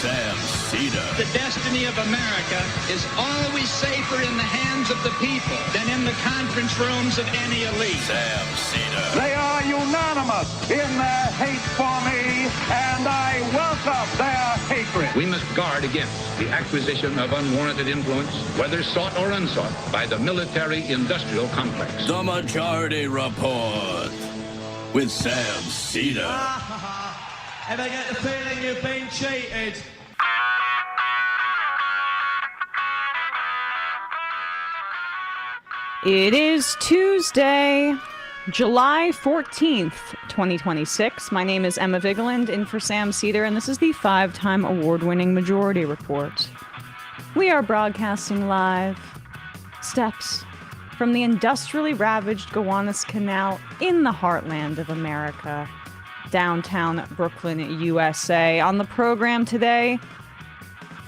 Sam Seder. The destiny of America is always safer in the hands of the people than in the conference rooms of any elite. Sam Seder. They are unanimous in their hate for me, and I welcome their hatred. We must guard against the acquisition of unwarranted influence, whether sought or unsought, by the military-industrial complex. The Majority Report with Sam Seder. Ever get the feeling you've been cheated? It is Tuesday, July 14th, 2026. My name is Emma Vigeland, in for Sam Seder, and this is the 5-time award-winning Majority Report. We are broadcasting live steps from the industrially ravaged Gowanus Canal in the heartland of America, downtown Brooklyn, USA. On the program today,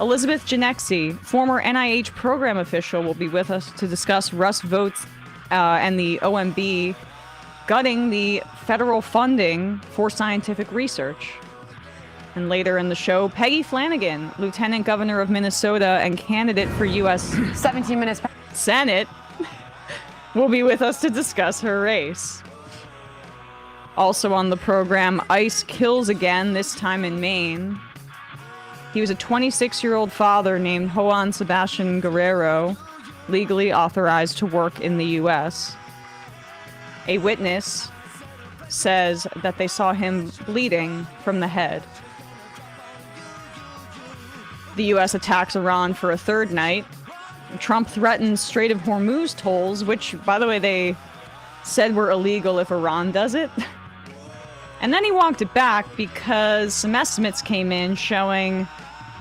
Elizabeth Ginexi, former NIH program official, will be with us to discuss Rust votes and the OMB gutting the federal funding for scientific research. And later in the show, Peggy Flanagan, Lieutenant Governor of Minnesota and candidate for U.S. 17 minutes. Senate, will be with us to discuss her race. Also on the program, ICE kills again, this time in Maine. He was a 26-year-old father named Juan Sebastian Guerrero, legally authorized to work in the U.S. A witness says that they saw him bleeding from the head. The U.S. attacks Iran for a third night. Trump threatens Strait of Hormuz tolls, which, by the way, they said were illegal if Iran does it. And then he walked it back because some estimates came in showing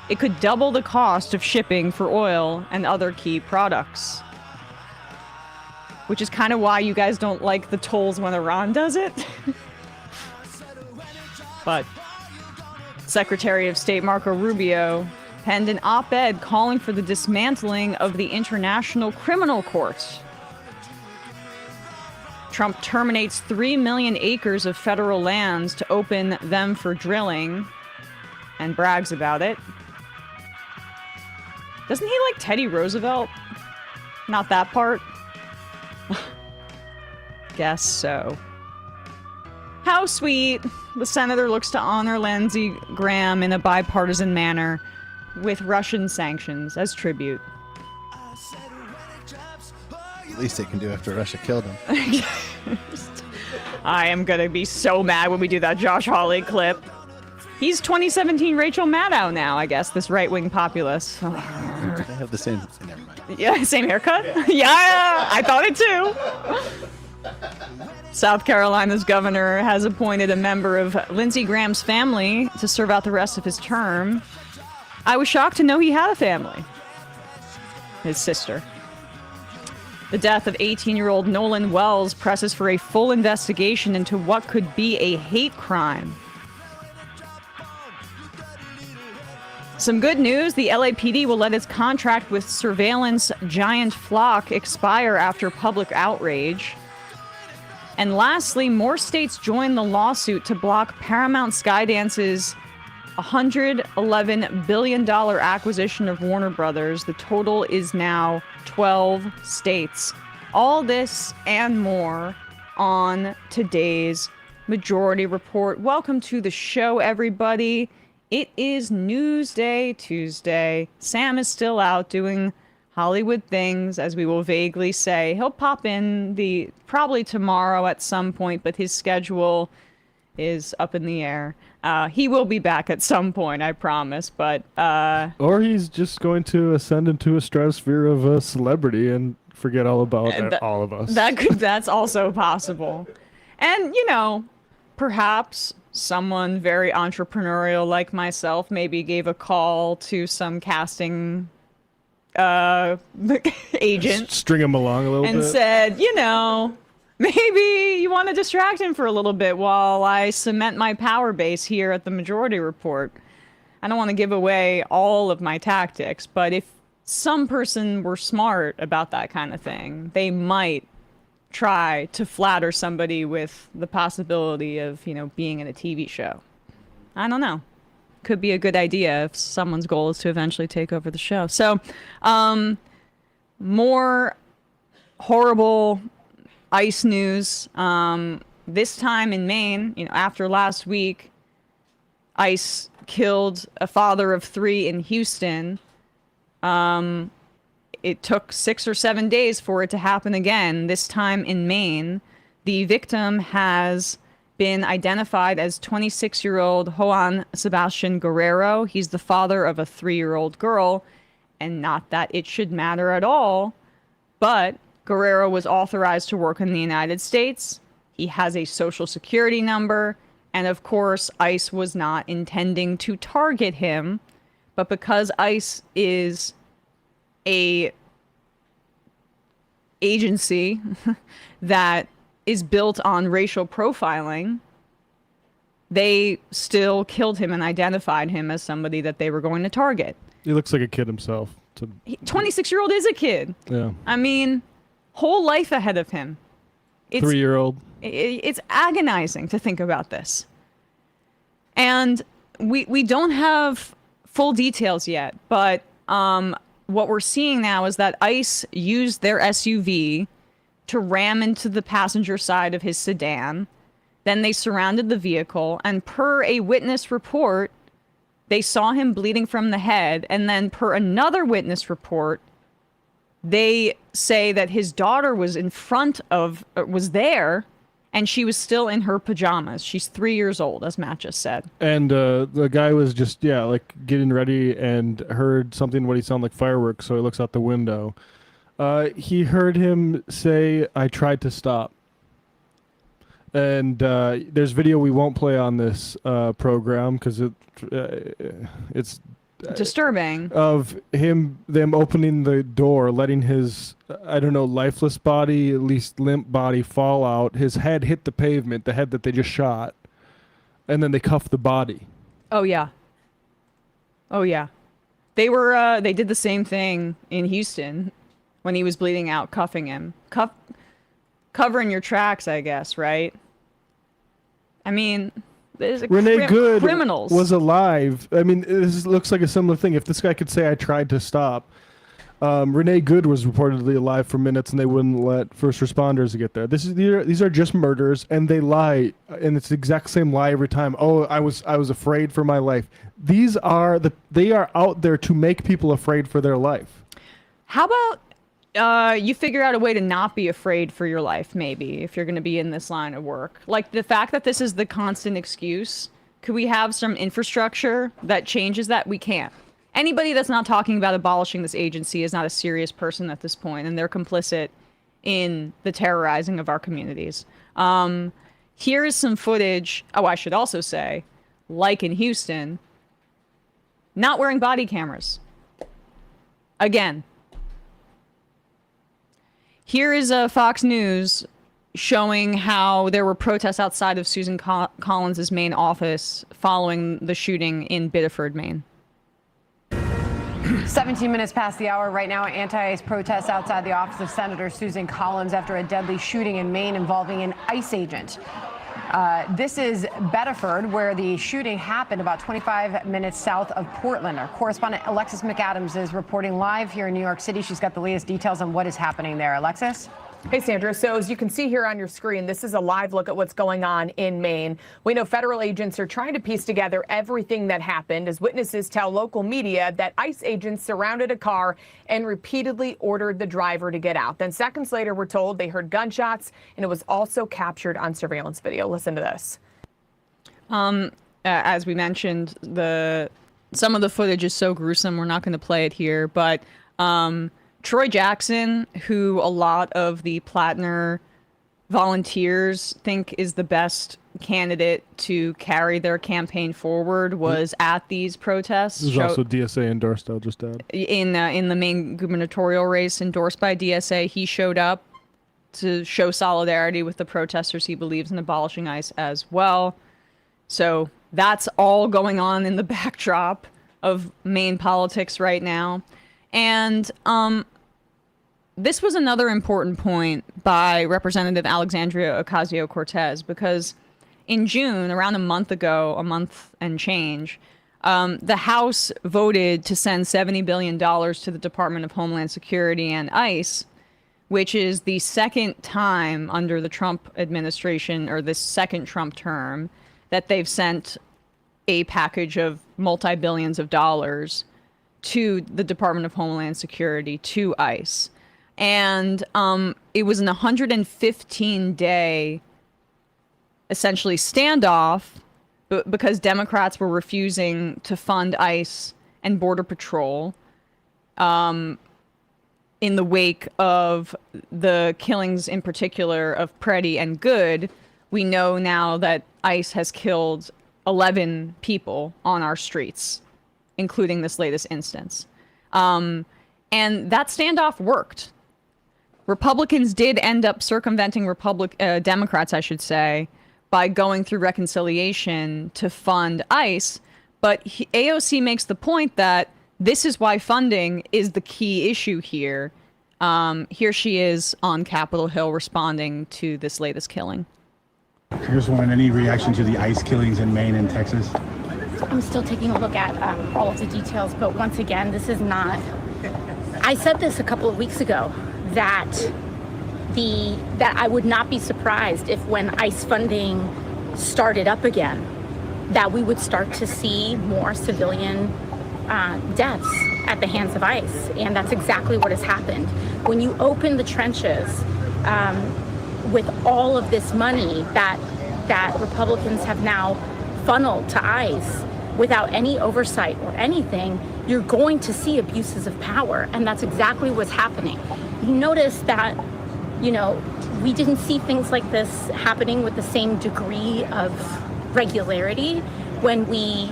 it could double the cost of shipping for oil and other key products. Which is kind of why you guys don't like the tolls when Iran does it. But Secretary of State Marco Rubio penned an op-ed calling for the dismantling of the International Criminal Court. Trump terminates 3 million acres of federal lands to open them for drilling and brags about it. Doesn't he like Teddy Roosevelt? Not that part. Guess so. How sweet. The senator looks to honor Lindsey Graham in a bipartisan manner with Russian sanctions as tribute. The least they can do after Russia killed him. I am gonna be so mad when we do that Josh Hawley clip. He's 2017 Rachel Maddow now, I guess, this right-wing populist. They have the same... Never mind. Yeah, same haircut? Yeah, I thought it too. South Carolina's governor has appointed a member of Lindsey Graham's family to serve out the rest of his term. I was shocked to know he had a family. His sister. The death of 18-year-old Nolan Wells presses for a full investigation into what could be a hate crime. Some good news, the LAPD will let its contract with surveillance giant Flock expire after public outrage. And lastly, more states join the lawsuit to block Paramount Skydance's $111 billion acquisition of Warner Brothers. The total is now 12 states. All this and more on today's Majority Report. Welcome to the show, everybody. It is Newsday Tuesday. Sam is still out doing Hollywood things, as we will vaguely say. He'll pop in probably tomorrow at some point, but his schedule is up in the air. He will be back at some point, I promise, but... Or he's just going to ascend into a stratosphere of a celebrity and forget all about all of us. That's also possible. And, perhaps someone very entrepreneurial like myself maybe gave a call to some casting agent. String him along a little bit. And said, maybe you want to distract him for a little bit while I cement my power base here at the Majority Report. I don't want to give away all of my tactics, but if some person were smart about that kind of thing, they might try to flatter somebody with the possibility of, being in a TV show. I don't know. could be a good idea if someone's goal is to eventually take over the show. So, more horrible ICE news. This time in Maine, after last week, ICE killed a father of 3 in Houston. It took 6 or 7 days for it to happen again, this time in Maine. The victim has been identified as 26-year-old Juan Sebastian Guerrero. He's the father of a 3-year-old girl, and not that it should matter at all, but Guerrero was authorized to work in the United States. He has a social security number, and of course, ICE was not intending to target him, but because ICE is a agency that is built on racial profiling, they still killed him and identified him as somebody that they were going to target. He looks like a kid himself. 26-year-old is a kid. Yeah. I mean, whole life ahead of him. 3-year-old. It's agonizing to think about this. And we don't have full details yet, but what we're seeing now is that ICE used their SUV to ram into the passenger side of his sedan. Then they surrounded the vehicle, and per a witness report, they saw him bleeding from the head. And then per another witness report, they say that his daughter was was there, and she was still in her pajamas. She's 3 years old, as Matt just said. And the guy was just, getting ready and heard something, what he sounded like fireworks, so he looks out the window. He heard him say, "I tried to stop." And there's video we won't play on this program because it's disturbing. Of them opening the door, letting his, lifeless body, at least limp body, fall out. His head hit the pavement, the head that they just shot. And then they cuffed the body. Oh, yeah. They did the same thing in Houston when he was bleeding out, cuffing him. Covering your tracks, I guess, right? I mean, Renee Good criminals was alive. I mean, this looks like a similar thing. If this guy could say, "I tried to stop," Renee Good was reportedly alive for minutes, and they wouldn't let first responders get there. These are just murders, and they lie, and it's the exact same lie every time. Oh, I was afraid for my life. They are out there to make people afraid for their life. How about you figure out a way to not be afraid for your life, maybe, if you're going to be in this line of work? Like, the fact that this is the constant excuse, could we have some infrastructure that changes that? We can't. Anybody that's not talking about abolishing this agency is not a serious person at this point, and they're complicit in the terrorizing of our communities. Here is some footage. Oh, I should also say, like in Houston, not wearing body cameras. Again. Here is Fox News showing how there were protests outside of Susan Collins' main office following the shooting in Biddeford, Maine. 17 minutes past the hour right now. Anti-ICE protests outside the office of Senator Susan Collins after a deadly shooting in Maine involving an ICE agent. This is Biddeford, where the shooting happened about 25 minutes south of Portland. Our correspondent Alexis McAdams is reporting live here in New York City. She's got the latest details on what is happening there. Alexis? Hey, Sandra. So as you can see here on your screen, this is a live look at what's going on in Maine. We know federal agents are trying to piece together everything that happened as witnesses tell local media that ICE agents surrounded a car and repeatedly ordered the driver to get out. Then seconds later, we're told they heard gunshots, and it was also captured on surveillance video. Listen to this. As we mentioned, some of the footage is so gruesome, we're not going to play it here, but Troy Jackson, who a lot of the Plattner volunteers think is the best candidate to carry their campaign forward, was at these protests. This is also DSA endorsed, I'll just add. In the main gubernatorial race endorsed by DSA, he showed up to show solidarity with the protesters. He believes in abolishing ICE as well. So that's all going on in the backdrop of Maine politics right now. And this was another important point by Representative Alexandria Ocasio-Cortez, because in June, around a month and change, The House voted to send $70 billion to the Department of Homeland Security and ICE, which is the second time under the Trump administration, or this second Trump term, that they've sent a package of multi-billions of dollars to the Department of Homeland Security, to ICE. And it was an 115-day, essentially, standoff because Democrats were refusing to fund ICE and Border Patrol in the wake of the killings, in particular, of Preddy and Good. We know now that ICE has killed 11 people on our streets, including this latest instance. And that standoff worked. Republicans did end up circumventing Democrats, I should say, by going through reconciliation to fund ICE. But AOC makes the point that this is why funding is the key issue here. Here she is on Capitol Hill responding to this latest killing. Here's one. Any reaction to the ICE killings in Maine and Texas? I'm still taking a look at all of the details, but once again, this is not... I said this a couple of weeks ago, that I would not be surprised if when ICE funding started up again, that we would start to see more civilian deaths at the hands of ICE. And that's exactly what has happened. When you open the trenches with all of this money that Republicans have now funneled to ICE without any oversight or anything, you're going to see abuses of power. And that's exactly what's happening. You notice that, we didn't see things like this happening with the same degree of regularity when we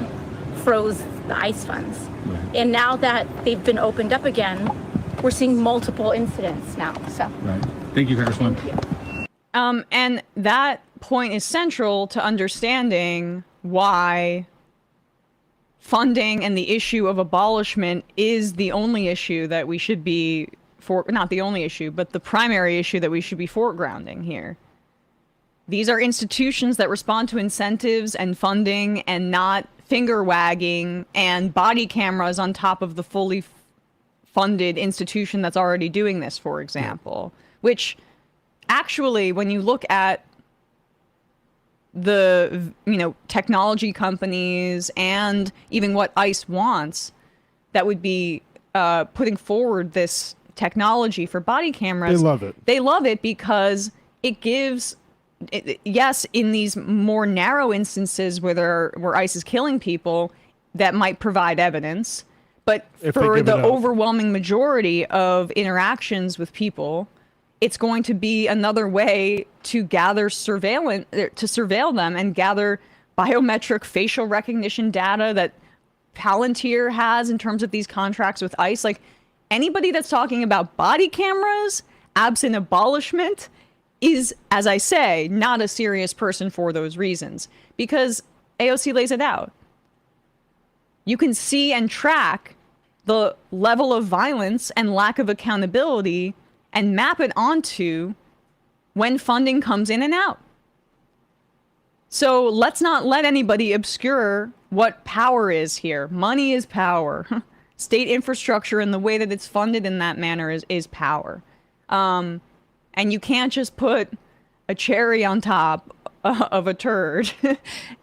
froze the ICE funds. Right. And now that they've been opened up again, we're seeing multiple incidents now. So. Right. Thank you, Congresswoman. And that point is central to understanding why funding and the issue of abolishment is the only issue that we should be not the only issue, but the primary issue that we should be foregrounding here. These are institutions that respond to incentives and funding and not finger wagging and body cameras on top of the fully funded institution that's already doing this, for example, which actually, when you look at the, technology companies and even what ICE wants, that would be putting forward this technology for body cameras. They love it. They love it because it gives, yes, in these more narrow instances where ICE is killing people, that might provide evidence. But for the overwhelming majority of interactions with people, it's going to be another way to gather surveil them and gather biometric facial recognition data that Palantir has in terms of these contracts with ICE. Like, anybody that's talking about body cameras, absent abolishment, is, as I say, not a serious person for those reasons. Because AOC lays it out. You can see and track the level of violence and lack of accountability and map it onto when funding comes in and out. So let's not let anybody obscure what power is here. Money is power. State infrastructure and the way that it's funded in that manner is power. And you can't just put a cherry on top of a turd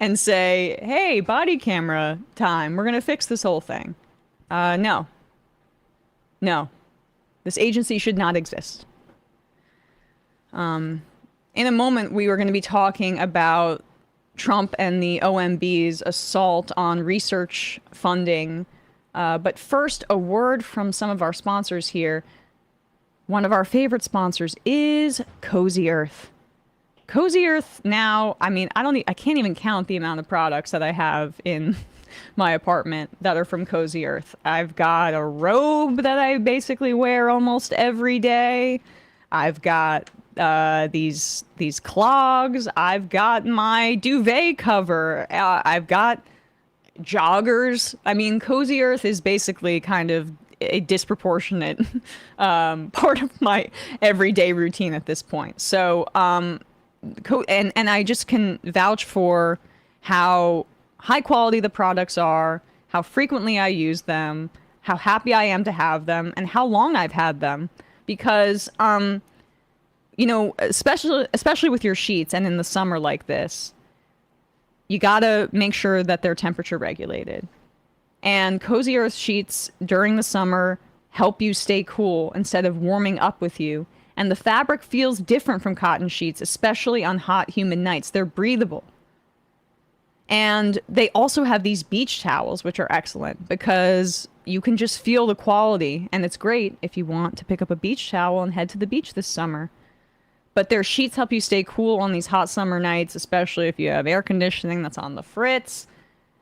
and say, hey, body camera time, we're going to fix this whole thing. No. This agency should not exist. In a moment, we were going to be talking about Trump and the OMB's assault on research funding. But first, a word from some of our sponsors here. One of our favorite sponsors is Cozy Earth. Cozy Earth now, I can't even count the amount of products that I have in my apartment that are from Cozy Earth. I've got a robe that I basically wear almost every day. I've got these clogs. I've got my duvet cover. I've got joggers. Cozy Earth is basically kind of a disproportionate part of my everyday routine at this point. So, and I just can vouch for how high quality the products are, how frequently I use them, how happy I am to have them, and how long I've had them. Because, you know, especially with your sheets and in the summer like this, you gotta make sure that they're temperature regulated. And Cozy Earth sheets during the summer help you stay cool instead of warming up with you. And the fabric feels different from cotton sheets, especially on hot, humid nights. They're breathable. And they also have these beach towels, which are excellent because you can just feel the quality. And it's great if you want to pick up a beach towel and head to the beach this summer. But their sheets help you stay cool on these hot summer nights, especially if you have air conditioning that's on the fritz.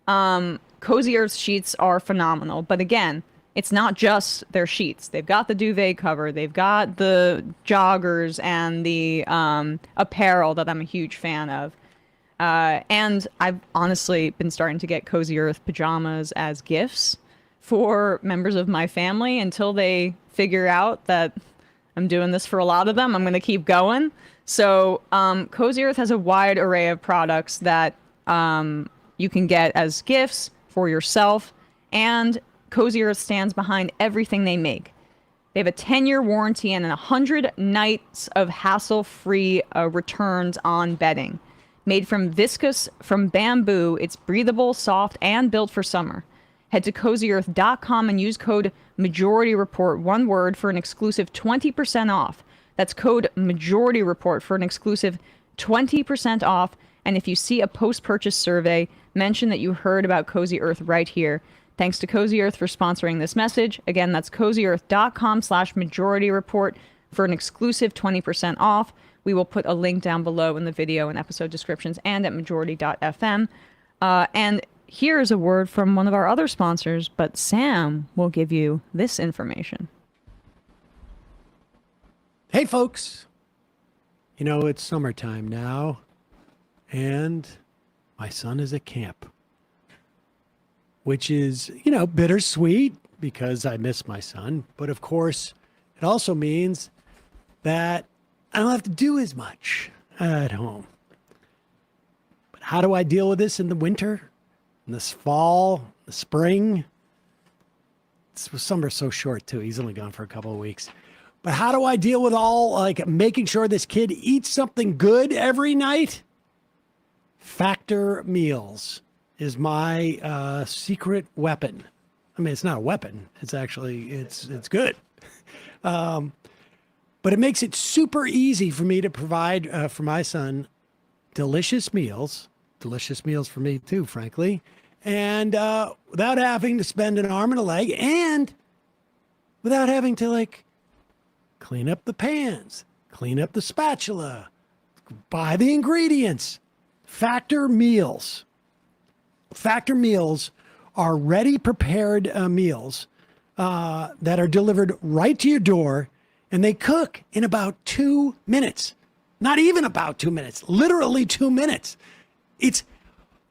Cozy Earth sheets are phenomenal. But again, it's not just their sheets. They've got the duvet cover. They've got the joggers and the apparel that I'm a huge fan of. And I've honestly been starting to get Cozy Earth pajamas as gifts for members of my family until they figure out that I'm doing this for a lot of them. I'm going to keep going. So Cozy Earth has a wide array of products that you can get as gifts for yourself. And Cozy Earth stands behind everything they make. They have a 10-year warranty and 100 nights of hassle-free returns on bedding. Made from viscose from bamboo, it's breathable, soft, and built for summer. Head to CozyEarth.com and use code MajorityReport, one word, for an exclusive 20% off. That's code MajorityReport for an exclusive 20% off. And if you see a post-purchase survey, mention that you heard about Cozy Earth right here. Thanks to Cozy Earth for sponsoring this message. Again, that's CozyEarth.com/MajorityReport for an exclusive 20% off. We will put a link down below in the video and episode descriptions and at majority.fm. And here's a word from one of our other sponsors, but Sam will give you this information. Hey, folks. You know, it's summertime now, and my son is at camp, which is, you know, bittersweet because I miss my son. But of course, it also means that I don't have to do as much at home. But how do I deal with this in the winter, in this fall, the spring? Summer's so short, too. He's only gone for a couple of weeks. But how do I deal with all, like, making sure this kid eats something good every night? Factor Meals is my secret weapon. I mean, it's not a weapon. It's actually, it's good. But it makes it super easy for me to provide for my son delicious meals for me too, frankly, and without having to spend an arm and a leg, and without having to, like, clean up the pans, clean up the spatula, buy the ingredients. Factor Meals. Factor Meals are ready prepared meals that are delivered right to your door. And they cook in about 2 minutes. Not even about 2 minutes, literally 2 minutes.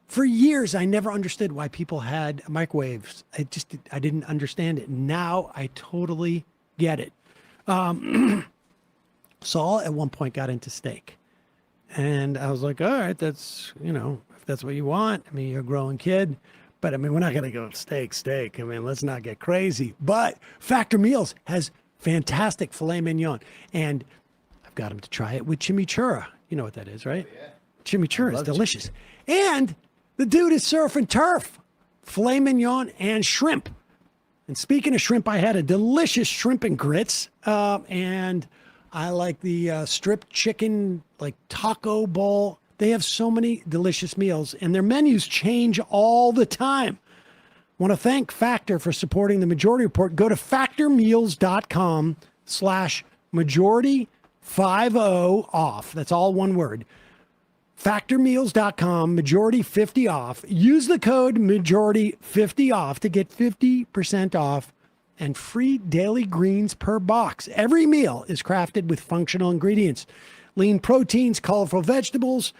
For years, I never understood why people had microwaves. I didn't understand it. Now I totally get it. Saul at one point got into steak. And I was like, all right, that's, you know, if that's what you want. I mean, you're a growing kid. But I mean, we're not going to go steak. I mean, let's not get crazy. But Factor Meals has fantastic filet mignon. And I've got him to try it with chimichurri. You know what that is, right? Oh, yeah. Chimichurri is delicious. And the dude is surf and turf. Filet mignon and shrimp. And speaking of shrimp, I had a delicious shrimp and grits. And I like the strip chicken, like taco bowl. They have so many delicious meals. And their menus change all the time. Want to thank Factor for supporting the Majority Report. Go to factormeals.com/majority50 off. That's all one word. Factormeals.com, majority 50 off. Use the code majority 50 off to get 50% off and free daily greens per box. Every meal is crafted with functional ingredients: lean proteins, colorful vegetables,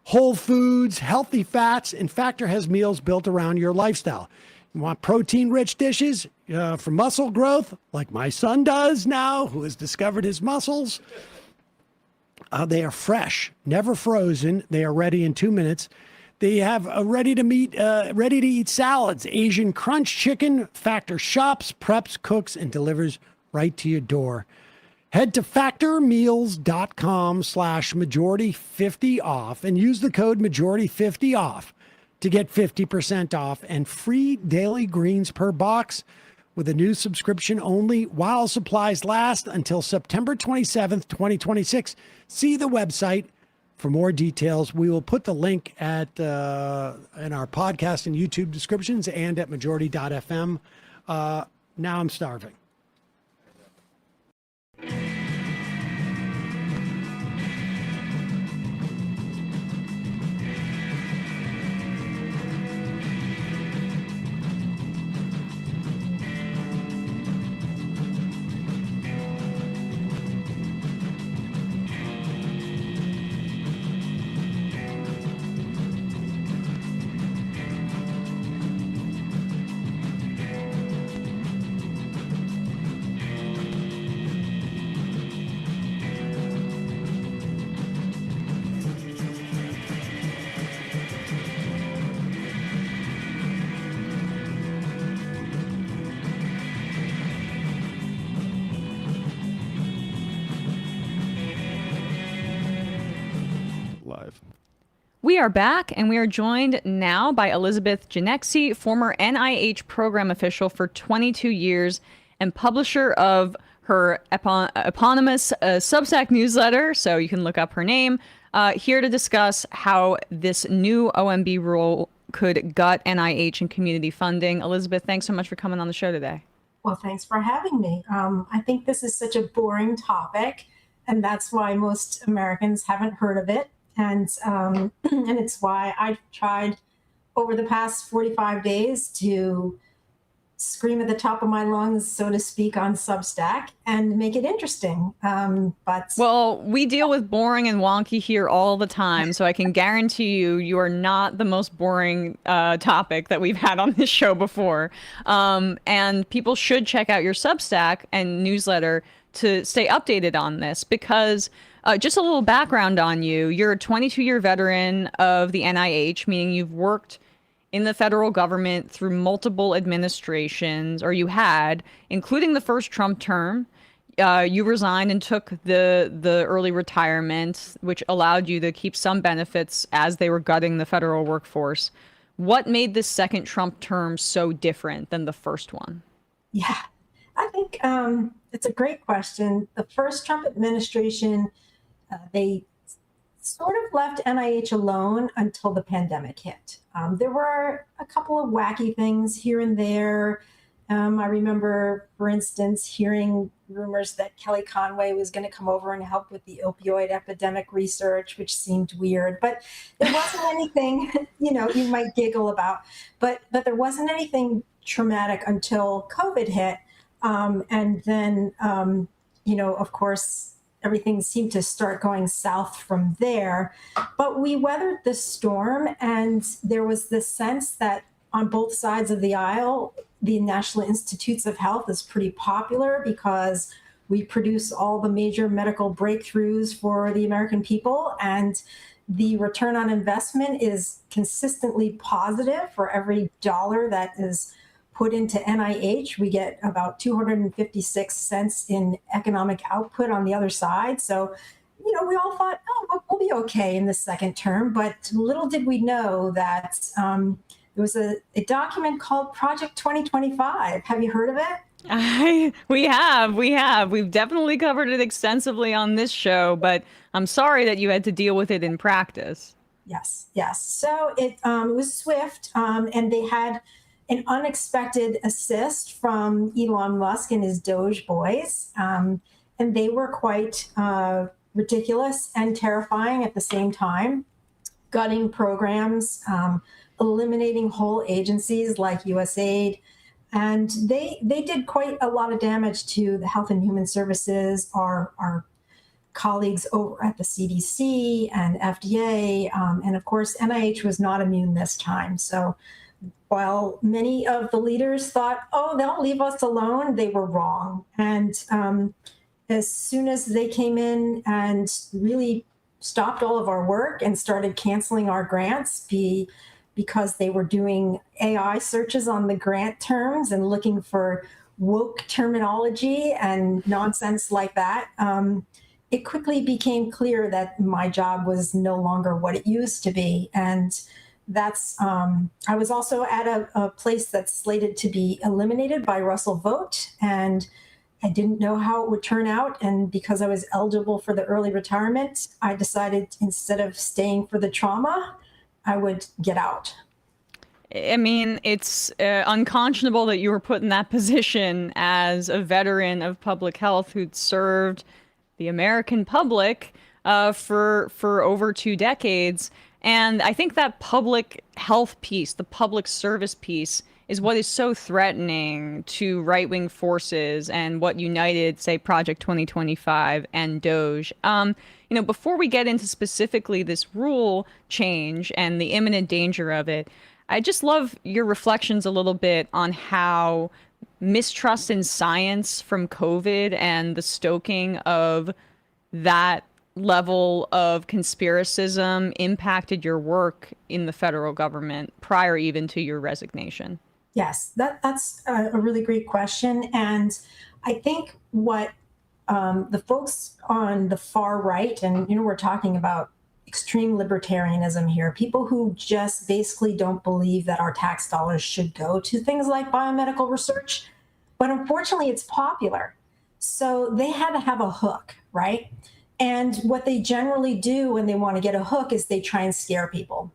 whole foods, healthy fats, and Factor has meals built around your lifestyle. You want protein-rich dishes for muscle growth, like my son does now, who has discovered his muscles. They are fresh, never frozen. They are ready in 2 minutes. They have ready-to-eat salads, Asian crunch chicken. Factor shops, preps, cooks, and delivers right to your door. Head to factormeals.com/majority50off and use the code majority50off to get 50% off and free daily greens per box with a new subscription only while supplies last until September 27th, 2026. See the website for more details. We will put the link at in our podcast and YouTube descriptions and at majority.fm. Now I'm starving. We are back, and we are joined now by Elizabeth Ginexi, former NIH program official for 22 years and publisher of her eponymous Substack newsletter, so you can look up her name, here to discuss how this new OMB rule could gut NIH and community funding. Elizabeth, thanks so much for coming on the show today. Well, thanks for having me. I think this is such a boring topic, and that's why most Americans haven't heard of it. And it's why I've tried over the past 45 days to scream at the top of my lungs, so to speak, on Substack and make it interesting. Well, we deal with boring and wonky here all the time, so I can guarantee you are not the most boring topic that we've had on this show before. And people should check out your Substack and newsletter to stay updated on this, because just a little background on you. You're a 22-year veteran of the NIH, meaning you've worked in the federal government through multiple administrations, or you had, including the first Trump term. You resigned and took the early retirement, which allowed you to keep some benefits as they were gutting the federal workforce. What made this second Trump term so different than the first one? Yeah, I think it's a great question. The first Trump administration, they sort of left NIH alone until the pandemic hit. There were a couple of wacky things here and there. I remember, for instance, hearing rumors that Kelly Conway was going to come over and help with the opioid epidemic research, which seemed weird. But there wasn't anything, you might giggle about. But there wasn't anything traumatic until COVID hit. And then, of course, everything seemed to start going south from there. But we weathered the storm, and there was this sense that on both sides of the aisle, the National Institutes of Health is pretty popular because we produce all the major medical breakthroughs for the American people, and the return on investment is consistently positive. For every dollar that is put into NIH, we get about 256 cents in economic output on the other side. So, we all thought, we'll be okay in the second term. But little did we know that there was a document called Project 2025. Have you heard of it? We have. We've definitely covered it extensively on this show, but I'm sorry that you had to deal with it in practice. Yes. So it was swift, and they had an unexpected assist from Elon Musk and his Doge boys. And they were quite ridiculous and terrifying at the same time, gutting programs, eliminating whole agencies like USAID. And they did quite a lot of damage to the Health and Human Services, our colleagues over at the CDC and FDA. And of course, NIH was not immune this time. So while many of the leaders thought, they'll leave us alone, they were wrong. And as soon as they came in and really stopped all of our work and started canceling our grants because they were doing AI searches on the grant terms and looking for woke terminology and nonsense like that. It quickly became clear that my job was no longer what it used to be. And that's, I was also at a place that's slated to be eliminated by Russell vote. And I didn't know how it would turn out. And because I was eligible for the early retirement, I decided instead of staying for the trauma, I would get out. I mean, it's unconscionable that you were put in that position as a veteran of public health who'd served the American public for over 2 decades. And I think that public health piece, the public service piece, is what is so threatening to right-wing forces and what united, say, Project 2025 and Doge. Before we get into specifically this rule change and the imminent danger of it, I just love your reflections a little bit on how mistrust in science from COVID and the stoking of that level of conspiracism impacted your work in the federal government prior even to your resignation. Yes, that's a really great question. And I think what the folks on the far right, and we're talking about extreme libertarianism here, people who just basically don't believe that our tax dollars should go to things like biomedical research. But unfortunately, it's popular. So they had to have a hook, right? And what they generally do when they want to get a hook is they try and scare people.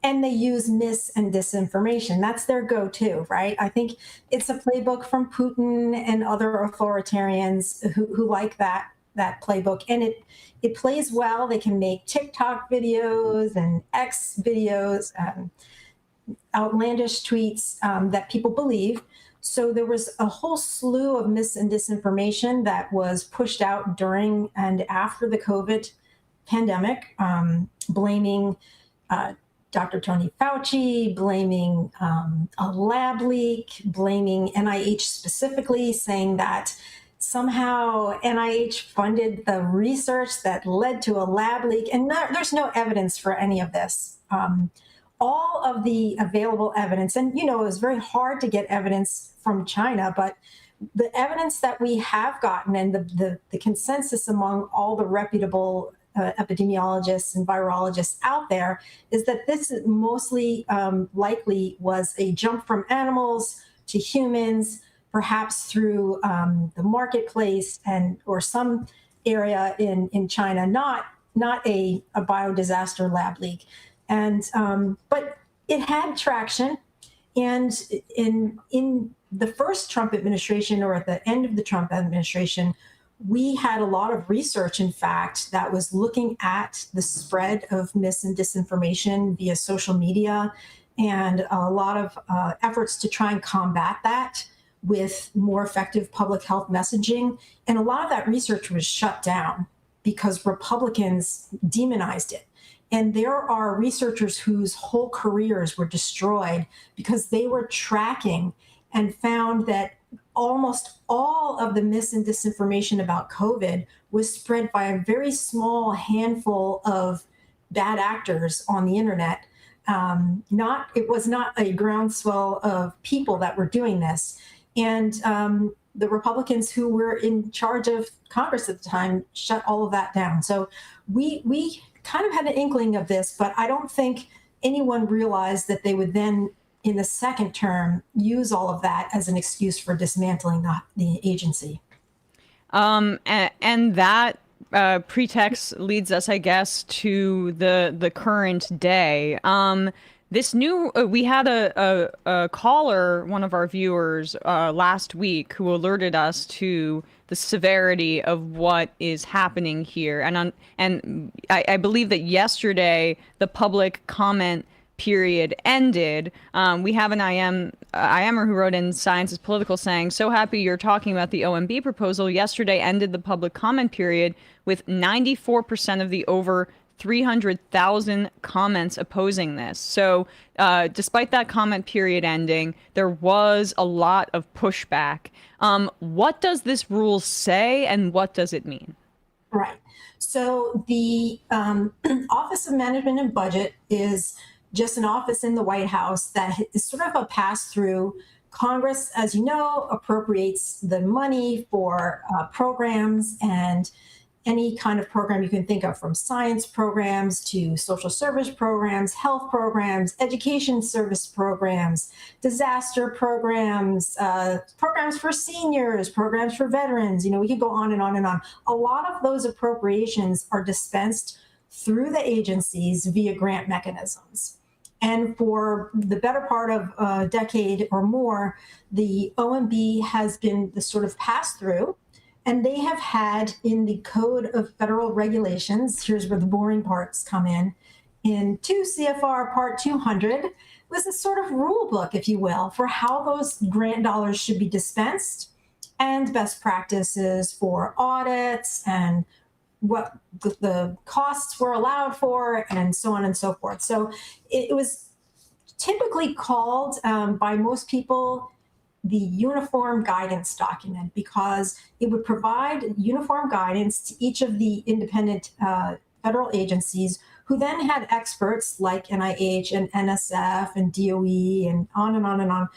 And they use mis and disinformation. That's their go-to, right? I think it's a playbook from Putin and other authoritarians who like that playbook. And it plays well. They can make TikTok videos and X videos, outlandish tweets that people believe. So there was a whole slew of mis and disinformation that was pushed out during and after the COVID pandemic, blaming Dr. Tony Fauci, blaming a lab leak, blaming NIH specifically, saying that somehow NIH funded the research that led to a lab leak. And there's no evidence for any of this. All of the available evidence, and it was very hard to get evidence from China, but the evidence that we have gotten and the consensus among all the reputable epidemiologists and virologists out there is that this mostly likely was a jump from animals to humans, perhaps through the marketplace or some area in China, not a biodisaster lab leak. And but it had traction, and in the first Trump administration, or at the end of the Trump administration, we had a lot of research, in fact, that was looking at the spread of mis and disinformation via social media, and a lot of efforts to try and combat that with more effective public health messaging. And a lot of that research was shut down because Republicans demonized it. And there are researchers whose whole careers were destroyed because they were tracking and found that almost all of the mis and disinformation about COVID was spread by a very small handful of bad actors on the internet. It was not a groundswell of people that were doing this. And the Republicans who were in charge of Congress at the time shut all of that down. So we kind of had an inkling of this, but I don't think anyone realized that they would then, in the second term, use all of that as an excuse for dismantling the agency. And that pretext leads us, I guess, to the current day. This new, we had a caller, one of our viewers last week, who alerted us to the severity of what is happening here. And I believe that yesterday the public comment period ended. We have an IMer who wrote in Science is Political saying, "So happy you're talking about the OMB proposal. Yesterday ended the public comment period with 94% of the over 300,000 comments opposing this." So despite that comment period ending, there was a lot of pushback. What does this rule say, and what does it mean? Right. So the Office of Management and Budget is just an office in the White House that is sort of a pass-through. Congress, as you know, appropriates the money for programs and any kind of program you can think of, from science programs to social service programs, health programs, education service programs, disaster programs, programs for seniors, programs for veterans. You know, we could go on and on and on. A lot of those appropriations are dispensed through the agencies via grant mechanisms. And for the better part of a decade or more, the OMB has been the sort of pass-through. And they have had in the Code of Federal Regulations, here's where the boring parts come in 2 CFR Part 200 was a sort of rule book, if you will, for how those grant dollars should be dispensed and best practices for audits and what the costs were allowed for and so on and so forth. So it was typically called by most people the uniform guidance document, because it would provide uniform guidance to each of the independent federal agencies, who then had experts like NIH and NSF and DOE and on and on and on,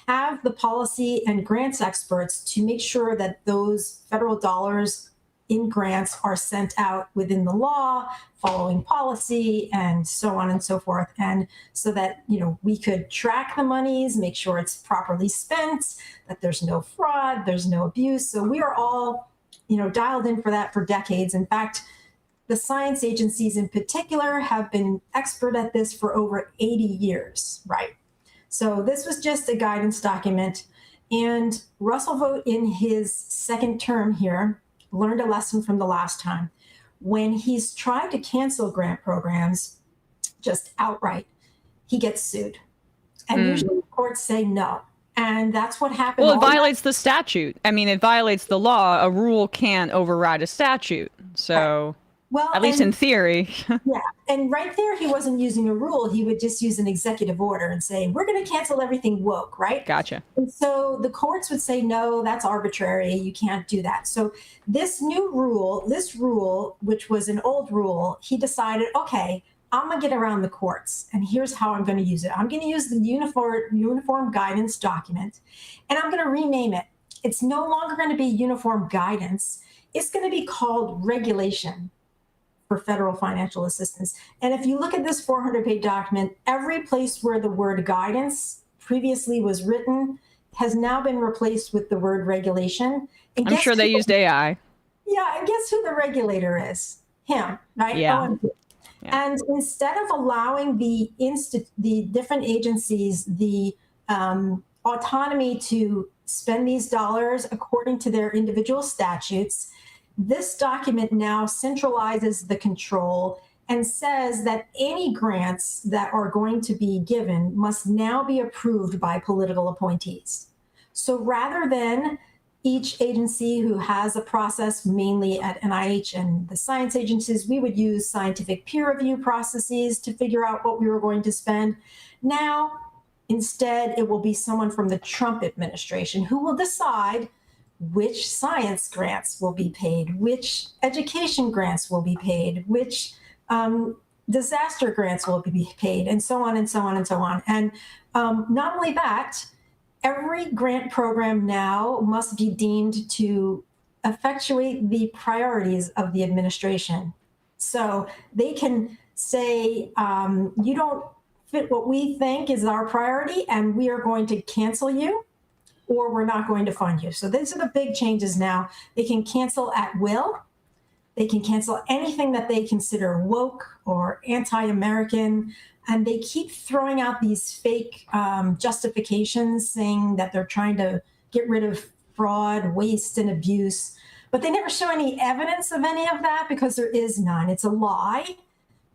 have the policy and grants experts to make sure that those federal dollars in grants are sent out within the law, following policy, and so on and so forth. And so that, you know, we could track the monies, make sure it's properly spent, that there's no fraud, there's no abuse. So we are all, you know, dialed in for that for decades. In fact, the science agencies in particular have been expert at this for over 80 years, right? So this was just a guidance document. And Russell Vought, in his second term here, learned a lesson from the last time. When he's tried to cancel grant programs just outright, he gets sued. And usually courts say no. And that's what happened. Well, it violates the statute. I mean, it violates the law. A rule can't override a statute. So, well, at least in theory. Yeah. And right there, he wasn't using a rule. He would just use an executive order and say, we're going to cancel everything woke, right? Gotcha. And so the courts would say, no, that's arbitrary. You can't do that. So this rule, which was an old rule, he decided, okay, I'm going to get around the courts. And here's how I'm going to use it. I'm going to use the uniform guidance document, and I'm going to rename it. It's no longer going to be uniform guidance. It's going to be called regulation for federal financial assistance. And if you look at this 400-page document, every place where the word guidance previously was written has now been replaced with the word regulation. And I'm sure they used AI. Yeah, and guess who the regulator is? Him, right? Yeah. OMB. Yeah. And instead of allowing the different agencies the autonomy to spend these dollars according to their individual statutes, this document now centralizes the control and says that any grants that are going to be given must now be approved by political appointees. So rather than each agency who has a process, mainly at NIH and the science agencies, we would use scientific peer review processes to figure out what we were going to spend. Now, instead, it will be someone from the Trump administration who will decide which science grants will be paid, which education grants will be paid, which disaster grants will be paid, and so on and so on and so on. And not only that, every grant program now must be deemed to effectuate the priorities of the administration. So they can say, you don't fit what we think is our priority, and we are going to cancel you, or we're not going to fund you. So these are the big changes now. They can cancel at will. They can cancel anything that they consider woke or anti-American. And they keep throwing out these fake justifications saying that they're trying to get rid of fraud, waste, and abuse. But they never show any evidence of any of that because there is none. It's a lie.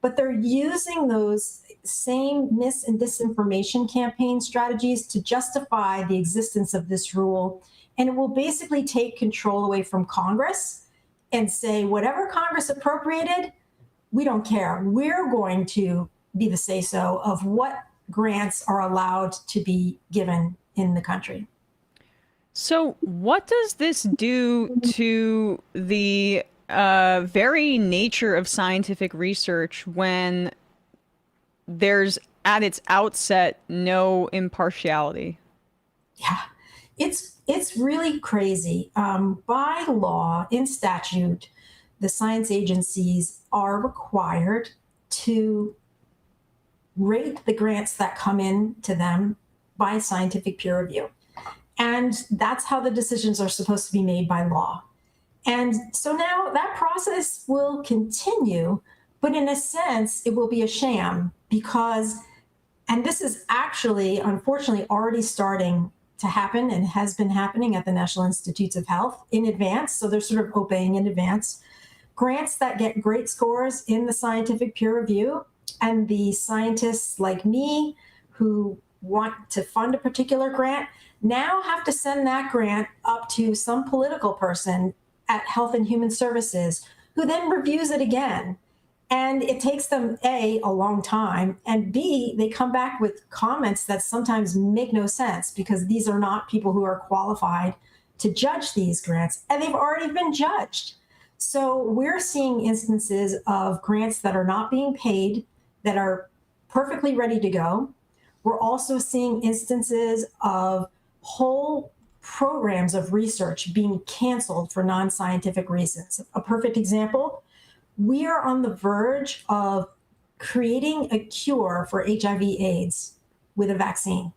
But they're using those same mis and disinformation campaign strategies to justify the existence of this rule. And it will basically take control away from Congress and say, whatever Congress appropriated, we don't care. We're going to be the say-so of what grants are allowed to be given in the country. So what does this do to the very nature of scientific research when there's at its outset no impartiality. Yeah, it's really crazy. By law, in statute, the science agencies are required to rate the grants that come in to them by scientific peer review. And that's how the decisions are supposed to be made by law. And so now that process will continue, but in a sense, it will be a sham because, and this is actually, unfortunately, already starting to happen and has been happening at the National Institutes of Health in advance. So they're sort of obeying in advance. Grants that get great scores in the scientific peer review, and the scientists like me who want to fund a particular grant now have to send that grant up to some political person at Health and Human Services who then reviews it again. And it takes them, A, a long time, and B, they come back with comments that sometimes make no sense because these are not people who are qualified to judge these grants, and they've already been judged. So we're seeing instances of grants that are not being paid that are perfectly ready to go. We're also seeing instances of whole programs of research being canceled for non-scientific reasons. A perfect example, we are on the verge of creating a cure for HIV/AIDS with a vaccine.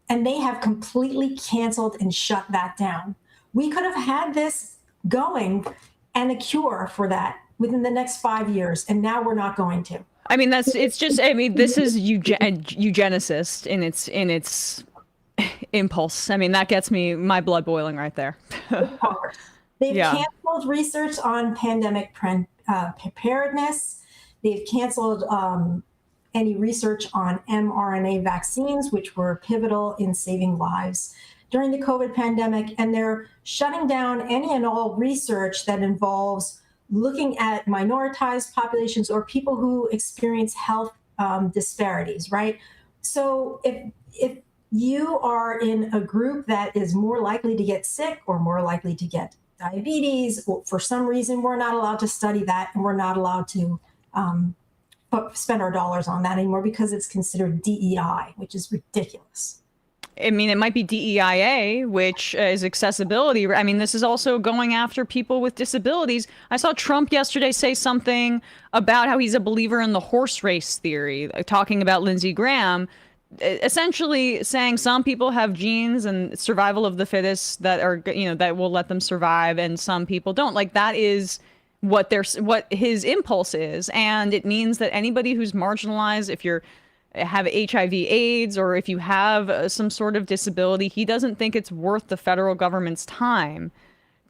And they have completely canceled and shut that down. We could have had this going and a cure for that within the next 5 years, and now we're not going to. I mean, this is eugenicist in its impulse. I mean, that gets my blood boiling right there. They've canceled research on pandemic preparedness. They've canceled any research on mRNA vaccines, which were pivotal in saving lives during the COVID pandemic. And they're shutting down any and all research that involves looking at minoritized populations or people who experience health disparities, right? So if you are in a group that is more likely to get sick or more likely to get diabetes, for some reason, we're not allowed to study that, and we're not allowed to spend our dollars on that anymore because it's considered DEI, which is ridiculous. I mean, it might be DEIA, which is accessibility. I mean, this is also going after people with disabilities. I saw Trump yesterday say something about how he's a believer in the horse race theory, talking about Lindsey Graham, essentially saying some people have genes and survival of the fittest that are, that will let them survive, and some people don't. Like, that is what his impulse is. And it means that anybody who's marginalized, if you're have HIV/AIDS, or if you have some sort of disability, he doesn't think it's worth the federal government's time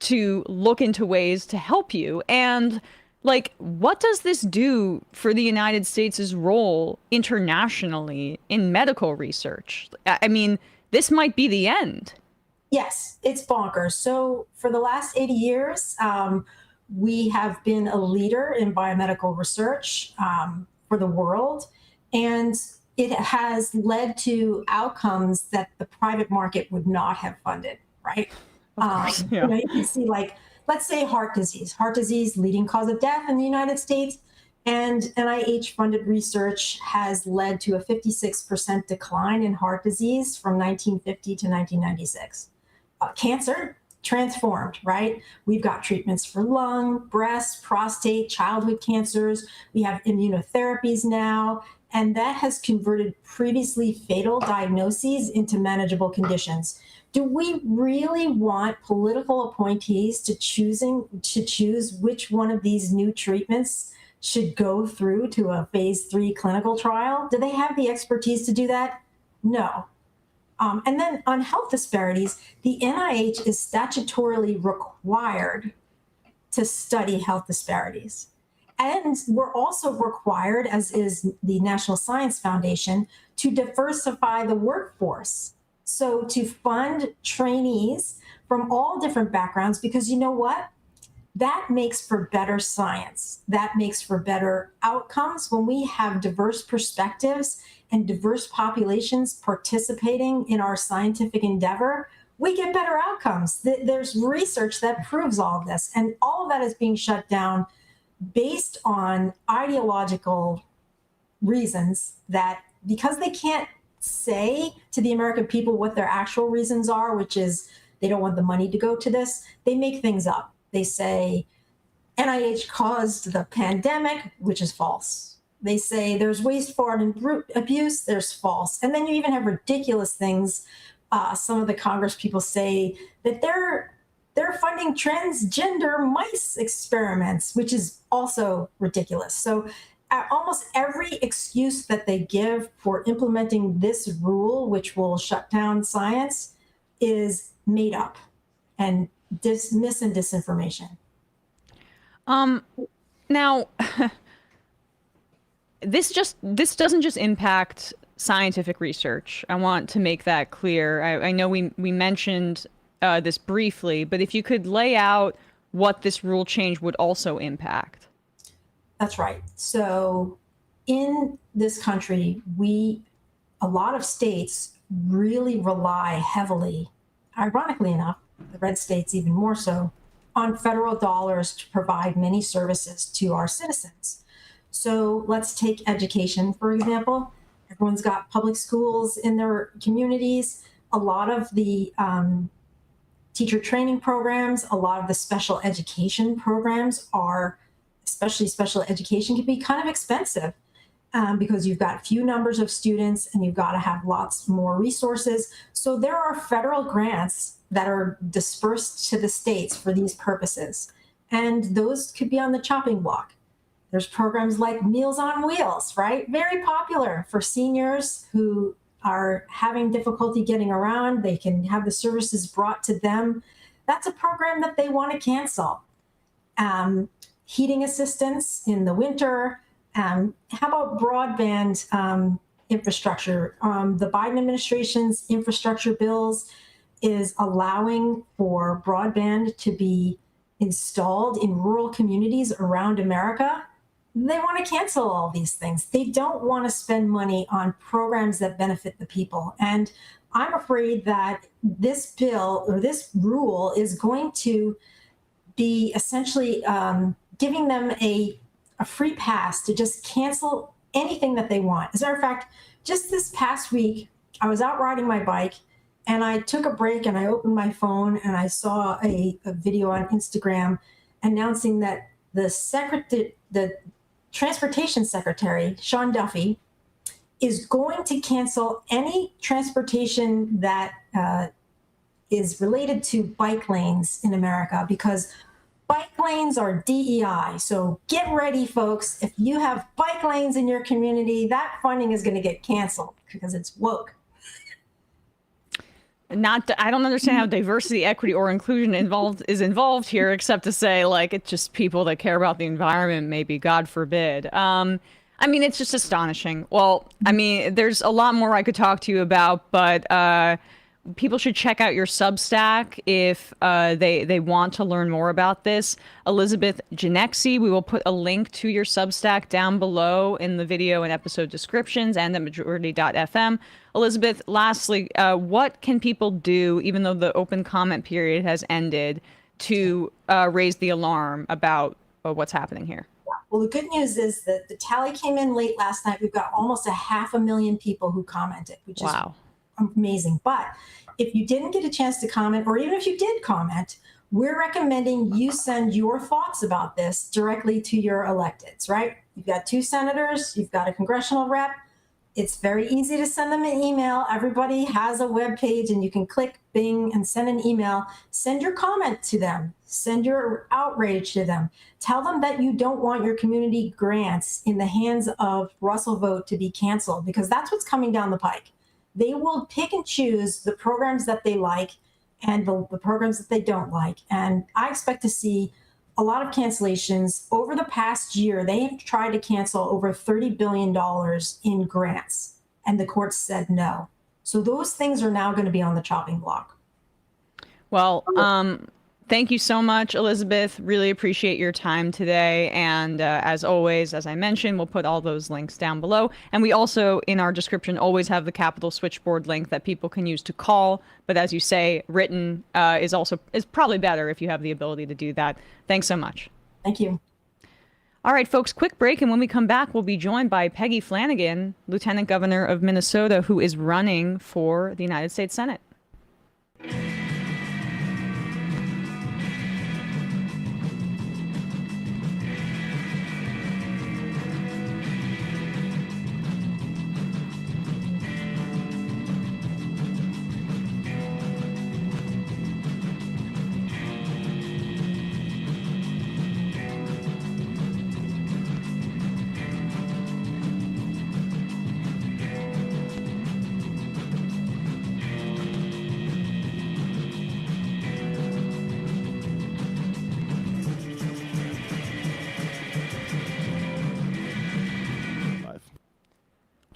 to look into ways to help you. And like, what does this do for the United States' role internationally in medical research? I mean, this might be the end. Yes, it's bonkers. So for the last 80 years, we have been a leader in biomedical research for the world. And it has led to outcomes that the private market would not have funded, right? You can see, like, let's say heart disease, leading cause of death in the United States. And NIH-funded research has led to a 56% decline in heart disease from 1950 to 1996. Cancer transformed, right? We've got treatments for lung, breast, prostate, childhood cancers. We have immunotherapies now. And that has converted previously fatal diagnoses into manageable conditions. Do we really want political appointees to choose which one of these new treatments should go through to a phase 3 clinical trial? Do they have the expertise to do that? No. And then on health disparities, the NIH is statutorily required to study health disparities. And we're also required, as is the National Science Foundation, to diversify the workforce. So to fund trainees from all different backgrounds, because you know what? That makes for better science. That makes for better outcomes when we have diverse perspectives and diverse populations participating in our scientific endeavor. we get better outcomes. There's research that proves all of this. And all of that is being shut down based on ideological reasons that, because they can't say to the American people what their actual reasons are, which is they don't want the money to go to this, they make things up. They say NIH caused the pandemic, which is false. They say there's waste, fraud, and abuse, there's false. And then you even have ridiculous things. Some of the Congress people say that they're funding transgender mice experiments, which is also ridiculous. So almost every excuse that they give for implementing this rule, which will shut down science, is made up and mis and disinformation. Now, this doesn't just impact scientific research. I want to make that clear. I know we mentioned this briefly, but if you could lay out what this rule change would also impact. That's right. So in this country, a lot of states really rely heavily, ironically enough, the red states even more so, on federal dollars to provide many services to our citizens. So let's take education, for example. Everyone's got public schools in their communities. A lot of the teacher training programs, a lot of the special education programs are, especially special education, can be kind of expensive because you've got few numbers of students and you've got to have lots more resources. So there are federal grants that are dispersed to the states for these purposes. And those could be on the chopping block. There's programs like Meals on Wheels, right? Very popular for seniors who are having difficulty getting around. They can have the services brought to them. That's a program that they want to cancel. Heating assistance in the winter. How about broadband infrastructure? The Biden administration's infrastructure bills is allowing for broadband to be installed in rural communities around America. They want to cancel all these things. They don't want to spend money on programs that benefit the people. And I'm afraid that this bill or this rule is going to be essentially giving them a free pass to just cancel anything that they want. As a matter of fact, just this past week, I was out riding my bike and I took a break and I opened my phone and I saw a video on Instagram announcing that the Transportation Secretary, Sean Duffy, is going to cancel any transportation that is related to bike lanes in America because bike lanes are DEI. So get ready, folks. If you have bike lanes in your community, that funding is going to get canceled because it's woke. I don't understand how diversity, equity, or inclusion is involved here, except to say, like, it's just people that care about the environment, maybe, God forbid. I mean, it's just astonishing. Well, I mean, there's a lot more I could talk to you about, but people should check out your Substack if they want to learn more about this. Elizabeth Ginexi, we will put a link to your Substack down below in the video and episode descriptions and at majority.fm. Elizabeth, lastly, what can people do, even though the open comment period has ended, to raise the alarm about what's happening here? Well, the good news is that the tally came in late last night. We've got almost 500,000 people who commented, which is amazing. But if you didn't get a chance to comment, or even if you did comment, we're recommending you send your thoughts about this directly to your electeds, right? You've got 2 senators, you've got a congressional rep. It's very easy to send them an email. Everybody has a web page and you can click Bing and send an email. Send your comment to them. Send your outrage to them. Tell them that you don't want your community grants in the hands of Russell Vote to be canceled, because that's what's coming down the pike. They will pick and choose the programs that they like and the programs that they don't like. And I expect to see a lot of cancellations. Over the past year, they have tried to cancel over $30 billion in grants, and the courts said no. So those things are now going to be on the chopping block. Well, Thank you so much, Elizabeth. Really appreciate your time today. And as always, as I mentioned, we'll put all those links down below. And we also, in our description, always have the Capitol switchboard link that people can use to call. But as you say, written is probably better if you have the ability to do that. Thanks so much. Thank you. All right, folks, quick break. And when we come back, we'll be joined by Peggy Flanagan, Lieutenant Governor of Minnesota, who is running for the United States Senate.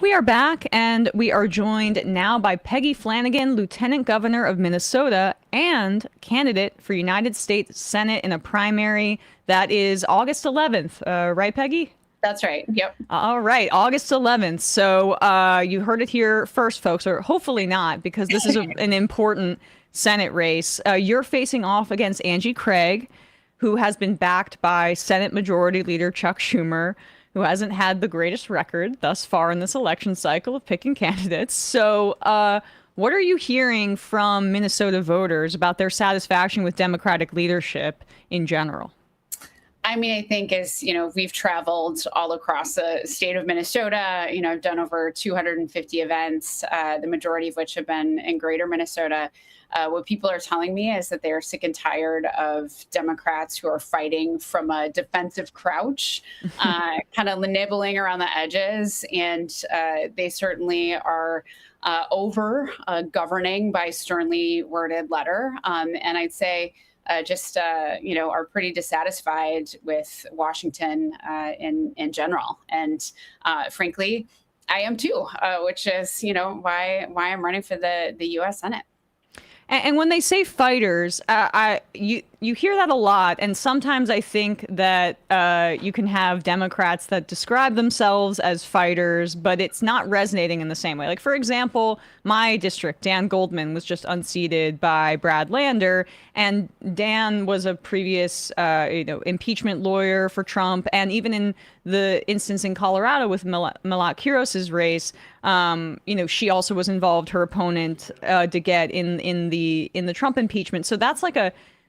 We are back, and we are joined now by Peggy Flanagan, Lieutenant Governor of Minnesota and candidate for United States Senate in a primary that is August 11th. Right, Peggy? That's right. Yep. All right. August 11th. So you heard it here first, folks, or hopefully not, because this is an important Senate race. You're facing off against Angie Craig, who has been backed by Senate Majority Leader Chuck Schumer, who hasn't had the greatest record thus far in this election cycle of picking candidates. So what are you hearing from Minnesota voters about their satisfaction with Democratic leadership in general? I mean, I think as, we've traveled all across the state of Minnesota, I've done over 250 events, the majority of which have been in greater Minnesota. What people are telling me is that they're sick and tired of Democrats who are fighting from a defensive crouch, kind of nibbling around the edges. And they certainly are over governing by sternly worded letter. And I'd say are pretty dissatisfied with Washington in general. And frankly, I am too, which is, why I'm running for the U.S. Senate. And when they say fighters, you hear that a lot. And sometimes I think that you can have Democrats that describe themselves as fighters, but it's not resonating in the same way. Like, for example, my district, Dan Goldman, was just unseated by Brad Lander. And Dan was a previous, impeachment lawyer for Trump. And even in the instance in Colorado with Milot Kiros's race, she also was involved, her opponent, to get in the Trump impeachment. So that's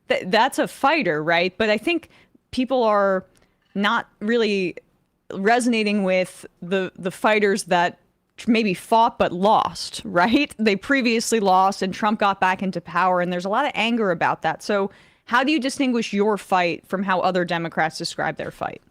that's a fighter, right? But I think people are not really resonating with the fighters that maybe fought but lost, right? They previously lost and Trump got back into power, and there's a lot of anger about that. So how do you distinguish your fight from how other Democrats describe their fight?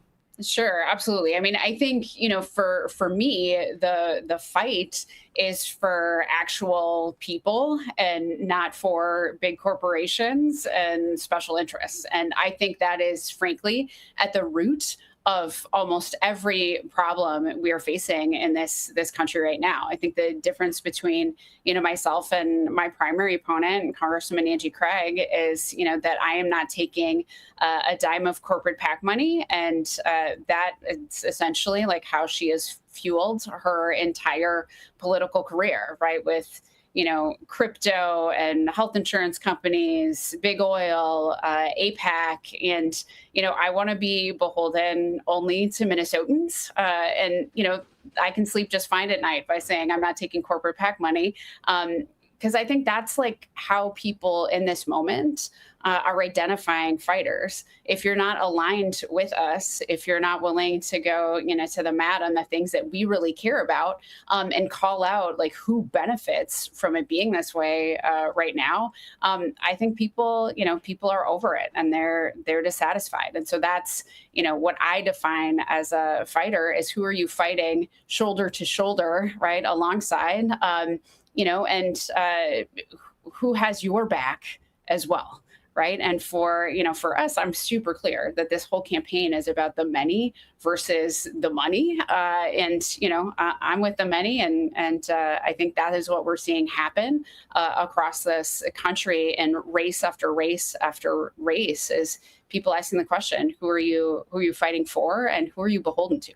Sure, absolutely. I mean, I think, for me, the fight is for actual people and not for big corporations and special interests. And I think that is, frankly, at the root of almost every problem we are facing in this country right now. I think the difference between, myself and my primary opponent, Congresswoman Angie Craig, is, that I am not taking a dime of corporate PAC money. And that is essentially like how she has fueled her entire political career, right? With crypto and health insurance companies, big oil, APAC. And, I want to be beholden only to Minnesotans. And, I can sleep just fine at night by saying I'm not taking corporate PAC money. Because I think that's like how people in this moment are identifying fighters. If you're not aligned with us, if you're not willing to go, to the mat on the things that we really care about, and call out like who benefits from it being this way right now, I think people are over it and they're dissatisfied. And so that's, what I define as a fighter is who are you fighting shoulder to shoulder, right, alongside, and who has your back as well. right? And for us, I'm super clear that this whole campaign is about the many versus the money. I'm with the many, and I think that is what we're seeing happen across this country, and race after race after race is people asking the question: who are you fighting for, and who are you beholden to?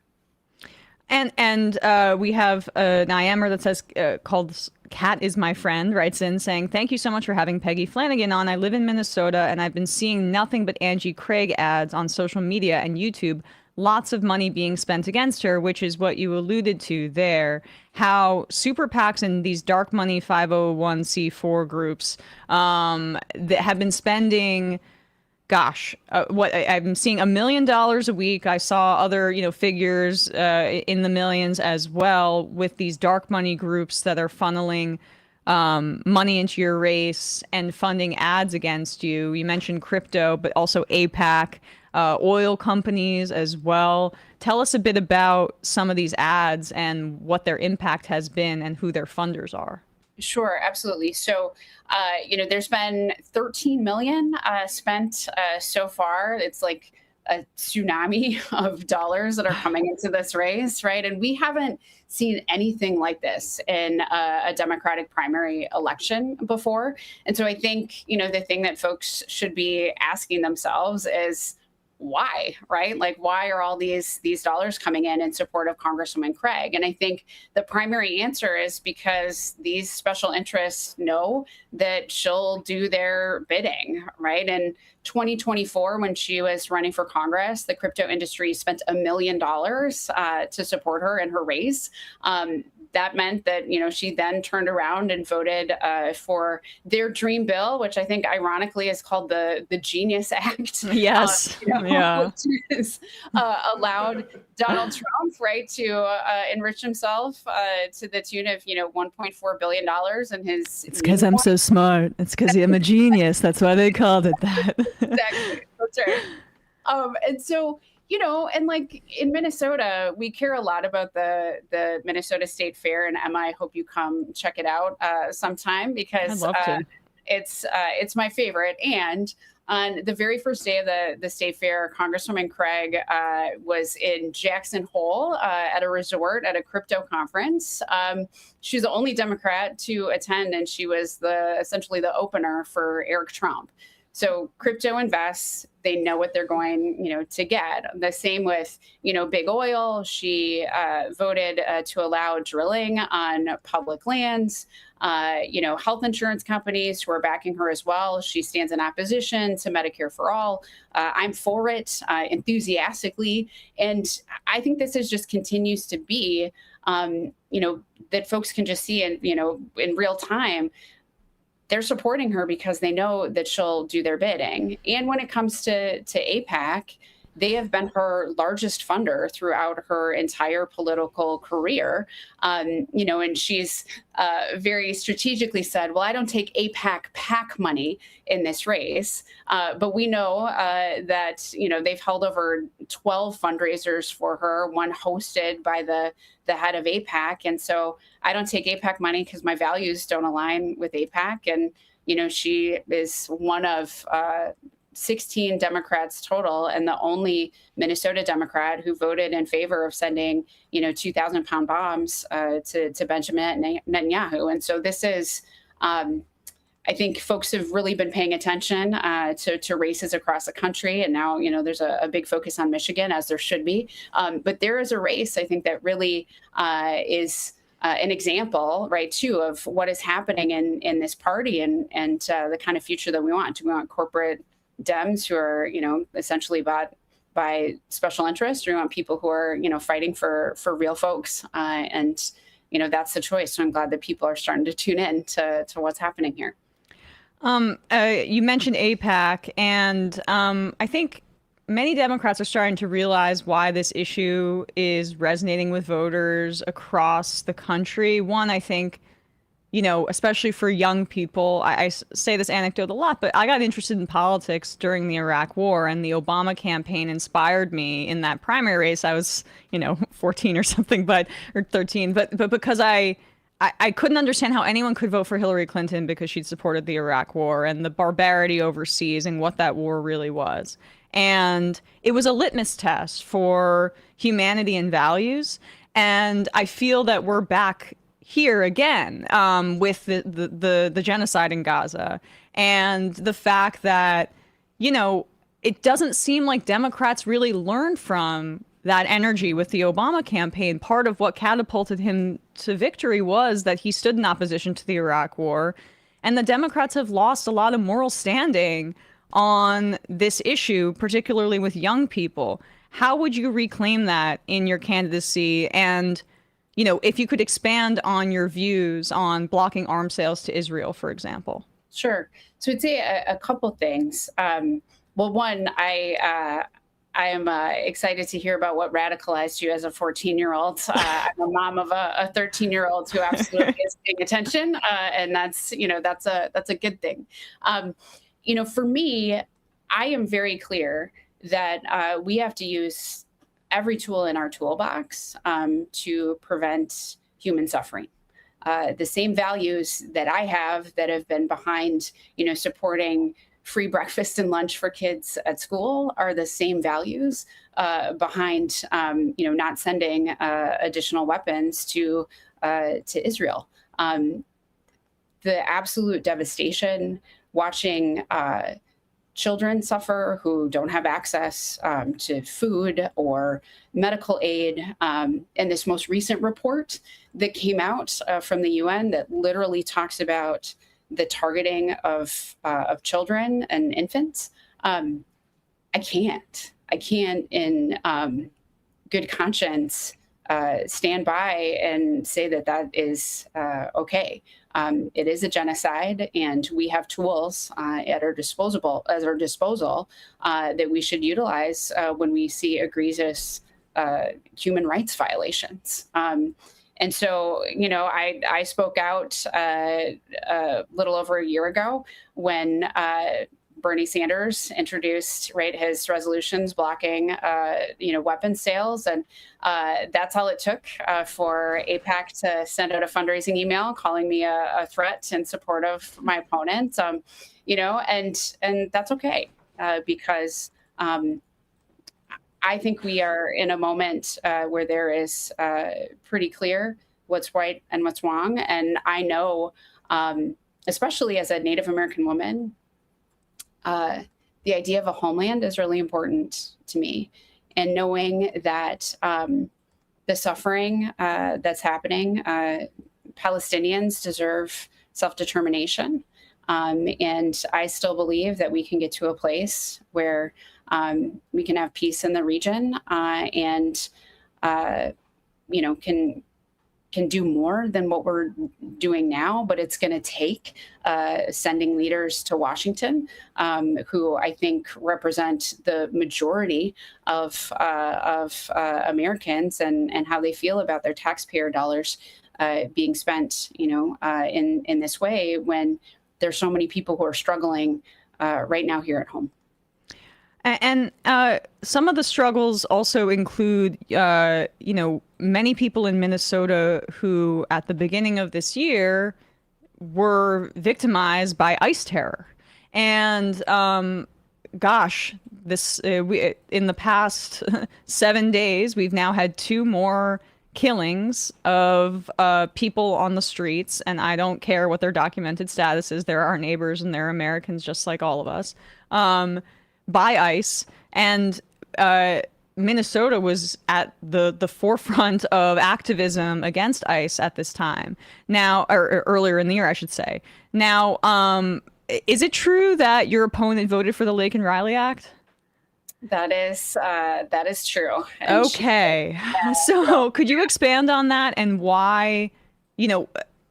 And we have an IMer that says called Cat is my friend, writes in saying, thank you so much for having Peggy Flanagan on. I live in Minnesota and I've been seeing nothing but Angie Craig ads on social media and YouTube. Lots of money being spent against her, which is what you alluded to there. How super PACs and these dark money 501c4 groups that have been spending, I'm seeing $1 million a week. I saw other, figures in the millions as well, with these dark money groups that are funneling money into your race and funding ads against you. You mentioned crypto, but also APAC, oil companies as well. Tell us a bit about some of these ads and what their impact has been and who their funders are. Sure, absolutely. So, there's been 13 million spent so far. It's like a tsunami of dollars that are coming into this race, right? And we haven't seen anything like this in a Democratic primary election before. And so I think, the thing that folks should be asking themselves is, why, right? Like, why are all these dollars coming in support of Congresswoman Craig? And I think the primary answer is because these special interests know that she'll do their bidding, right? In 2024, when she was running for Congress, the crypto industry spent $1 million to support her in her race. That meant that, she then turned around and voted for their dream bill, which I think ironically is called the Genius Act. Yes. Which is allowed Donald Trump, right, to enrich himself to the tune of, $1.4 billion in his. It's because I'm so smart. It's because I'm a genius. That's why they called it that. Exactly. That's right. And so, and like in Minnesota, we care a lot about the Minnesota State Fair. And Emma, I hope you come check it out sometime, because it's my favorite. And on the very first day of the State Fair, Congresswoman Craig was in Jackson Hole at a resort at a crypto conference. She was the only Democrat to attend, and she was essentially the opener for Eric Trump. So crypto invests, they know what they're going, to get. The same with, big oil. She voted to allow drilling on public lands. Health insurance companies who are backing her as well. She stands in opposition to Medicare for all. I'm for it enthusiastically. And I think this just continues to be, that folks can just see in real time. They're supporting her because they know that she'll do their bidding. And when it comes to APAC, they have been her largest funder throughout her entire political career. And she's very strategically said, well, I don't take APAC PAC money in this race. But we know that, they've held over 12 fundraisers for her, one hosted by the head of APAC. And so I don't take APAC money because my values don't align with APAC. And, she is one of 16 Democrats total, and the only Minnesota Democrat who voted in favor of sending, 2,000-pound bombs to Benjamin Netanyahu. And so this is, I think folks have really been paying attention to races across the country. And now, there's a big focus on Michigan, as there should be. But there is a race, I think, that really is an example, right, too, of what is happening in this party and the kind of future that we want. Do we want corporate Dems who are, essentially bought by special interests, or do we want people who are, fighting for real folks? And that's the choice. So I'm glad that people are starting to tune in to what's happening here. You mentioned APAC, and I think many Democrats are starting to realize why this issue is resonating with voters across the country. One, I think, especially for young people, I say this anecdote a lot, but I got interested in politics during the Iraq War, and the Obama campaign inspired me in that primary race. I was, 14 or something, or 13, but because I I couldn't understand how anyone could vote for Hillary Clinton because she'd supported the Iraq War and the barbarity overseas and what that war really was. And it was a litmus test for humanity and values. And I feel that we're back here again with the genocide in Gaza and the fact that, you know, it doesn't seem like Democrats really learned from that energy with the Obama campaign. Part of what catapulted him to victory was that he stood in opposition to the Iraq War. And the Democrats have lost a lot of moral standing on this issue, particularly with young people. How would you reclaim that in your candidacy? And, you know, if you could expand on your views on blocking arms sales to Israel, for example. Sure. So I'd say a couple things. Well, one, I am excited to hear about what radicalized you as a 14-year-old. I'm a mom of a 13-year-old who absolutely is paying attention, and that's a good thing. You know, for me, I am very clear that we have to use every tool in our toolbox to prevent human suffering. The same values that I have that have been behind, you know, supporting free breakfast and lunch for kids at school are the same values behind, you know, not sending additional weapons to Israel. The absolute devastation, watching children suffer who don't have access to food or medical aid. And this most recent report that came out from the UN that literally talks about the targeting of children and infants. I can't in good conscience stand by and say that that is okay. It is a genocide, and we have tools at our disposal that we should utilize when we see egregious human rights violations. And so, you know, I spoke out a little over a year ago when Bernie Sanders introduced his resolutions blocking, you know, weapons sales, and that's all it took for AIPAC to send out a fundraising email calling me a threat in support of my opponent. You know, and that's okay because I think we are in a moment where there is pretty clear what's right and what's wrong, and I know, especially as a Native American woman, the idea of a homeland is really important to me, and knowing that the suffering that's happening, Palestinians deserve self-determination. And I still believe that we can get to a place where we can have peace in the region and, you know, can do more than what we're doing now, but it's going to take sending leaders to Washington who I think represent the majority of Americans and how they feel about their taxpayer dollars being spent, you know, in this way when there's so many people who are struggling right now here at home. And some of the struggles also include, you know, many people in Minnesota who at the beginning of this year were victimized by ICE terror. And gosh, in the past 7 days, we've now had 2 more killings of people on the streets. And I don't care what their documented status is. They're our neighbors and they're Americans just like all of us. By ICE, and Minnesota was at the forefront of activism against ICE at this time. Now, or earlier in the year, I should say. Now, is it true that your opponent voted for the Lake and Riley Act? That is true. And okay, so could you expand on that and why, you know,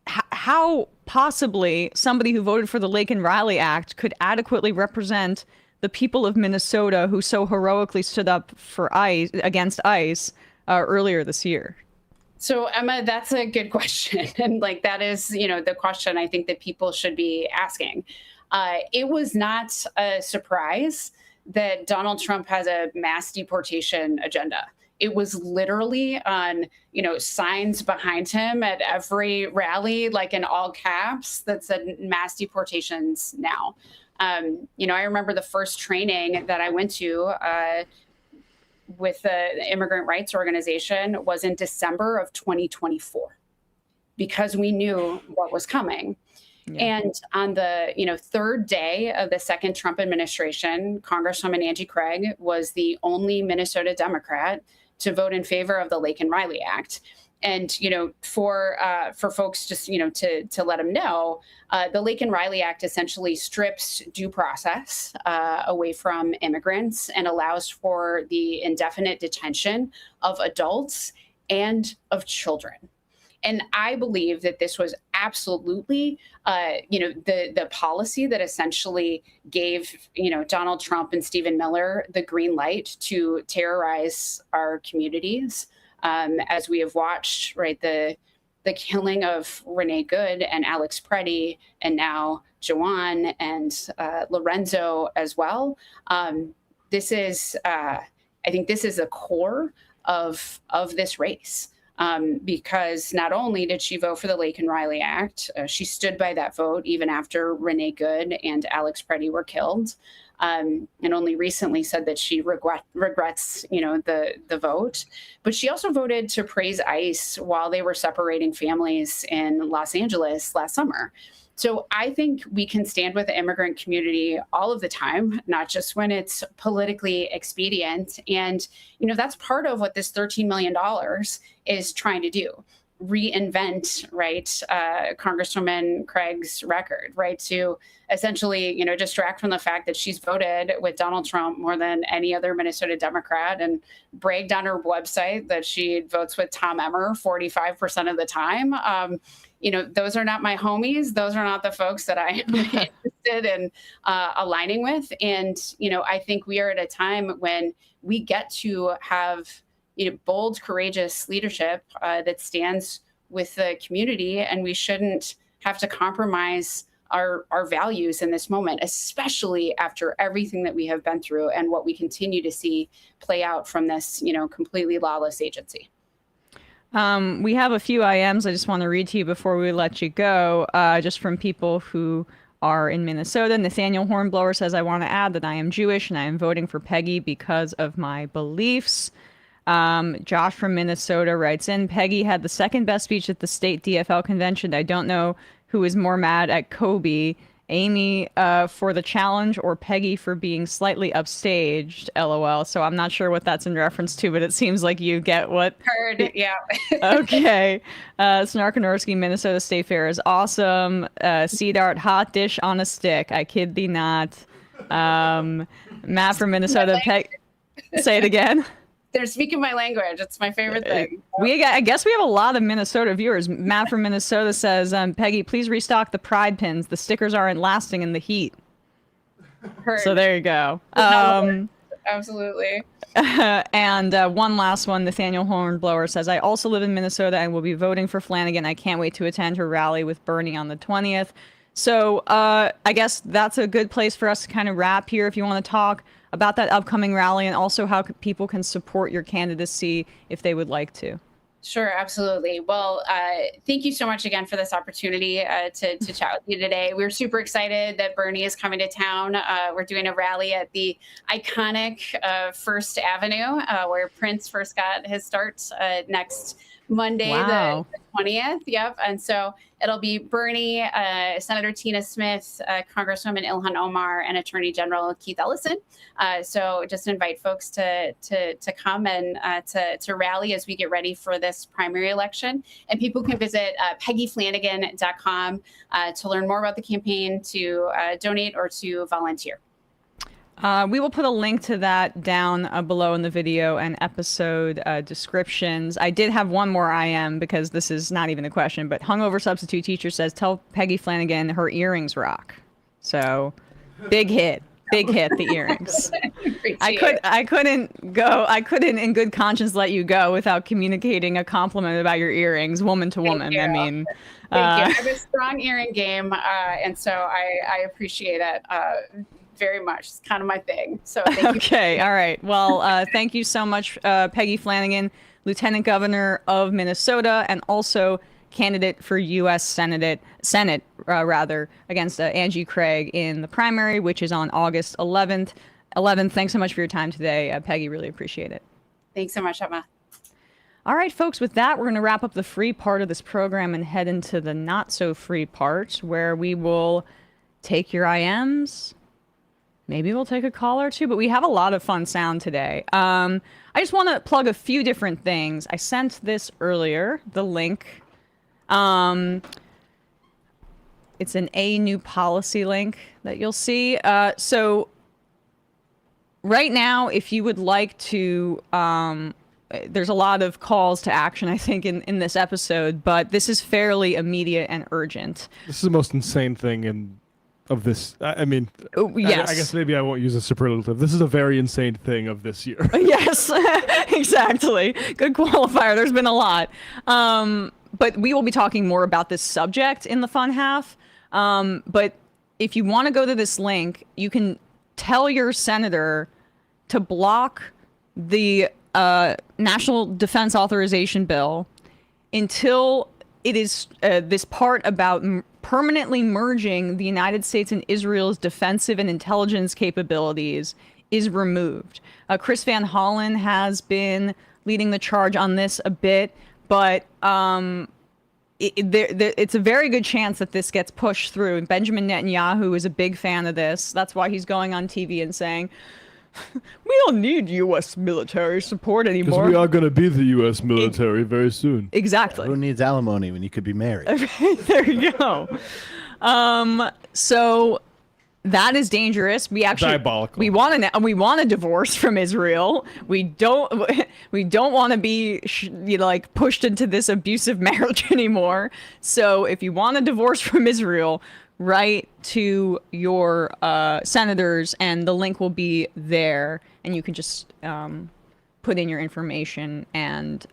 how possibly somebody who voted for the Lake and Riley Act could adequately represent the people of Minnesota who so heroically stood up for ICE against ICE earlier this year? So Emma, that's a good question. And like, that is, you know, the question I think that people should be asking. It was not a surprise that Donald Trump has a mass deportation agenda. it was literally on, signs behind him at every rally, like in all caps, that said mass deportations now. I remember the first training that I went to with the immigrant rights organization was in December of 2024, because we knew what was coming. Yeah. And on the third day of the second Trump administration, Congresswoman Angie Craig was the only Minnesota Democrat to vote in favor of the Lake and Riley Act. And for folks, just to let them know, the Lake and Riley Act essentially strips due process away from immigrants and allows for the indefinite detention of adults and of children. And I believe that this was absolutely, the policy that essentially gave, Donald Trump and Stephen Miller the green light to terrorize our communities. As we have watched, right, the killing of Renee Good and Alex Preddy, and now Jawan and Lorenzo as well. This is, I think, this is the core of this race. Because not only did she vote for the Lake and Riley Act, she stood by that vote even after Renee Good and Alex Preddy were killed, and only recently said that she regrets, the vote. But she also voted to praise ICE while they were separating families in Los Angeles last summer. So I think we can stand with the immigrant community all of the time, not just when it's politically expedient. And, that's part of what this $13 million is trying to do. Reinvent, right, Congresswoman Craig's record, right, to essentially, distract from the fact that she's voted with Donald Trump more than any other Minnesota Democrat, and bragged on her website that she votes with Tom Emmer 45% of the time. Those are not my homies. Those are not the folks that I am interested in aligning with. And, I think we are at a time when we get to have bold, courageous leadership that stands with the community, and we shouldn't have to compromise our values in this moment, especially after everything that we have been through and what we continue to see play out from this, completely lawless agency. We have a few IMs I just want to read to you before we let you go, just from people who are in Minnesota. Nathaniel Hornblower says, I want to add that I am Jewish and I am voting for Peggy because of my beliefs. Josh from Minnesota writes in, Peggy had the second best speech at the state DFL convention. I don't know who is more mad at Kobe, Amy for the challenge or Peggy for being slightly upstaged, LOL. So I'm not sure what that's in reference to, but it seems like you get what... Heard, yeah. Okay. Snarkanorski, Minnesota State Fair is awesome. Cedar, hot dish on a stick. I kid thee not. Matt from Minnesota, say it again. They're speaking my language. It's my favorite thing. I guess we have a lot of Minnesota viewers. Matt from Minnesota says, Peggy, please restock the pride pins. The stickers aren't lasting in the heat. Heard. So there you go. Absolutely. And one last one, Nathaniel Hornblower says, I also live in Minnesota and will be voting for Flanagan. I can't wait to attend her rally with Bernie on the 20th. So I guess that's a good place for us to kind of wrap here if you want to talk about that upcoming rally and also how people can support your candidacy if they would like to. Sure, absolutely. Well, thank you so much again for this opportunity to chat with you today. We're super excited that Bernie is coming to town. We're doing a rally at the iconic First Avenue, where Prince first got his start next Monday, the 20th. Yep. And so it'll be Bernie, Senator Tina Smith, Congresswoman Ilhan Omar, and Attorney General Keith Ellison. So just invite folks to come and to rally as we get ready for this primary election. And people can visit peggyflanagan.com to learn more about the campaign, to donate, or to volunteer. We will put a link to that down below in the video and episode descriptions. I did have one more IM because this is not even a question, but hungover substitute teacher says, tell Peggy Flanagan her earrings rock. So big hit, the earrings. I couldn't in good conscience let you go without communicating a compliment about your earrings, woman to woman. I mean, thank you. I have a strong earring game, and so I appreciate it. very much. It's kind of my thing. So thank you. Okay, all right. Well, thank you so much, Peggy Flanagan, Lieutenant Governor of Minnesota, and also candidate for U.S. Senate against Angie Craig in the primary, which is on August 11th. Thanks so much for your time today, Peggy. Really appreciate it. Thanks so much, Emma. All right, folks, with that, we're going to wrap up the free part of this program and head into the not-so-free part, where we will take your IMs. Maybe we'll take a call or two, but we have a lot of fun sound today. I just want to plug a few different things. I sent this earlier, the link. It's an A New Policy link that you'll see. So right now, if you would like to... there's a lot of calls to action, I think, in this episode, but this is fairly immediate and urgent. This is the most insane thing of this. I mean, yes. I guess maybe I won't use a superlative. This is a very insane thing of this year. Yes, exactly. Good qualifier. There's been a lot. But we will be talking more about this subject in the fun half. But if you want to go to this link, you can tell your senator to block the National Defense Authorization Bill until it is this part about permanently merging the United States and Israel's defensive and intelligence capabilities is removed. Chris Van Hollen has been leading the charge on this a bit, but it's a very good chance that this gets pushed through. And Benjamin Netanyahu is a big fan of this. That's why he's going on TV and saying, we don't need U.S. military support anymore. Because we are going to be the U.S. military very soon. Exactly. Who needs alimony when you could be married? There you go. So that is dangerous. We actually diabolical. We want a divorce from Israel. We don't want to be pushed into this abusive marriage anymore. So if you want a divorce from Israel, write to your senators, and the link will be there, and you can just put in your information and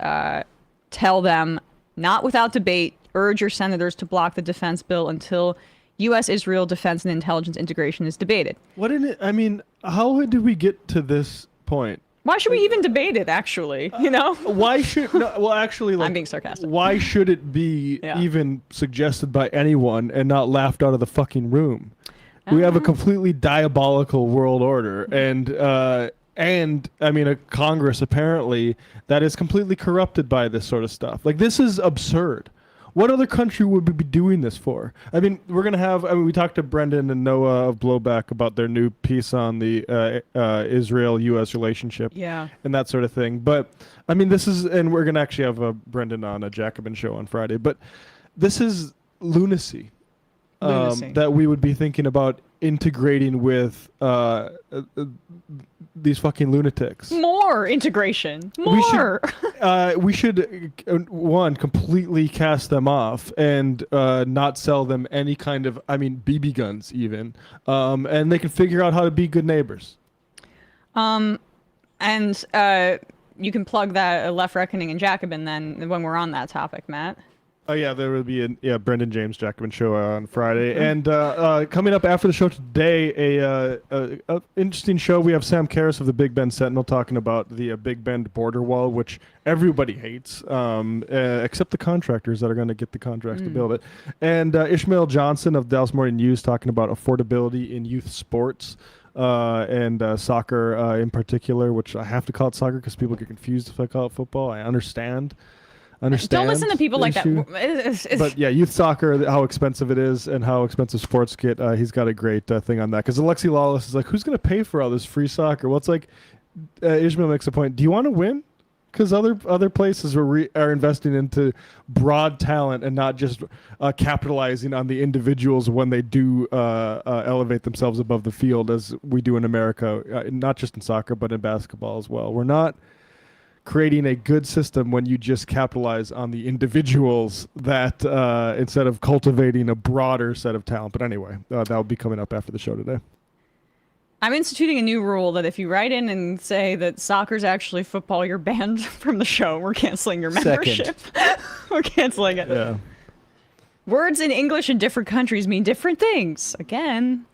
tell them, not without debate, urge your senators to block the defense bill until U.S.-Israel defense and intelligence integration is debated. What in it? I mean, how did we get to this point? Why should we even debate it, actually? You know? Why should... No, well, actually... I'm being sarcastic. Why should it be even suggested by anyone and not laughed out of the fucking room? We have a completely diabolical world order, and I mean, a Congress, apparently, that is completely corrupted by this sort of stuff. Like, this is absurd. What other country would we be doing this for? I mean, we're going to have... I mean, we talked to Brendan and Noah of Blowback about their new piece on the Israel-U.S. relationship and that sort of thing. But, I mean, this is... And we're going to actually have Brendan on a Jacobin show on Friday. But this is lunacy. That we would be thinking about integrating with these fucking lunatics. More integration. More. We should one, completely cast them off and not sell them any kind of, I mean, BB guns even. And they can figure out how to be good neighbors. And you can plug that Left Reckoning and Jacobin then when we're on that topic, Matt. Oh yeah, there will be a Brendan James Jacobin show on Friday, and coming up after the show today, a interesting show. We have Sam Karras of the Big Bend Sentinel talking about the Big Bend border wall, which everybody hates, except the contractors that are going to get the contracts to build it. And Ishmael Johnson of Dallas Morning News talking about affordability in youth sports. And soccer in particular, which I have to call it soccer because people get confused if I call it football. I understand. Don't listen to people like that. But yeah, youth soccer, how expensive it is and how expensive sports get. He's got a great thing on that. Because Alexi Lawless is like, who's going to pay for all this free soccer? Well, it's like, Ishmael makes a point. Do you want to win? Because other places are investing into broad talent and not just capitalizing on the individuals when they do elevate themselves above the field, as we do in America, not just in soccer, but in basketball as well. We're not creating a good system when you just capitalize on the individuals that instead of cultivating a broader set of talent. But anyway, that will be coming up after the show today. I'm instituting a new rule that if you write in and say that soccer's actually football, you're banned from the show. We're canceling your membership. We're canceling it. Yeah. Words in English in different countries mean different things. Again,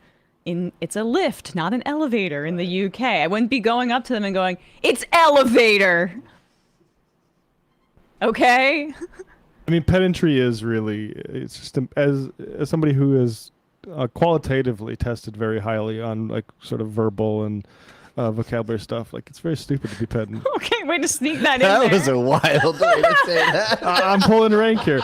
it's a lift, not an elevator in the UK. I wouldn't be going up to them and going, "It's elevator." Okay? I mean, pedantry is really, it's just, as somebody who is qualitatively tested very highly on like sort of verbal and vocabulary stuff, like it's very stupid to be pedant. Okay, way to sneak that in That there. was a wild way to say that. I'm pulling rank here.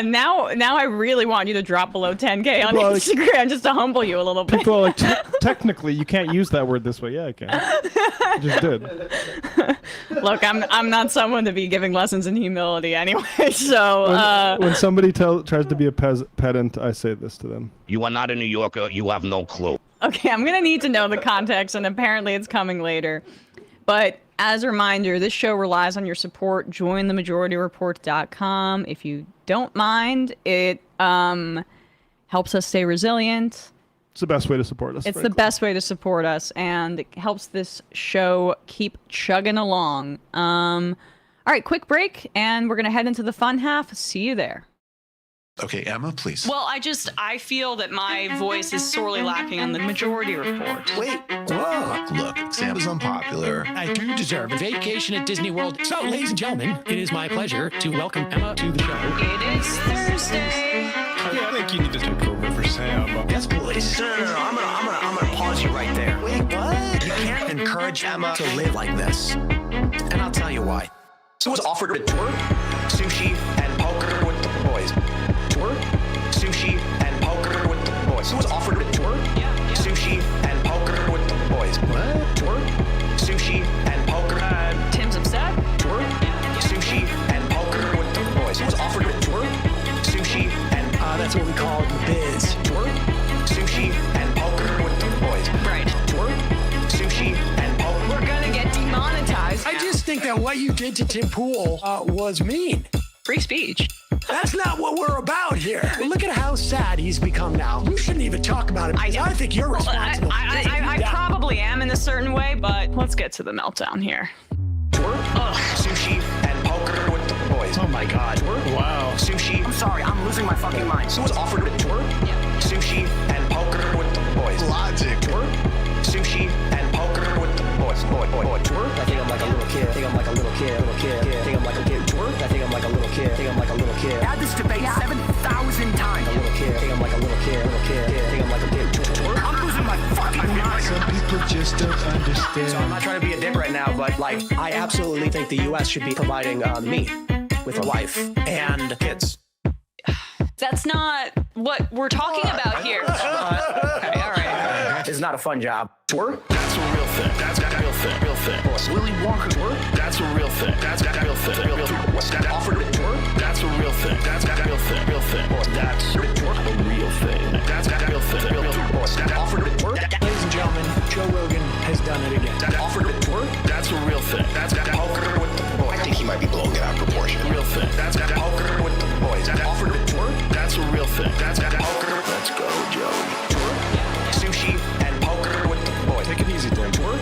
Now I really want you to drop below 10K on Well, like, Instagram just to humble you a little bit. People are like, technically, you can't use that word this way. Yeah, I can. I just did. Look, I'm not someone to be giving lessons in humility anyway. So when somebody tries to be a pedant, I say this to them: "You are not a New Yorker. You have no clue." Okay, I'm gonna need to know the context, and apparently it's coming later. But as a reminder, this show relies on your support. Join themajorityreport.com. If you don't mind, it helps us stay resilient. It's the best way to support us. It's the best way to support us, and it helps this show keep chugging along. All right, quick break, and we're going to head into the fun half. See you there. Okay, Emma, please. Well, I feel that my voice is sorely lacking on the Majority Report. Wait, look, Sam is unpopular. I do deserve a vacation at Disney World. So, ladies and gentlemen, it is my pleasure to welcome Emma to the show. It is Thursday. Yeah, I think you need to take over for Sam. Yes, please. No. I'm gonna pause you right there. Wait, what? You can't encourage Emma to live like this. And I'll tell you why. So was offered to twerk, sushi, and poker with the boys. Twerk, sushi, and poker with the boys. So was offered to twerk, sushi, and poker with the boys. What? Twerk, sushi, and poker. Tim's upset. Twerk, sushi, and poker with the boys. So was offered to twerk, sushi, and that's what we call the biz. Twerk, sushi, and poker with the boys. Right. Twerk, sushi, and poker. We're gonna get demonetized. I just think that what you did to Tim Pool was mean. Free speech. That's not what we're about here. Look at how sad he's become now. You shouldn't even talk about it. I think you're responsible. I probably am in a certain way, but let's get to the meltdown here. Twerk, sushi, and poker with the boys. Oh my God. Twerk, wow. Sushi. I'm sorry, I'm losing my fucking mind. So was offered to twerk, sushi, and poker with the boys. Logic. Twerk, sushi, and poker with the boys. Boy. Twerk. I think I'm like a little kid. I think I'm like a little kid. I think I'm like a kid. Twerk. I think I'm like a little kid. I think I'm like a little kid. Had this debate 7,000 times. A little kid. I think I'm like a little kid. I think I'm like a kid. Twerk. I'm losing my fucking mind. Some people just don't understand. So I'm not trying to be a dick right now, but like, I absolutely think the U.S. should be providing me with a wife and kids. That's not what we're talking about here. Okay, all right. It's not a fun job. Twerk. That's a real thing. That's a real thing. Real thing. Willy Wonka. Twerk. That's a real thing. That's a real thing. Real thing. What's that offered to twerk? That's a real thing. That's a real thing. Real thing. That's a real thing. That's a real thing. Real thing. What's that offered to twerk? Ladies and gentlemen, Joe Rogan has done it again. That offered to twerk? That's a real thing. That's a Poker with the boys. I think he might be blowing it out of proportion. real thing. That's poker with the boys. That offered to twerk? That's a real thing. That's Poker. Let's go, Joey. Twerk, sushi, and poker with the boys. Take it easy, Dan. Twerk,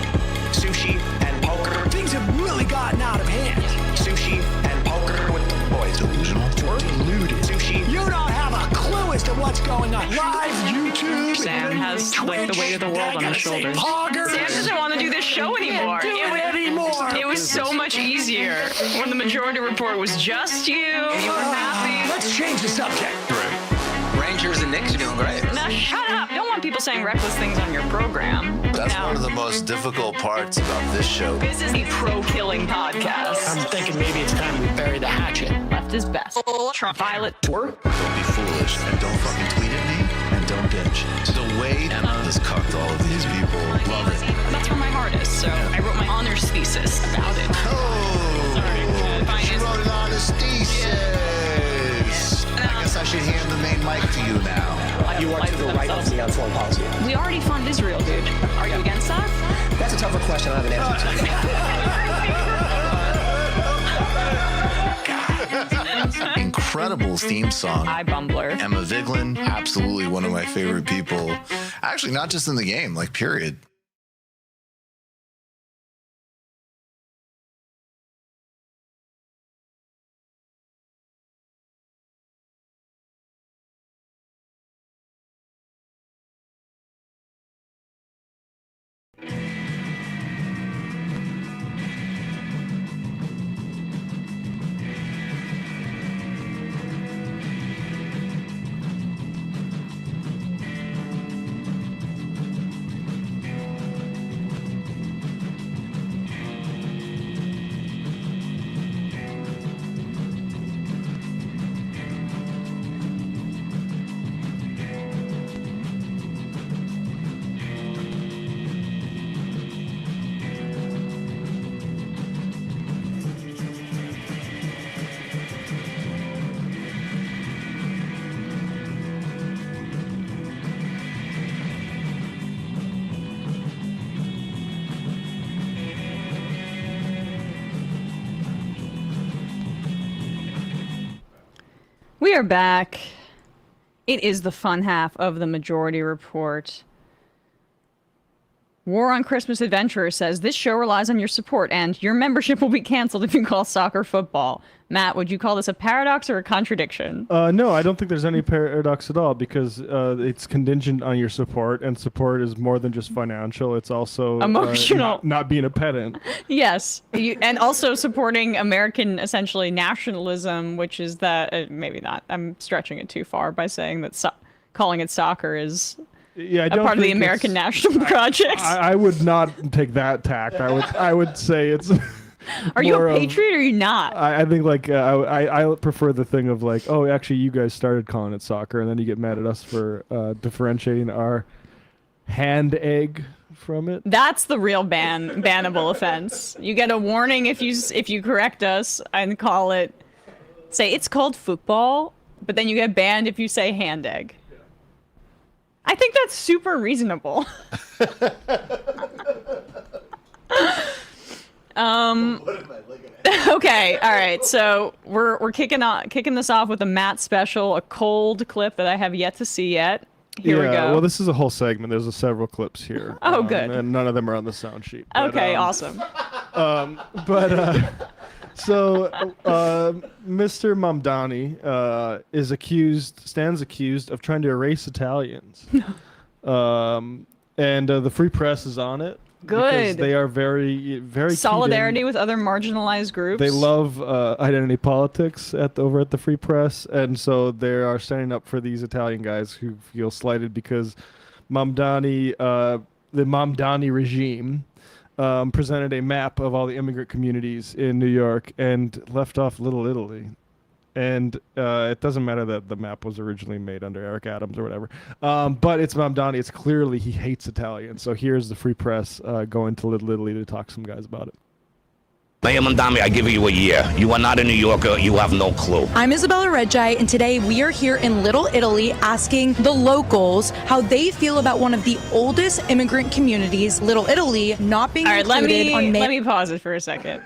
sushi, and poker. Things have really gotten out of hand. Sushi, and poker with the boys. Delusional. Twerk, Deluded. sushi. You don't have a clue as to what's going on. Live YouTube. Sam has like the weight of the world on his shoulders. Sam Sam doesn't want to do this show anymore. It was so much easier when the Majority Report was just you. You were happy. Let's change the subject. Rangers and Knicks are doing great. Now shut up. You don't want people saying reckless things on your program. That's Now, one of the most difficult parts about this show. This is a pro-killing podcast. I'm thinking maybe it's time we bury the hatchet. Left is best. Trump Violet. Twerk. Don't be foolish and don't fucking tweet at me and don't bitch. The way Emma has cucked all of these people, love it. That's where my heart is. So I wrote my honors thesis about it. Oh, Sorry, she wrote an honest thesis. I guess I should hand the main mic to you now. You are to the right of me on foreign policy. We already fund Israel, dude. Are you against that? That's a tougher question I have an answer to. Incredible theme song. Hi, Bumbler. Emma Vigeland, absolutely one of my favorite people. Actually, not just in the game, like period. We are back. It is the fun half of the Majority Report. War on Christmas Adventurer says, this show relies on your support, and your membership will be canceled if you call soccer football. Matt, would you call this a paradox or a contradiction? No, I don't think there's any paradox at all, because it's contingent on your support, and support is more than just financial. It's also emotional. Not being a pedant. Yes, and also supporting American, essentially, nationalism, which is that, maybe not, I'm stretching it too far by saying that calling it soccer is... Yeah, a part of the American National Project. I would not take that tact. I would say it's. Are you a patriot or are you not? I think I prefer the thing of like, oh, actually, you guys started calling it soccer, and then you get mad at us for differentiating our hand egg from it. That's the real bannable offense. You get a warning if you correct us and call it, say it's called football, but then you get banned if you say hand egg. I think that's super reasonable. Okay, all right. So we're kicking this off with a Matt special, a cold clip that I have yet to see yet. Here we go. Well, this is a whole segment. There's several clips here. Oh, good. And none of them are on the sound sheet. But, okay, awesome. So, Mr. Mamdani stands accused of trying to erase Italians. And the Free Press is on it. Good. Because they are very, very solidarity with other marginalized groups. They love identity politics over at the Free Press, and so they are standing up for these Italian guys who feel slighted because the Mamdani regime presented a map of all the immigrant communities in New York and left off Little Italy. And it doesn't matter that the map was originally made under Eric Adams or whatever. But it's Mamdani. It's clearly he hates Italians. So here's the Free Press going to Little Italy to talk to some guys about it. Mayor Mamdani, I give you a year. You are not a New Yorker. You have no clue. I'm Isabella Reggi, and today we are here in Little Italy asking the locals how they feel about one of the oldest immigrant communities, Little Italy, not being included on let me pause it for a second.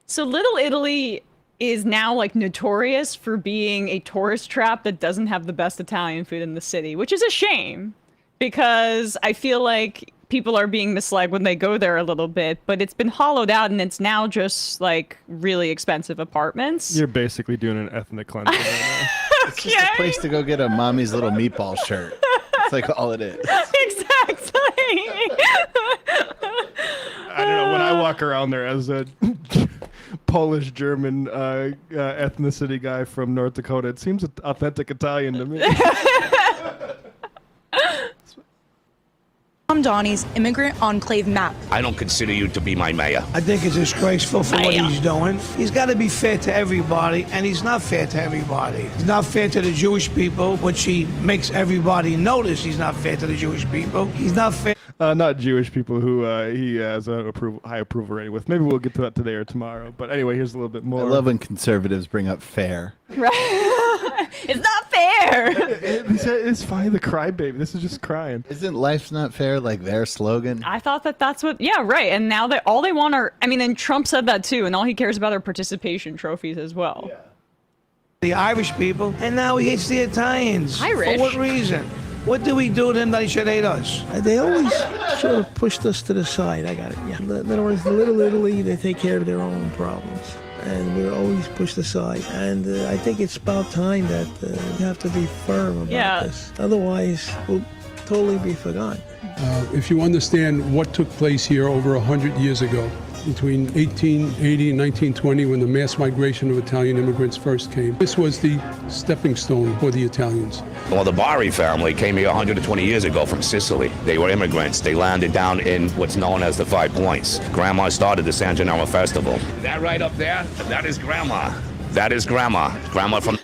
So Little Italy is now like notorious for being a tourist trap that doesn't have the best Italian food in the city, which is a shame because I feel like people are being misled when they go there a little bit, but it's been hollowed out and it's now just like really expensive apartments. You're basically doing an ethnic cleansing right now. It's just a place to go get a mommy's little meatball shirt. It's like all it is. Exactly. I don't know, when I walk around there as a Polish German ethnicity guy from North Dakota, it seems authentic Italian to me. Mamdani's immigrant enclave map. I don't consider you to be my mayor. I think it's disgraceful for what he's doing. He's got to be fair to everybody, and he's not fair to everybody. He's not fair to the Jewish people, which he makes everybody notice he's not fair to the Jewish people. He's not fair. Not Jewish people who he has a high approval rating with. Maybe we'll get to that today or tomorrow. But anyway, here's a little bit more. I love when conservatives bring up fair. Right. It's not fair. It's fine, the crybaby. This is just crying. Isn't life's not fair like their slogan? I thought that's what, yeah, right. And now all they want are, I mean, and Trump said that too, and all he cares about are participation trophies as well. Yeah. The Irish people, and now he hates the Italians. Irish? For what reason? What do we do to them that he should hate us? They always sort of pushed us to the side. I got it, yeah. In other words, Little Italy, they take care of their own problems. And we're always pushed aside. And I think it's about time that we have to be firm about this. Otherwise, we'll totally be forgotten. If you understand what took place here over 100 years ago, between 1880 and 1920, when the mass migration of Italian immigrants first came, this was the stepping stone for the Italians. Well, the Bari family came here 120 years ago from Sicily. They were immigrants. They landed down in what's known as the 5 Points. Grandma started the San Gennaro Festival. That right up there, that is Grandma. That is Grandma. Grandma from...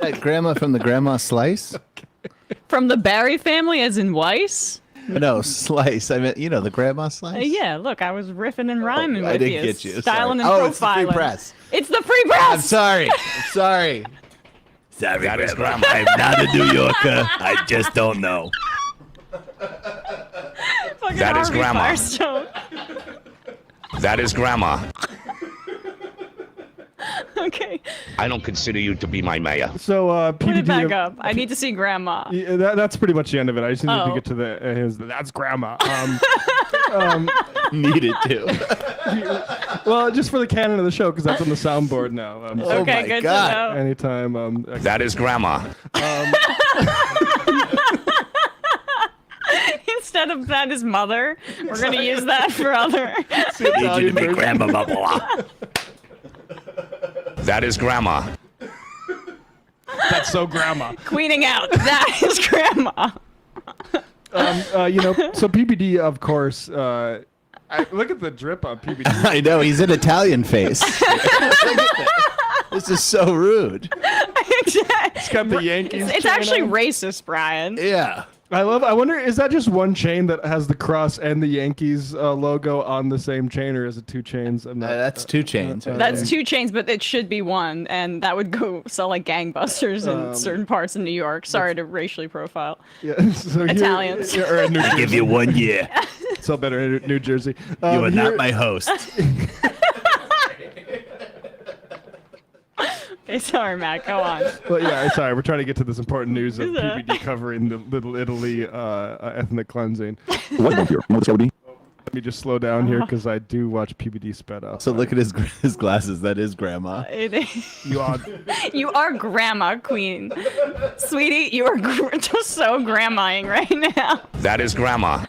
That Grandma from the Grandma Slice? From the Barry family, as in Weiss? No, Slice. I mean, you know, the Grandma Slice? Yeah, look, I was riffing and rhyming with I didn't you. get you. Styling and profiling. profiling. It's the Free Press. It's the Free Press! I'm sorry. Sorry, that is Grandma. I'm not a New Yorker. I just don't know. That is Grandma. Firestone. That is Grandma. Okay. I don't consider you to be my mayor. So Put it PBD. back up. I need to see Grandma. Yeah, that's pretty much the end of it. I just need to Oh. get to that's grandma. Needed to. Well, just for the canon of the show, because that's on the soundboard now. Oh Okay, my good to God. know. Anytime. That is grandma. Instead of that is mother, we're going to use that for other. Need you to make grandma blah. That is grandma. That's so grandma. Queening out. That is Grandma. So PBD, of course. Look at the drip on PBD. I know, he's an Italian face. This is so rude. It's got the Yankees. It's chain actually on. racist, Brian. Yeah. I wonder, is that just one chain that has the cross and the Yankees logo on the same chain, or is it two chains? That's two chains. That's two chains, but it should be one, and that would go sell like gangbusters in certain parts of New York. Sorry to racially profile Italians. I give you 1 year. Sell better in New Jersey. You are not my host. Okay, sorry, Matt. Go on. Well, yeah, sorry. We're trying to get to this important news of PBD covering the Little Italy ethnic cleansing. Let me just slow down here because I do watch PBD sped up. So look at his glasses. That is grandma. You are Grandma Queen. Sweetie, you are just so grandmaing right now. That is grandma.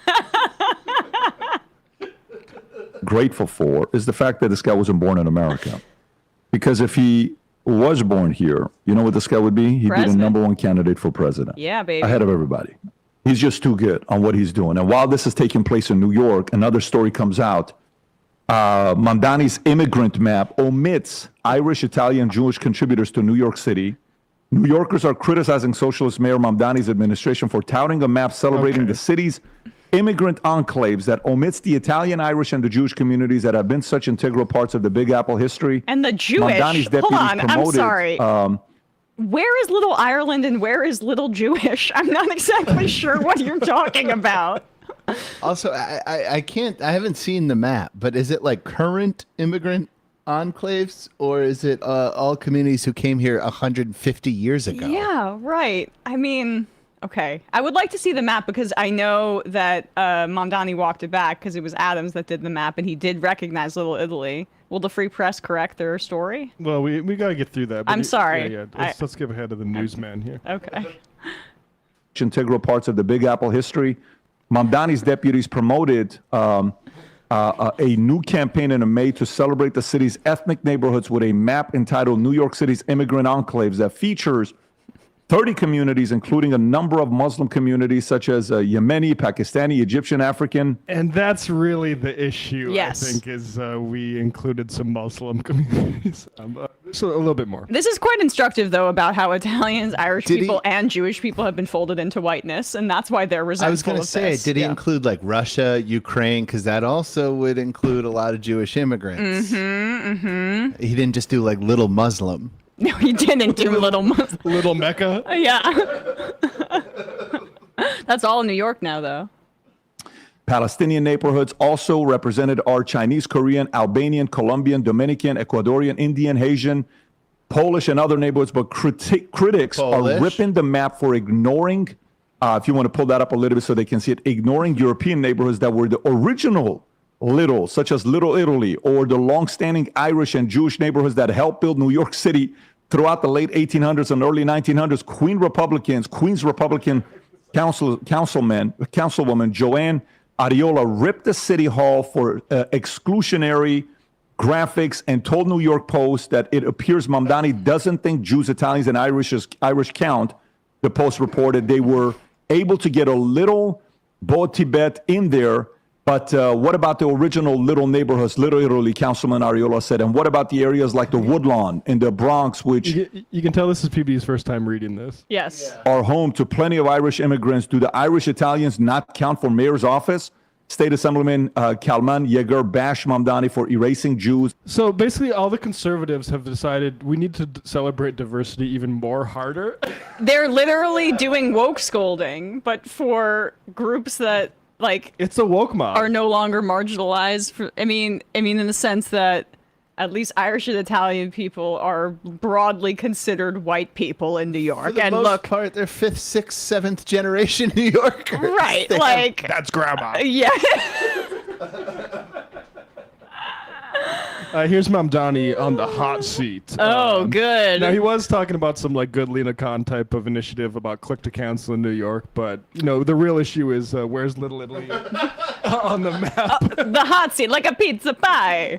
Grateful for is the fact that this guy wasn't born in America. Because if he was born here, you know what this guy would be? He'd be the #1 candidate for president. Yeah, baby. Ahead of everybody. He's just too good on what he's doing. And while this is taking place in New York, another story comes out. Mamdani's immigrant map omits Irish, Italian, Jewish contributors to New York City. New Yorkers are criticizing Socialist Mayor Mamdani's administration for touting a map celebrating the city's immigrant enclaves that omits the Italian, Irish, and the Jewish communities that have been such integral parts of the Big Apple history. And the Jewish. Mamdani's Hold on, I'm promoted, sorry. Where is Little Ireland and where is Little Jewish? I'm not exactly sure what you're talking about. Also, I haven't seen the map, but is it like current immigrant enclaves, or is it all communities who came here 150 years ago? Yeah, right. I mean, okay. I would like to see the map because I know that Mamdani walked it back because it was Adams that did the map and he did recognize Little Italy. Will the Free Press correct their story? Well, we got to get through that. I'm sorry. Yeah. Let's give ahead of the newsman here. Okay. Integral parts of the Big Apple history. Mamdani's deputies promoted a new campaign in May to celebrate the city's ethnic neighborhoods with a map entitled New York City's Immigrant Enclaves that features 30 communities, including a number of Muslim communities such as Yemeni, Pakistani, Egyptian, African. And that's really the issue, Yes. I think, is we included some Muslim communities. So a little bit more. This is quite instructive, though, about how Italians, Irish people, and Jewish people have been folded into whiteness, and that's why they're resentful I was going to say, did he include like Russia, Ukraine? Because that also would include a lot of Jewish immigrants. He didn't just do like Little Muslim. No, he didn't do Little Mecca? Yeah. That's all in New York now, though. Palestinian neighborhoods also represented are Chinese, Korean, Albanian, Colombian, Dominican, Ecuadorian, Indian, Haitian, Polish, and other neighborhoods. But critics are ripping the map for ignoring, if you want to pull that up a little bit so they can see it, ignoring European neighborhoods that were the original Little, such as Little Italy, or the long-standing Irish and Jewish neighborhoods that helped build New York City throughout the late 1800s and early 1900s. Queens Republican Councilwoman Joanne Ariola ripped the city hall for exclusionary graphics and told New York Post that it appears Mamdani doesn't think Jews, Italians, and Irish count. The Post reported they were able to get a little Bo Tibet in there. But what about the original little neighborhoods, Little Italy, Councilman Ariola said, and what about the areas like the Woodlawn in the Bronx, which... You can tell this is PB's first time reading this. Yes. ...are home to plenty of Irish immigrants. Do the Irish Italians not count for mayor's office? State Assemblyman Kalman Yeager bashed Mamdani for erasing Jews. So basically all the conservatives have decided we need to celebrate diversity even more harder. They're literally doing woke scolding, but for groups that... like it's a woke mob are no longer marginalized I mean in the sense that at least Irish and Italian people are broadly considered white people in New York. For the And most look, part, they're 5th, 6th, 7th generation New Yorkers. right, like That's grandma. yeah. Here's Mamdani on the hot seat. Oh, good. Now he was talking about some like good Lena Khan type of initiative about click to cancel in New York, but the real issue is where's Little Italy on the map? The hot seat, like a pizza pie.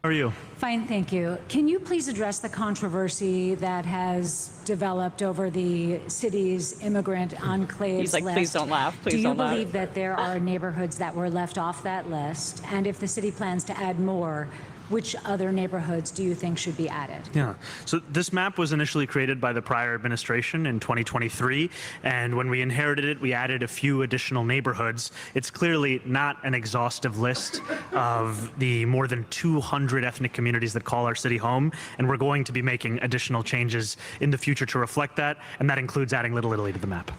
How are you? Fine, thank you. Can you please address the controversy that has developed over the city's immigrant enclaves He's like, list? please don't laugh. Please don't laugh. Do you believe that there are neighborhoods that were left off that list? And if the city plans to add more, which other neighborhoods do you think should be added? Yeah. So this map was initially created by the prior administration in 2023, and when we inherited it, we added a few additional neighborhoods. It's clearly not an exhaustive list of the more than 200 ethnic communities that call our city home, and we're going to be making additional changes in the future to reflect that, and that includes adding Little Italy to the map.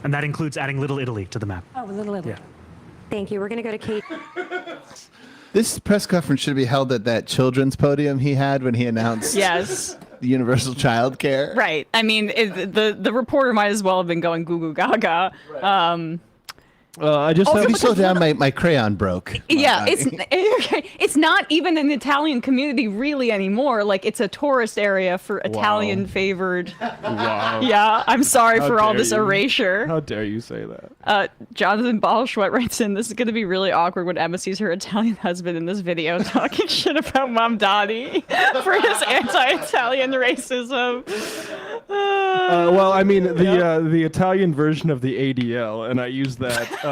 And that includes adding Little Italy to the map. Oh, Little Italy. Yeah. Thank you. We're going to go to Kate. This press conference should be held at that children's podium he had when he announced Yes. the universal child care. Right. I mean, the reporter might as well have been going goo goo gaga. I just Can you slow down? My crayon broke. Yeah, it's not even an Italian community really anymore. Like, it's a tourist area for Italian favored. Wow. Yeah, I'm sorry How for all dare this you. erasure. How dare you say that? Jonathan Balschwet writes in, this is going to be really awkward when Emma sees her Italian husband in this video talking shit about Mamdani for his anti-Italian racism. Well, I mean, the Italian version of the ADL, and I use that.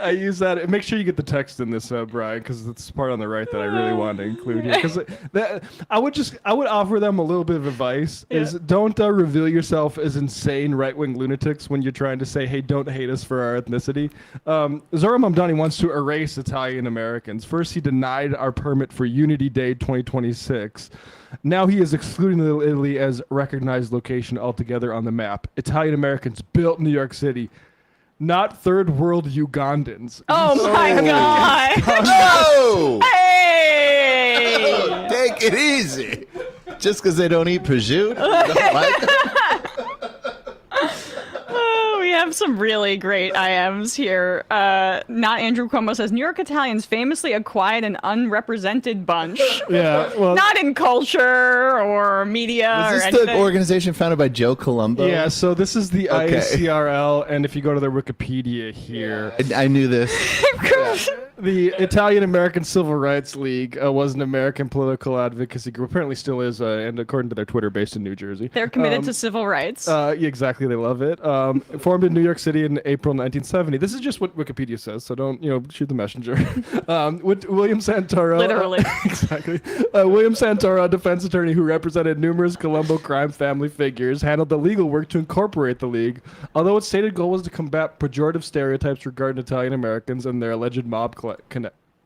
I use that. Make sure you get the text in this, Brian, because it's the part on the right that I really want to include here. Because I would offer them a little bit of advice: is don't reveal yourself as insane right-wing lunatics when you're trying to say, "Hey, don't hate us for our ethnicity." Zohran Mamdani wants to erase Italian Americans. First, he denied our permit for Unity Day 2026. Now he is excluding Little Italy as recognized location altogether on the map. Italian Americans built New York City, not third world Ugandans. Oh my God! No! Hey! Take it easy. Just because they don't eat prosciutto? You don't like it? We have some really great IMs here. Not Andrew Cuomo says, New York Italians famously a quiet and unrepresented bunch. Yeah, well, not in culture or media Was or this anything. the organization founded by Joe Colombo? Yeah, so this is the Okay. IACRL, and if you go to their Wikipedia here, I knew this. the Italian American Civil Rights League was an American political advocacy group. Apparently still is, and according to their Twitter, based in New Jersey. They're committed to civil rights. Yeah, exactly, they love it. Formed in New York City in April 1970. This is just what Wikipedia says, so don't shoot the messenger. With William Santoro, Literally. exactly. William Santoro, a defense attorney who represented numerous Colombo crime family figures, handled the legal work to incorporate the league. Although its stated goal was to combat pejorative stereotypes regarding Italian Americans and their alleged mob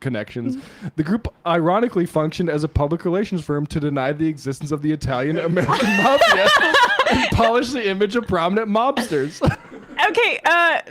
connections, the group ironically functioned as a public relations firm to deny the existence of the Italian American mafia and polish the image of prominent mobsters. Okay,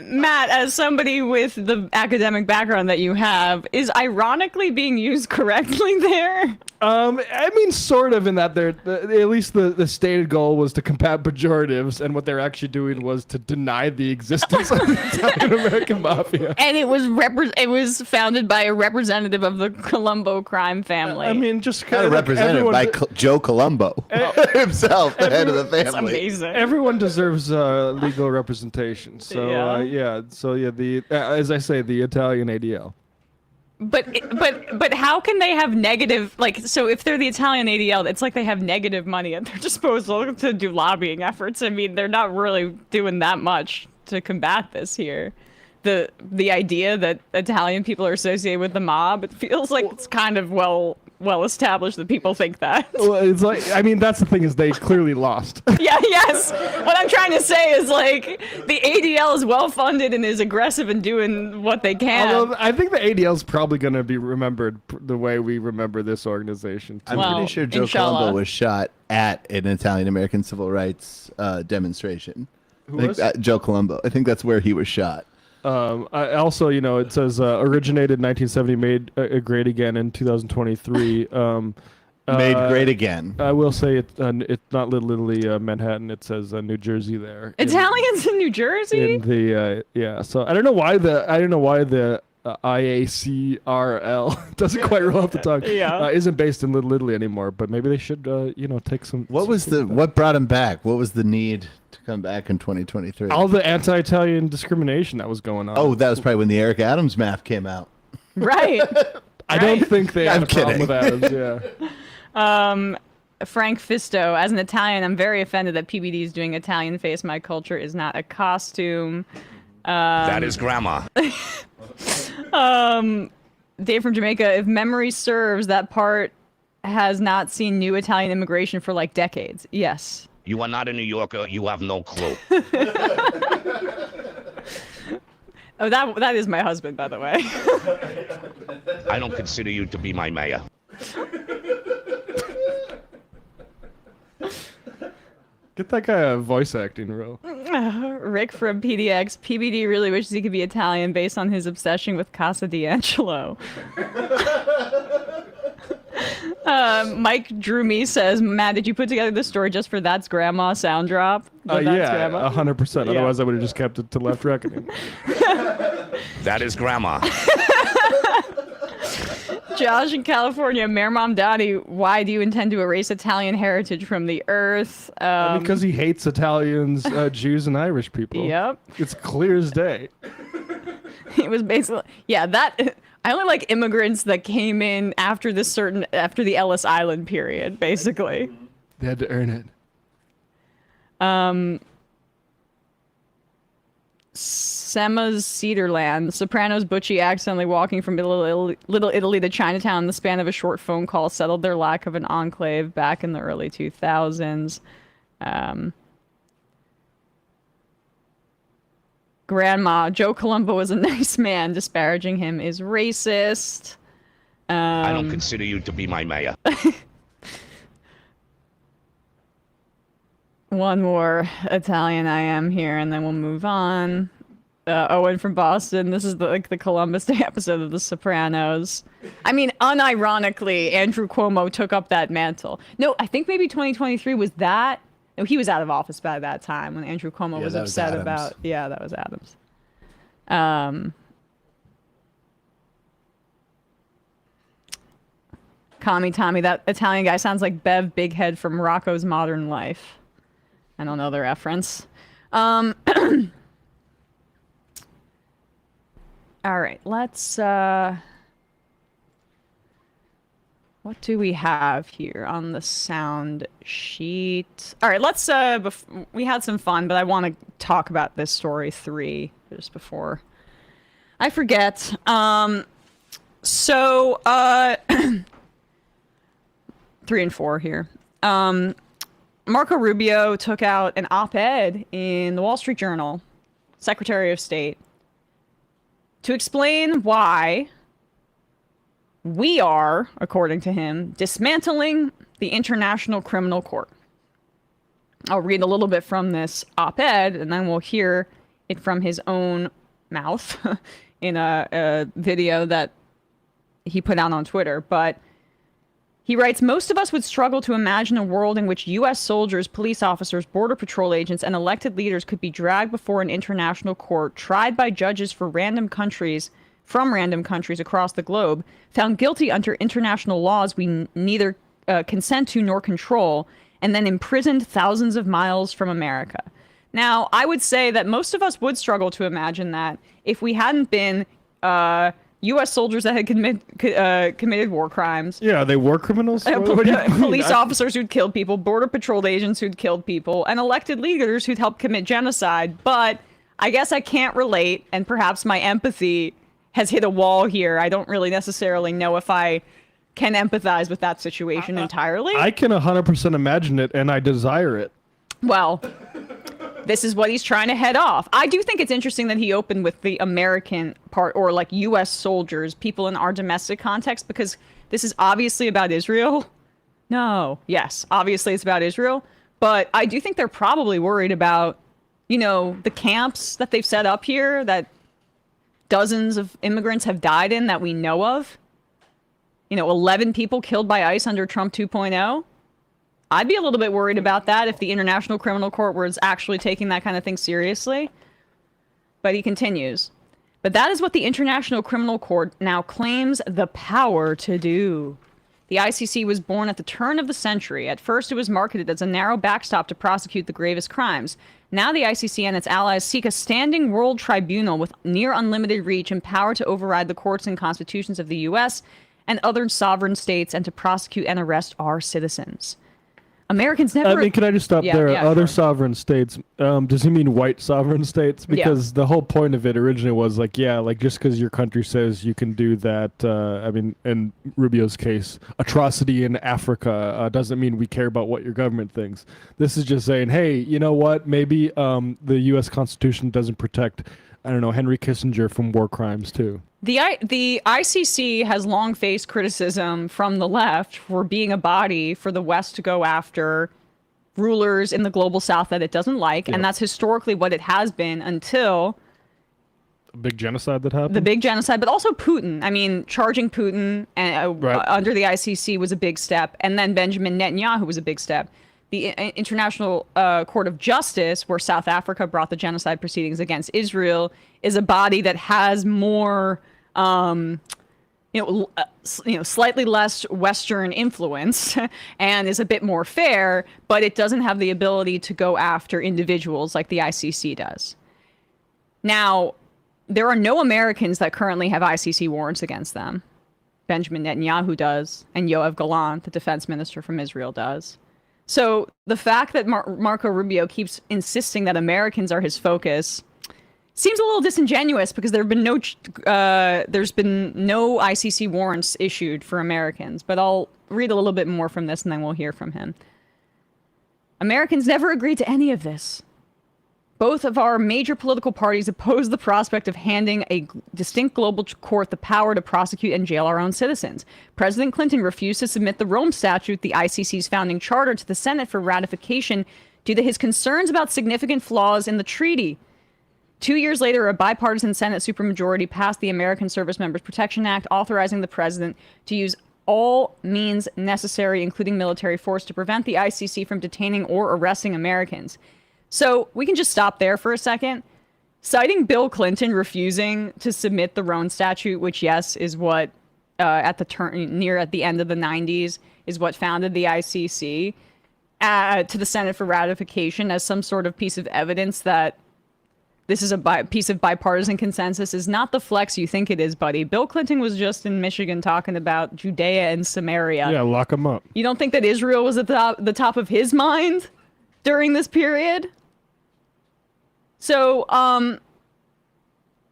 Matt, as somebody with the academic background that you have, is ironically being used correctly there? I mean, sort of, in that at least the stated goal was to combat pejoratives, and what they're actually doing was to deny the existence of the Italian American mafia. And it was founded by a representative of the Colombo crime family. I mean, just Kind of represented by Joe Colombo himself, the head of the family. That's amazing. Everyone deserves legal representation. So as I say, the Italian ADL. But how can they have negative, so if they're the Italian ADL, it's like they have negative money at their disposal to do lobbying efforts. I mean, they're not really doing that much to combat this here. The idea that Italian people are associated with the mob, it feels like it's kind of well established that people think that. Well, it's like, I mean, that's the thing, is they clearly lost. Yes. What I'm trying to say is, the ADL is well funded and is aggressive in doing what they can. Although I think the ADL is probably going to be remembered the way we remember this organization. I'm pretty sure Joe Colombo was shot at an Italian American civil rights demonstration. Who was? Joe Colombo. I think that's where he was shot. I also, it says originated in 1970, made great again in 2023. Made great again. I will say it's not Little Italy, Manhattan. It says New Jersey there. Italians in New Jersey. In the yeah, so I don't know why the IACRL doesn't quite roll off the tongue. Yeah. Isn't based in Little Italy anymore, but maybe they should take some. What brought him back? What was the need to come back in 2023? All the anti-Italian discrimination that was going on. Oh, that was probably when the Eric Adams map came out. Right. I don't think they had a problem kidding. with Adams. Yeah. Frank Fisto, as an Italian, I'm very offended that PBD is doing Italian face. My culture is not a costume. That is grandma. Dave from Jamaica, if memory serves, that part has not seen new Italian immigration for like decades. Yes. You are not a New Yorker. You have no clue. Oh, that is my husband, by the way. I don't consider you to be my mayor. Get that guy a voice acting role. Rick from PDX, PBD really wishes he could be Italian based on his obsession with Casa D'Angelo. Mike Drew Me says, Matt, did you put together the story just for That's Grandma sound drop? Yeah, Grandma? 100%. Yeah. Otherwise, I would have just kept it to Left Reckoning. That is grandma. Josh in California, Mayor Mom Dottie, why do you intend to erase Italian heritage from the earth? Because he hates Italians, Jews, and Irish people. Yep. It's clear as day. He was basically, I only like immigrants that came in after the Ellis Island period, basically. They had to earn it. Sema's Cedarland. Sopranos Butchie accidentally walking from Little Italy to Chinatown in the span of a short phone call settled their lack of an enclave back in the early 2000s. Grandma, Joe Colombo was a nice man. Disparaging him is racist. I don't consider you to be my mayor. One more Italian I am here, and then we'll move on. Owen from Boston. This is the Columbus Day episode of The Sopranos. I mean, unironically, Andrew Cuomo took up that mantle. No, I think maybe 2023 was that. No, he was out of office by that time when Andrew Cuomo was upset about. Yeah, that was Adams. Kami Tommy, that Italian guy sounds like Bev Big Head from Rocco's Modern Life. I don't know the reference. All right, let's. What do we have here on the sound sheet? All right, let's. We had some fun, but I want to talk about this story 3 just before I forget. So 3 and 4 here. Marco Rubio took out an op-ed in the Wall Street Journal, Secretary of State, to explain why we are, according to him, dismantling the International Criminal Court. I'll read a little bit from this op-ed, and then we'll hear it from his own mouth in a video that he put out on Twitter. But he writes, most of us would struggle to imagine a world in which U.S. soldiers, police officers, border patrol agents, and elected leaders could be dragged before an international court, tried by judges from random countries across the globe, found guilty under international laws we neither consent to nor control, and then imprisoned thousands of miles from America. Now, I would say that most of us would struggle to imagine that if we hadn't been U.S. soldiers that had committed war crimes. Yeah, they war criminals? What do you mean? Police officers who'd killed people, border patrol agents who'd killed people, and elected leaders who'd helped commit genocide. But I guess I can't relate, and perhaps my empathy has hit a wall here. I don't really necessarily know if I can empathize with that situation entirely. I can 100% imagine it, and I desire it. Well, this is what he's trying to head off. I do think it's interesting that he opened with the American part, or like U.S. soldiers, people in our domestic context, because this is obviously about Israel. No. Yes, obviously it's about Israel. But I do think they're probably worried about, the camps that they've set up here that dozens of immigrants have died in that we know of. 11 people killed by ICE under Trump 2.0. I'd be a little bit worried about that if the International Criminal Court was actually taking that kind of thing seriously. But he continues. But that is what the International Criminal Court now claims the power to do. The ICC was born at the turn of the century. At first, it was marketed as a narrow backstop to prosecute the gravest crimes. Now the ICC and its allies seek a standing world tribunal with near unlimited reach and power to override the courts and constitutions of the U.S. and other sovereign states and to prosecute and arrest our citizens. Americans never... I mean, can I just stop there? Other sovereign states, does he mean white sovereign states? Because the whole point of it originally was like, just because your country says you can do that, I mean, in Rubio's case, atrocity in Africa doesn't mean we care about what your government thinks. This is just saying, hey, you know what? Maybe the U.S. Constitution doesn't protect, I don't know, Henry Kissinger from war crimes too. The ICC has long faced criticism from the left for being a body for the West to go after rulers in the global South that it doesn't like, and that's historically what it has been until... A big genocide that happened? The big genocide, but also Putin. I mean, charging Putin under the ICC was a big step, and then Benjamin Netanyahu was a big step. The International Court of Justice, where South Africa brought the genocide proceedings against Israel, is a body that has more... slightly less Western influence and is a bit more fair, but it doesn't have the ability to go after individuals like the ICC does. Now, there are no Americans that currently have ICC warrants against them. Benjamin Netanyahu does, and Yoav Gallant, the defense minister from Israel, does. So the fact that Marco Rubio keeps insisting that Americans are his focus seems a little disingenuous because there's been no ICC warrants issued for Americans. But I'll read a little bit more from this and then we'll hear from him. Americans never agreed to any of this. Both of our major political parties oppose the prospect of handing a distinct global court the power to prosecute and jail our own citizens. President Clinton refused to submit the Rome Statute, the ICC's founding charter, to the Senate for ratification due to his concerns about significant flaws in the treaty. 2 years later, a bipartisan Senate supermajority passed the American Service Members Protection Act, authorizing the president to use all means necessary, including military force, to prevent the ICC from detaining or arresting Americans. So we can just stop there for a second. Citing Bill Clinton refusing to submit the Rome Statute, which, yes, is what at the end of the 90s is what founded the ICC, to the Senate for ratification as some sort of piece of evidence that this is a piece of bipartisan consensus is not the flex you think it is, buddy. Bill Clinton was just in Michigan talking about Judea and Samaria. Yeah, lock him up. You don't think that Israel was at the top of his mind during this period? So,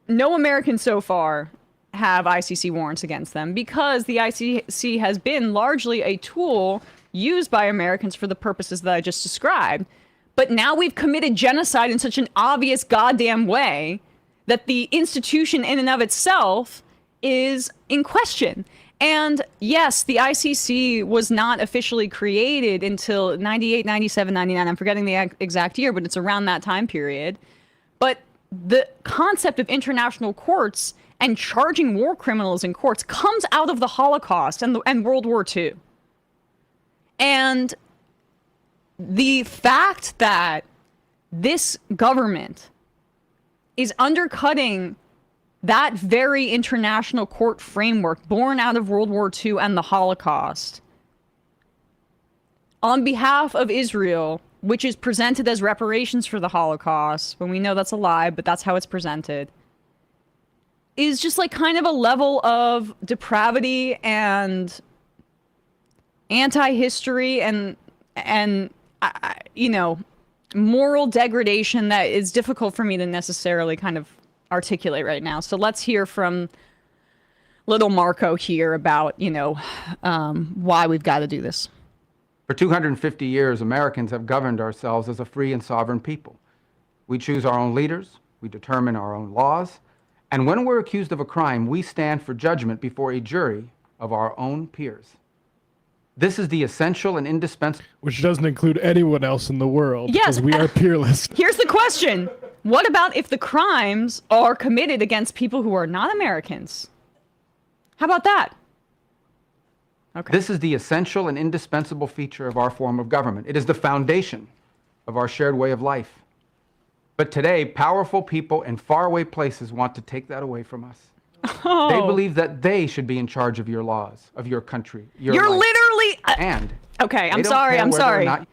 no Americans so far have ICC warrants against them because the ICC has been largely a tool used by Americans for the purposes that I just described. But now we've committed genocide in such an obvious goddamn way that the institution in and of itself is in question. And yes, the ICC was not officially created until 98, 97, 99. I'm forgetting the exact year, but it's around that time period. But the concept of international courts and charging war criminals in courts comes out of the Holocaust and World War II. And the fact that this government is undercutting that very international court framework born out of World War II and the Holocaust on behalf of Israel, which is presented as reparations for the Holocaust, when we know that's a lie, but that's how it's presented, is just like kind of a level of depravity and anti-history and moral degradation that is difficult for me to necessarily kind of articulate right now. So let's hear from little Marco here about, why we've got to do this. For 250 years, Americans have governed ourselves as a free and sovereign people. We choose our own leaders, we determine our own laws, and when we're accused of a crime, we stand for judgment before a jury of our own peers. This is the essential and indispensable... Which doesn't include anyone else in the world. Yes. Because we are peerless. Here's the question. What about if the crimes are committed against people who are not Americans? How about that? Okay. This is the essential and indispensable feature of our form of government. It is the foundation of our shared way of life. But today, powerful people in faraway places want to take that away from us. Oh. They believe that they should be in charge of your laws, of your country, your You're life. literally... And okay, they I'm don't sorry, care I'm whether or sorry. not-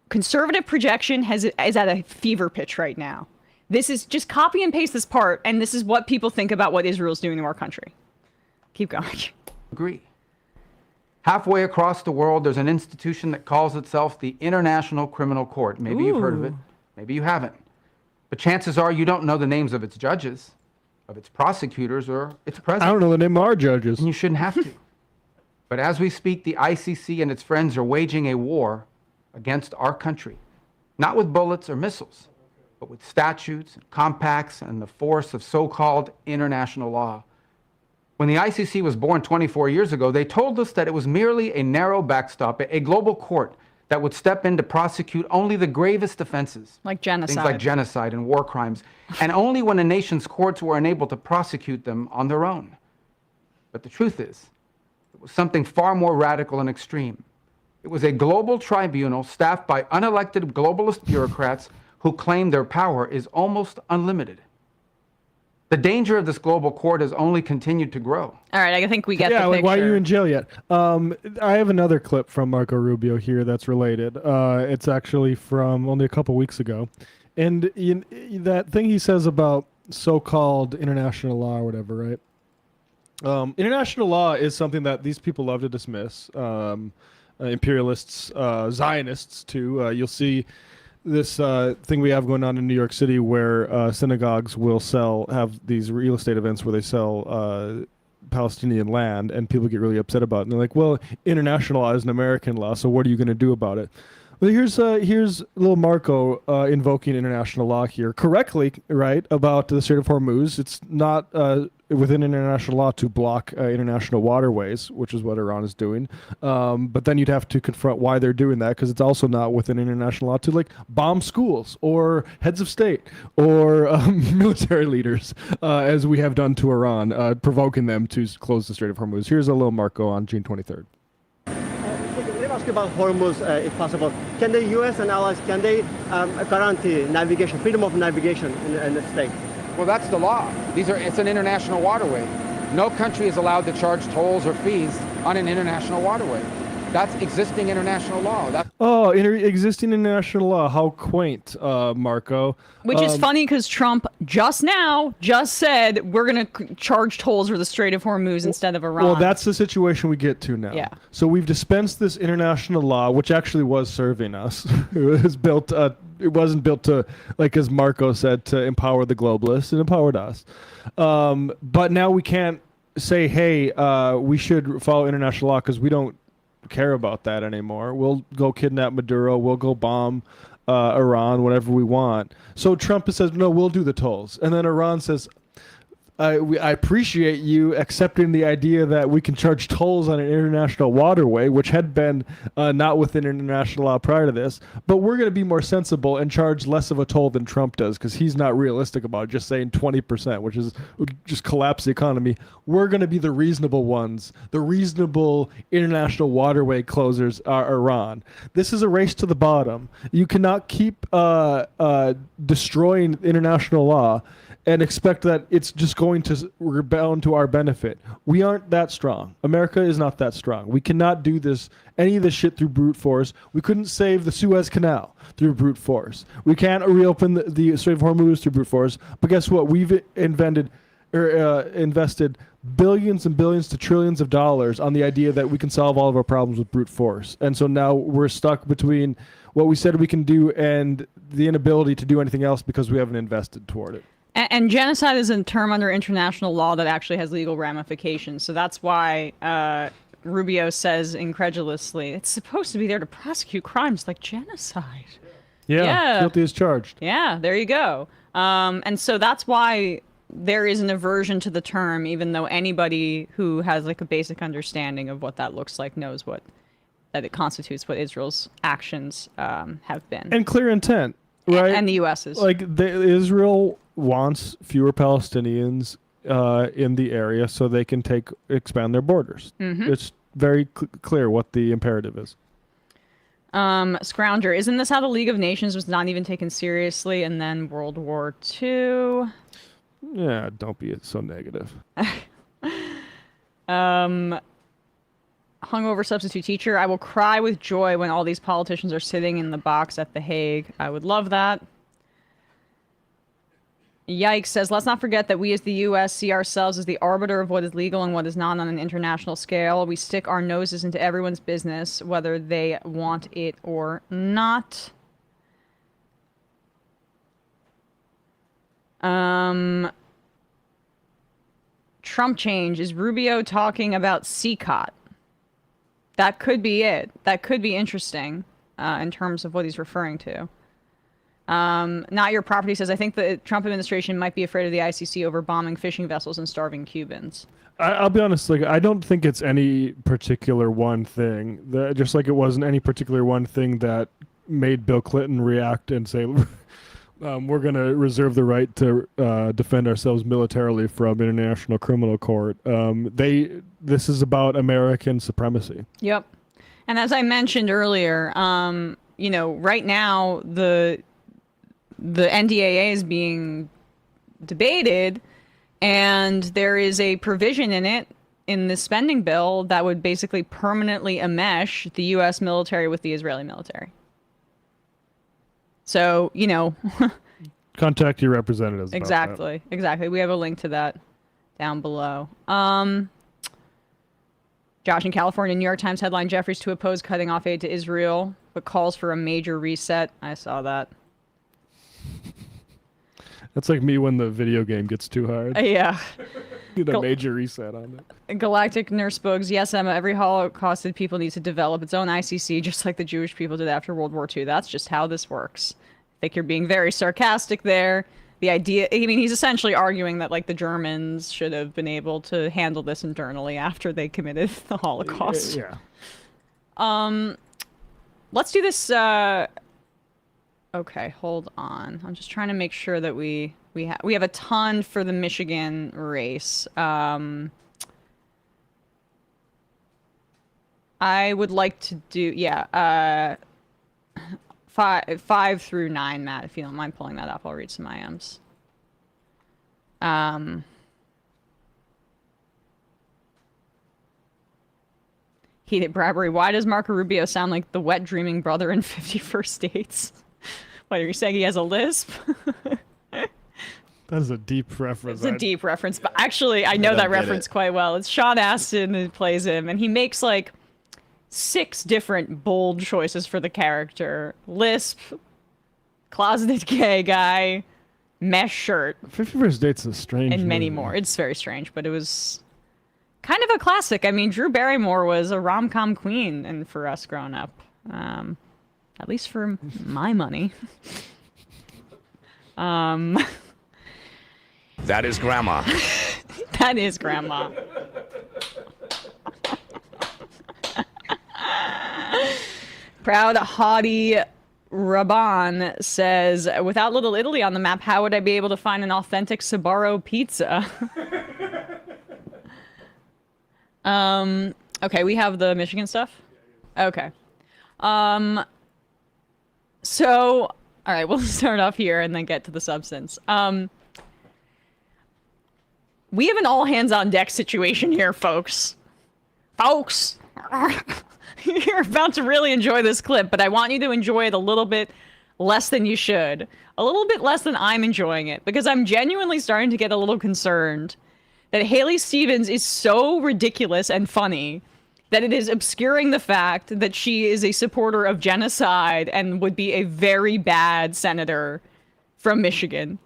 Conservative projection is at a fever pitch right now. This is just copy and paste this part, and this is what people think about what Israel's doing to our country. Keep going. Agree. Halfway across the world, there's an institution that calls itself the International Criminal Court. Maybe you've heard of it, maybe you haven't. But chances are you don't know the names of its judges, of its prosecutors, or its president. I don't know the name of our judges. And you shouldn't have to. But as we speak, the ICC and its friends are waging a war against our country, not with bullets or missiles, but with statutes and compacts and the force of so-called international law. When the ICC was born 24 years ago, they told us that it was merely a narrow backstop, a global court that would step in to prosecute only the gravest offenses. Like genocide. Things like genocide and war crimes, and only when a nation's courts were unable to prosecute them on their own. But the truth is, it was something far more radical and extreme. It was a global tribunal staffed by unelected globalist bureaucrats who claim their power is almost unlimited. The danger of this global court has only continued to grow. All right, I think we get the Yeah, picture. like, why are you in jail yet? I have another clip from Marco Rubio here that's related. It's actually from only a couple weeks ago. And that thing he says about so-called international law or whatever, right? International law is something that these people love to dismiss. Imperialists, Zionists, too. You'll see this thing we have going on in New York City where synagogues will have these real estate events where they sell Palestinian land, and people get really upset about it. And they're like, well, international law is an American law, so what are you going to do about it? Well, here's little Marco invoking international law here correctly, right, about the Strait of Hormuz. It's not within international law to block international waterways, which is what Iran is doing. But then you'd have to confront why they're doing that, because it's also not within international law to like bomb schools or heads of state or military leaders, as we have done to Iran, provoking them to close the Strait of Hormuz. Here's a little Marco on June 23rd. Let me ask you about Hormuz, if possible. Can the U.S. and allies, can they guarantee navigation, freedom of navigation in the state? Well, that's the law. It's an international waterway. No country is allowed to charge tolls or fees on an international waterway. That's existing international law. Existing international law. How quaint, Marco. Which is funny because Trump just said we're going to charge tolls for the Strait of Hormuz instead of Iran. Well, that's the situation we get to now. Yeah. So we've dispensed this international law, which actually was serving us. It was built. It wasn't built to, like as Marco said, to empower the globalists. It empowered us. But now we can't say, hey, we should follow international law because we don't care about that anymore. We'll go kidnap Maduro. We'll go bomb Iran, whatever we want. So Trump says, no, we'll do the tolls. And then Iran says, I appreciate you accepting the idea that we can charge tolls on an international waterway, which had been not within international law prior to this, but we're going to be more sensible and charge less of a toll than Trump does because he's not realistic about it, just saying 20%, which is just collapse the economy. We're going to be the reasonable ones. The reasonable international waterway closers are Iran. This is a race to the bottom. You cannot keep destroying international law and expect that it's just going to rebound to our benefit. We aren't that strong. America is not that strong. We cannot do any of this shit through brute force. We couldn't save the Suez Canal through brute force. We can't reopen the Strait of Hormuz through brute force. But guess what? We've invested billions and billions to trillions of dollars on the idea that we can solve all of our problems with brute force. And so now we're stuck between what we said we can do and the inability to do anything else because we haven't invested toward it. And genocide is a term under international law that actually has legal ramifications. So that's why Rubio says incredulously, it's supposed to be there to prosecute crimes like genocide. Yeah. Guilty as charged. Yeah, there you go. And so that's why there is an aversion to the term, even though anybody who has like a basic understanding of what that looks like knows that it constitutes what Israel's actions have been. And clear intent. Right. And the U.S. is. Like, Israel wants fewer Palestinians in the area so they can expand their borders. It's very clear what the imperative is. Scrounger, isn't this how the League of Nations was not even taken seriously and then World War II? Yeah, don't be so negative. Hungover substitute teacher, I will cry with joy when all these politicians are sitting in the box at The Hague. I would love that. Yikes says, let's not forget that we as the U.S. see ourselves as the arbiter of what is legal and what is not on an international scale. We stick our noses into everyone's business, whether they want it or not. Trump change. Is Rubio talking about CCOT? That could be it. That could be interesting in terms of what he's referring to. Not Your Property says, I think the Trump administration might be afraid of the ICC over bombing fishing vessels and starving Cubans. I'll be honest, like, I don't think it's any particular one thing. Just like it wasn't any particular one thing that made Bill Clinton react and say, we're going to reserve the right to defend ourselves militarily from International Criminal Court. This is about American supremacy. Yep. And as I mentioned earlier, right now the NDAA is being debated, and there is a provision in it, in the spending bill, that would basically permanently enmesh the U.S. military with the Israeli military. So, contact your representatives. Exactly. We have a link to that down below. Josh in California, New York Times headline, Jeffries to oppose cutting off aid to Israel, but calls for a major reset. I saw that. That's like me when the video game gets too hard. Yeah. Need a major reset on it. Galactic Nurse Bugs, yes, Emma, every Holocausted people needs to develop its own ICC, just like the Jewish people did after World War II. That's just how this works. I think you're being very sarcastic there. The idea, he's essentially arguing that, like, the Germans should have been able to handle this internally after they committed the Holocaust. Yeah. Let's do this, okay, hold on. I'm just trying to make sure that we have a ton for the Michigan race. I would like to do 5 through 9, Matt. If you don't mind pulling that up, I'll read some IMs. Heated Bradbury. Why does Marco Rubio sound like the wet dreaming brother in 50 First Dates? What, are you saying he has a lisp? That is a deep reference. It's a deep reference, but actually, I know that reference quite well. It's Sean Astin who plays him, and he makes like 6 different bold choices for the character. Lisp, closeted gay guy, mesh shirt. 50 First Dates is strange. And many more. It's very strange, but it was kind of a classic. I mean, Drew Barrymore was a rom-com queen and for us growing up. At least for my money. That is grandma. That is grandma. Proud haughty Raban says, without Little Italy on the map, how would I be able to find an authentic Sbarro pizza? Okay, we have the Michigan stuff. Okay. So, all right, we'll start off here and then get to the substance. We have an all-hands-on-deck situation here, folks. You're about to really enjoy this clip, but I want you to enjoy it a little bit less than you should. A little bit less than I'm enjoying it, because I'm genuinely starting to get a little concerned that Haley Stevens is so ridiculous and funny that it is obscuring the fact that she is a supporter of genocide and would be a very bad senator from Michigan.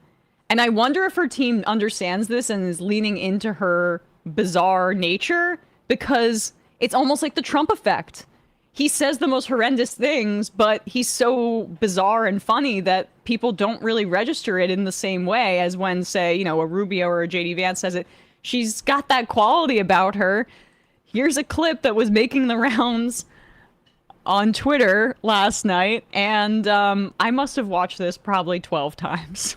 And I wonder if her team understands this and is leaning into her bizarre nature, because it's almost like the Trump effect. He says the most horrendous things, but he's so bizarre and funny that people don't really register it in the same way as when, say, a Rubio or a J.D. Vance says it. She's got that quality about her. Here's a clip that was making the rounds on Twitter last night, and I must have watched this probably 12 times.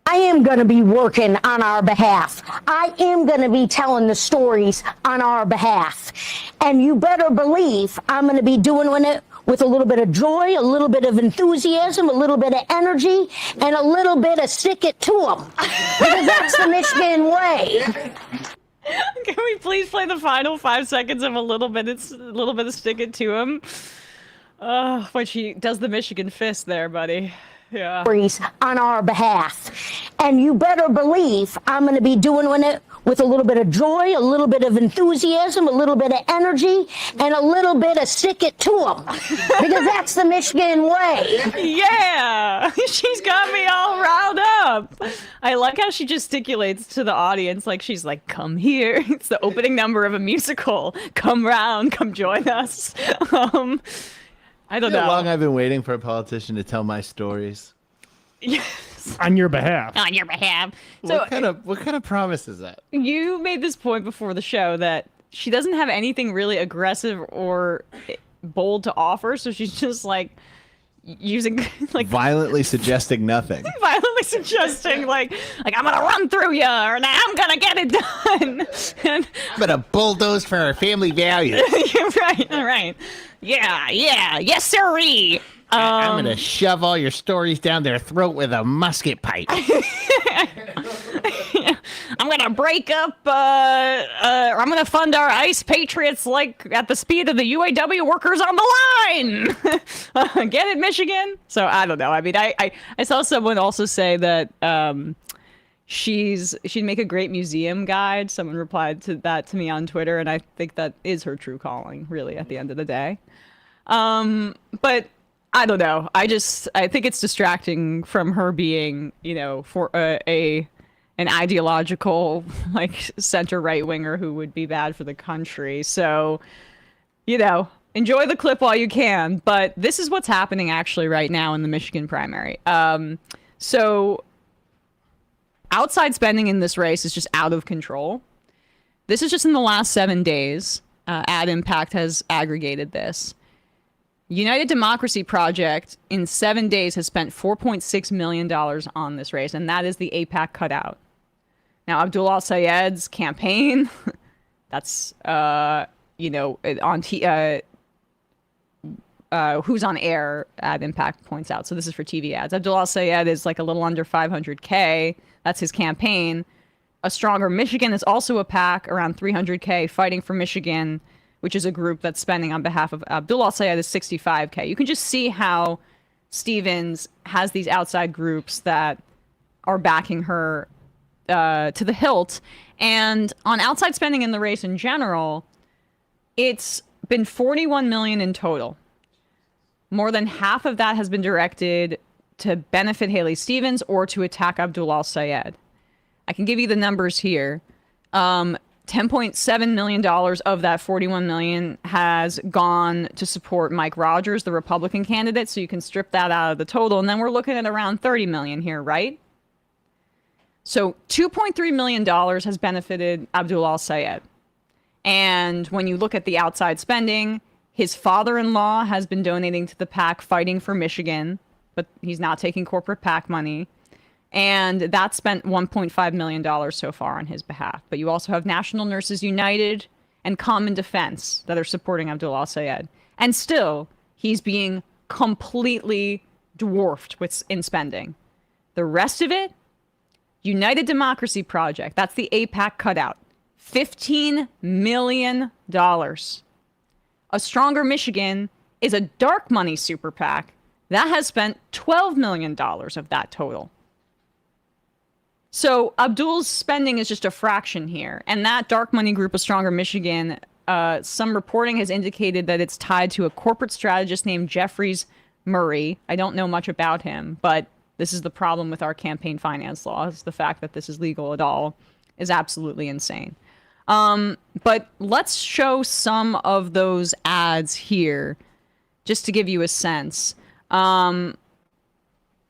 I am going to be working on our behalf. I am going to be telling the stories on our behalf. And you better believe I'm going to be doing it with a little bit of joy, a little bit of enthusiasm, a little bit of energy, and a little bit of stick it to them. Because that's the Michigan way. Can we please play the final 5 seconds of a little bit of stick it to him? When she does the Michigan fist there, buddy. Yeah. On our behalf. And you better believe I'm going to be doing it with a little bit of joy, a little bit of enthusiasm, a little bit of energy, and a little bit of stick it to them. Because that's the Michigan way. Yeah! She's got me all riled up. I like how she gesticulates to the audience like she's like, come here. It's the opening number of a musical. Come round, come join us. I don't know. How long I've been waiting for a politician to tell my stories. Yes. On your behalf. On your behalf. So, What kind of promise is that? you made this point before the show that she doesn't have anything really aggressive or bold to offer, so she's just like using like Violently suggesting nothing. violently suggesting like I'm gonna run through you or I'm gonna get it done. And I'm gonna bulldoze for our family values. right. Yeah, yes sirree. I'm gonna shove all your stories down their throat with a musket pipe. I'm gonna break up. I'm gonna fund our ICE patriots like at the speed of the UAW workers on the line. Get it, Michigan? So I don't know. I mean, I saw someone also say that she'd make a great museum guide. Someone replied to that to me on Twitter, and I think that is her true calling, really, at the end of the day. But I don't know. I think it's distracting from her being, for an ideological, like, center right winger who would be bad for the country. So, enjoy the clip while you can. But this is what's happening actually right now in the Michigan primary. So outside spending in this race is just out of control. This is just in the last 7 days. Ad Impact has aggregated this. United Democracy Project in 7 days has spent $4.6 million on this race, and that is the AIPAC cutout. Now, Abdul Al-Sayed's campaign, that's, on Who's on Air, Ad Impact points out. So this is for TV ads. Abdul Al-Sayed is like a little under 500K. That's his campaign. A Stronger Michigan is also a PAC, around 300K, Fighting for Michigan, which is a group that's spending on behalf of Abdul Al-Sayed is 65K. You can just see how Stevens has these outside groups that are backing her to the hilt. And on outside spending in the race in general, it's been $41 million in total. More than half of that has been directed to benefit Haley Stevens or to attack Abdul Al-Sayed. I can give you the numbers here. $10.7 million of that $41 million has gone to support Mike Rogers, the Republican candidate. So you can strip that out of the total. And then we're looking at around $30 million here, right? So $2.3 million has benefited Abdul Al-Sayed. And when you look at the outside spending, his father-in-law has been donating to the PAC Fighting for Michigan, but he's not taking corporate PAC money. And that spent $1.5 million so far on his behalf. But you also have National Nurses United and Common Defense that are supporting Abdul Al-Sayed. And still, he's being completely dwarfed in spending. The rest of it, United Democracy Project, that's the AIPAC cutout, $15 million. A Stronger Michigan is a dark money super PAC that has spent $12 million of that total. So Abdul's spending is just a fraction here. And that dark money group of Stronger Michigan, some reporting has indicated that it's tied to a corporate strategist named Jeffries Murray. I don't know much about him, but this is the problem with our campaign finance laws. The fact that this is legal at all is absolutely insane. But let's show some of those ads here, just to give you a sense.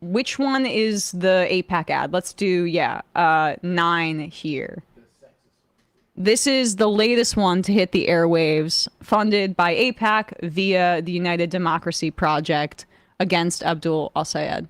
Which one is the AIPAC ad? Let's do, 9 here. This is the latest one to hit the airwaves, funded by AIPAC via the United Democracy Project against Abdul al-Sayed.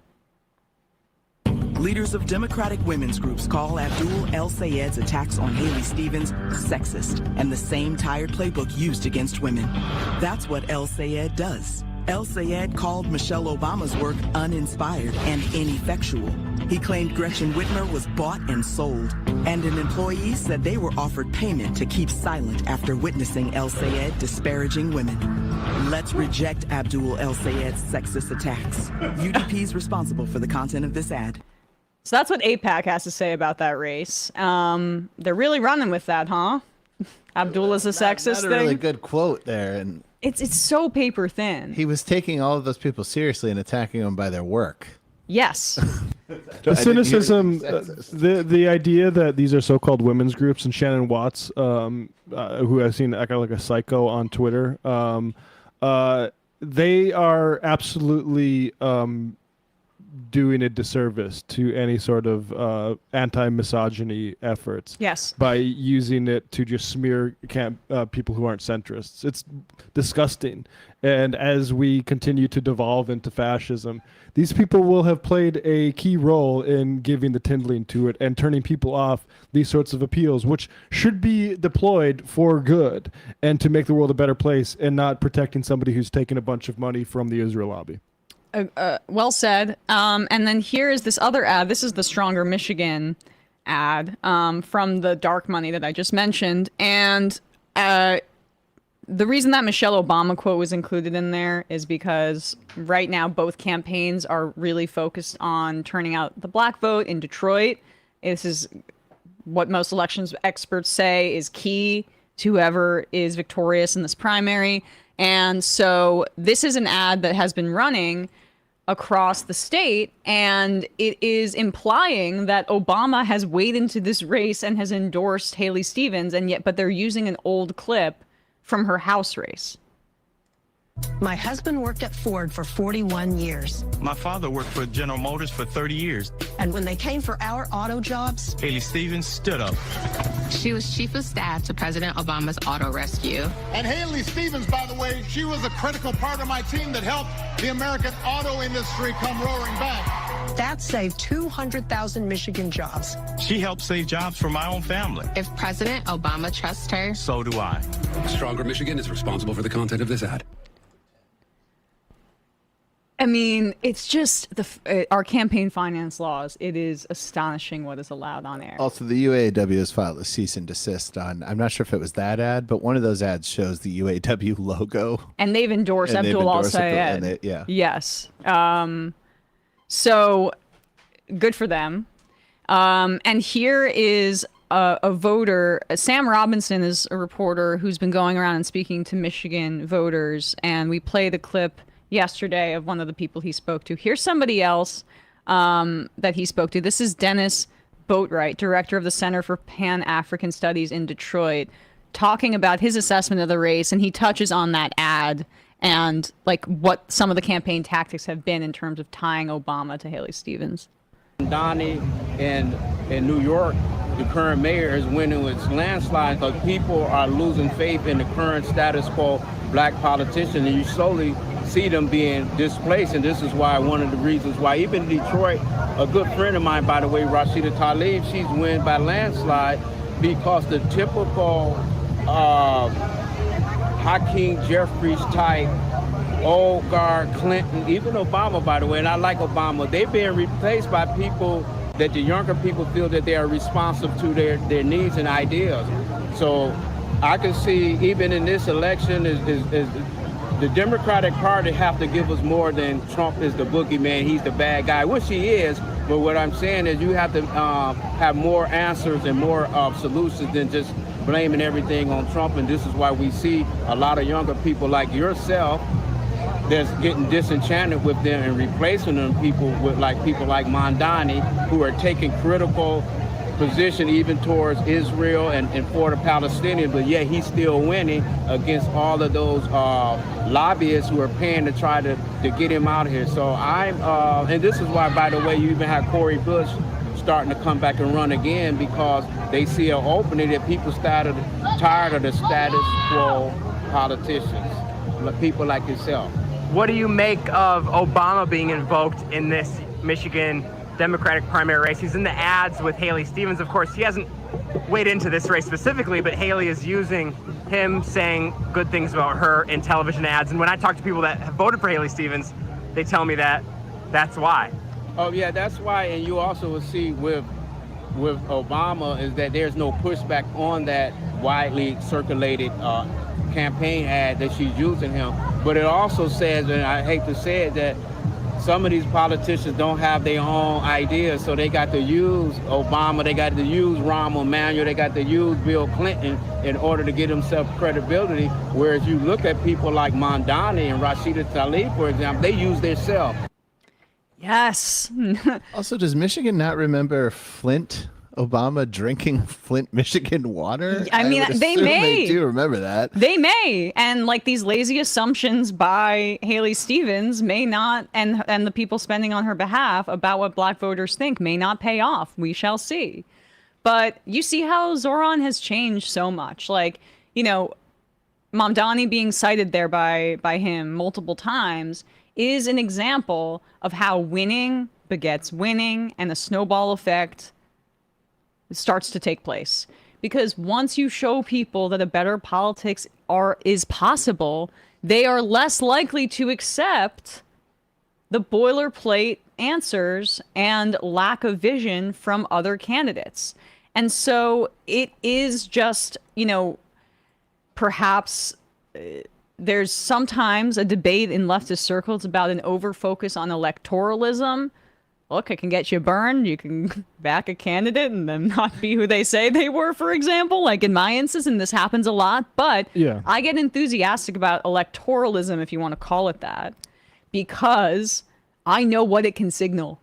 Leaders of Democratic women's groups call Abdul el-Sayed's attacks on Haley Stevens sexist and the same tired playbook used against women. That's what el-Sayed does. El-Sayed called Michelle Obama's work uninspired and ineffectual. He claimed Gretchen Whitmer was bought and sold, and an employee said they were offered payment to keep silent after witnessing el-Sayed disparaging women. Let's reject Abdul el-Sayed's sexist attacks. UDP's responsible for the content of this ad. So that's what AIPAC has to say about that race. They're really running with that, huh? Abdul is a sexist Not a thing. really good quote there, and It's so paper thin. he was taking all of those people seriously and attacking them by their work. Yes. The cynicism, the idea that these are so-called women's groups, and Shannon Watts, who I've seen act like a psycho on Twitter, they are absolutely doing a disservice to any sort of anti-misogyny efforts. Yes. By using it to just smear people who aren't centrists. It's disgusting. And as we continue to devolve into fascism, these people will have played a key role in giving the kindling to it and turning people off these sorts of appeals, which should be deployed for good and to make the world a better place and not protecting somebody who's taken a bunch of money from the Israel lobby. Well said. And then here is this other ad. This is the Stronger Michigan ad from the dark money that I just mentioned. And the reason that Michelle Obama quote was included in there is because right now both campaigns are really focused on turning out the black vote in Detroit. This is what most elections experts say is key to whoever is victorious in this primary. And so this is an ad that has been running across the state, and it is implying that Obama has weighed into this race and has endorsed Haley Stevens, but they're using an old clip from her House race. My husband worked at Ford for 41 years. My father worked for General Motors for 30 years. And when they came for our auto jobs, Haley Stevens stood up. She was chief of staff to President Obama's auto rescue. And Haley Stevens, by the way, she was a critical part of my team that helped the American auto industry come roaring back. That saved 200,000 Michigan jobs. She helped save jobs for my own family. If President Obama trusts her, so do I. Stronger Michigan is responsible for the content of this ad. I mean, it's just our campaign finance laws. It is astonishing what is allowed on air. Also, the UAW has filed a cease and desist on, I'm not sure if it was that ad, but one of those ads shows the UAW logo. And they've endorsed Abdul al-Sayed. Yeah. Yes. So good for them. And here is a voter. Sam Robinson is a reporter who's been going around and speaking to Michigan voters. And we played a clip yesterday of one of the people he spoke to. Here's somebody else that he spoke to. This is Dennis Boatwright, director of the Center for Pan-African Studies in Detroit, talking about his assessment of the race, and he touches on that ad and like what some of the campaign tactics have been in terms of tying Obama to Haley Stevens. Donnie in New York, the current mayor is winning with landslides, but people are losing faith in the current status quo black politician, and you slowly see them being displaced. And this is why one of the reasons why even Detroit, a good friend of mine, by the way, Rashida Tlaib, she's win by landslide because the typical Hakeem Jeffries type, old guard Clinton, even Obama, by the way, and I like Obama, they've been replaced by people that the younger people feel that they are responsive to their needs and ideas. So I can see even in this election is the Democratic Party have to give us more than Trump is the boogeyman, he's the bad guy, which he is. But what I'm saying is you have to have more answers and more solutions than just blaming everything on Trump. And this is why we see a lot of younger people like yourself that's getting disenchanted with them and replacing them people like Mondani, who are taking critical position even towards Israel and for the Palestinians, but yet he's still winning against all of those lobbyists who are paying to try to get him out of here. So and this is why, by the way, you even have Cori Bush starting to come back and run again because they see an opening that people tired of the status quo politicians, people like yourself. What do you make of Obama being invoked in this Michigan Democratic primary race? He's in the ads with Haley Stevens. Of course, he hasn't weighed into this race specifically, but Haley is using him saying good things about her in television ads. And when I talk to people that have voted for Haley Stevens, they tell me that that's why. Oh yeah, that's why. And you also will see with Obama is that there's no pushback on that widely circulated campaign ad that she's using him. But it also says, and I hate to say it, that some of these politicians don't have their own ideas, so they got to use Obama, they got to use Rahm Emanuel, they got to use Bill Clinton in order to get themselves credibility. Whereas you look at people like Mamdani and Rashida Tlaib, for example, they use their self. Yes. Also, does Michigan not remember Flint? Obama drinking Flint, Michigan water? I mean, they may. They do remember that. They may. And like these lazy assumptions by Haley Stevens may not, and the people spending on her behalf about what black voters think may not pay off. We shall see. But you see how Zoran has changed so much. Like, you know, Mamdani being cited there by him multiple times is an example of how winning begets winning and the snowball effect starts to take place. Because once you show people that a better politics is possible, they are less likely to accept the boilerplate answers and lack of vision from other candidates. And so it is just, you know, perhaps there's sometimes a debate in leftist circles about an overfocus on electoralism. Look, it can get you burned. You can back a candidate and then not be who they say they were, for example, like in my instance, and this happens a lot. But yeah. I get enthusiastic about electoralism, if you want to call it that, because I know what it can signal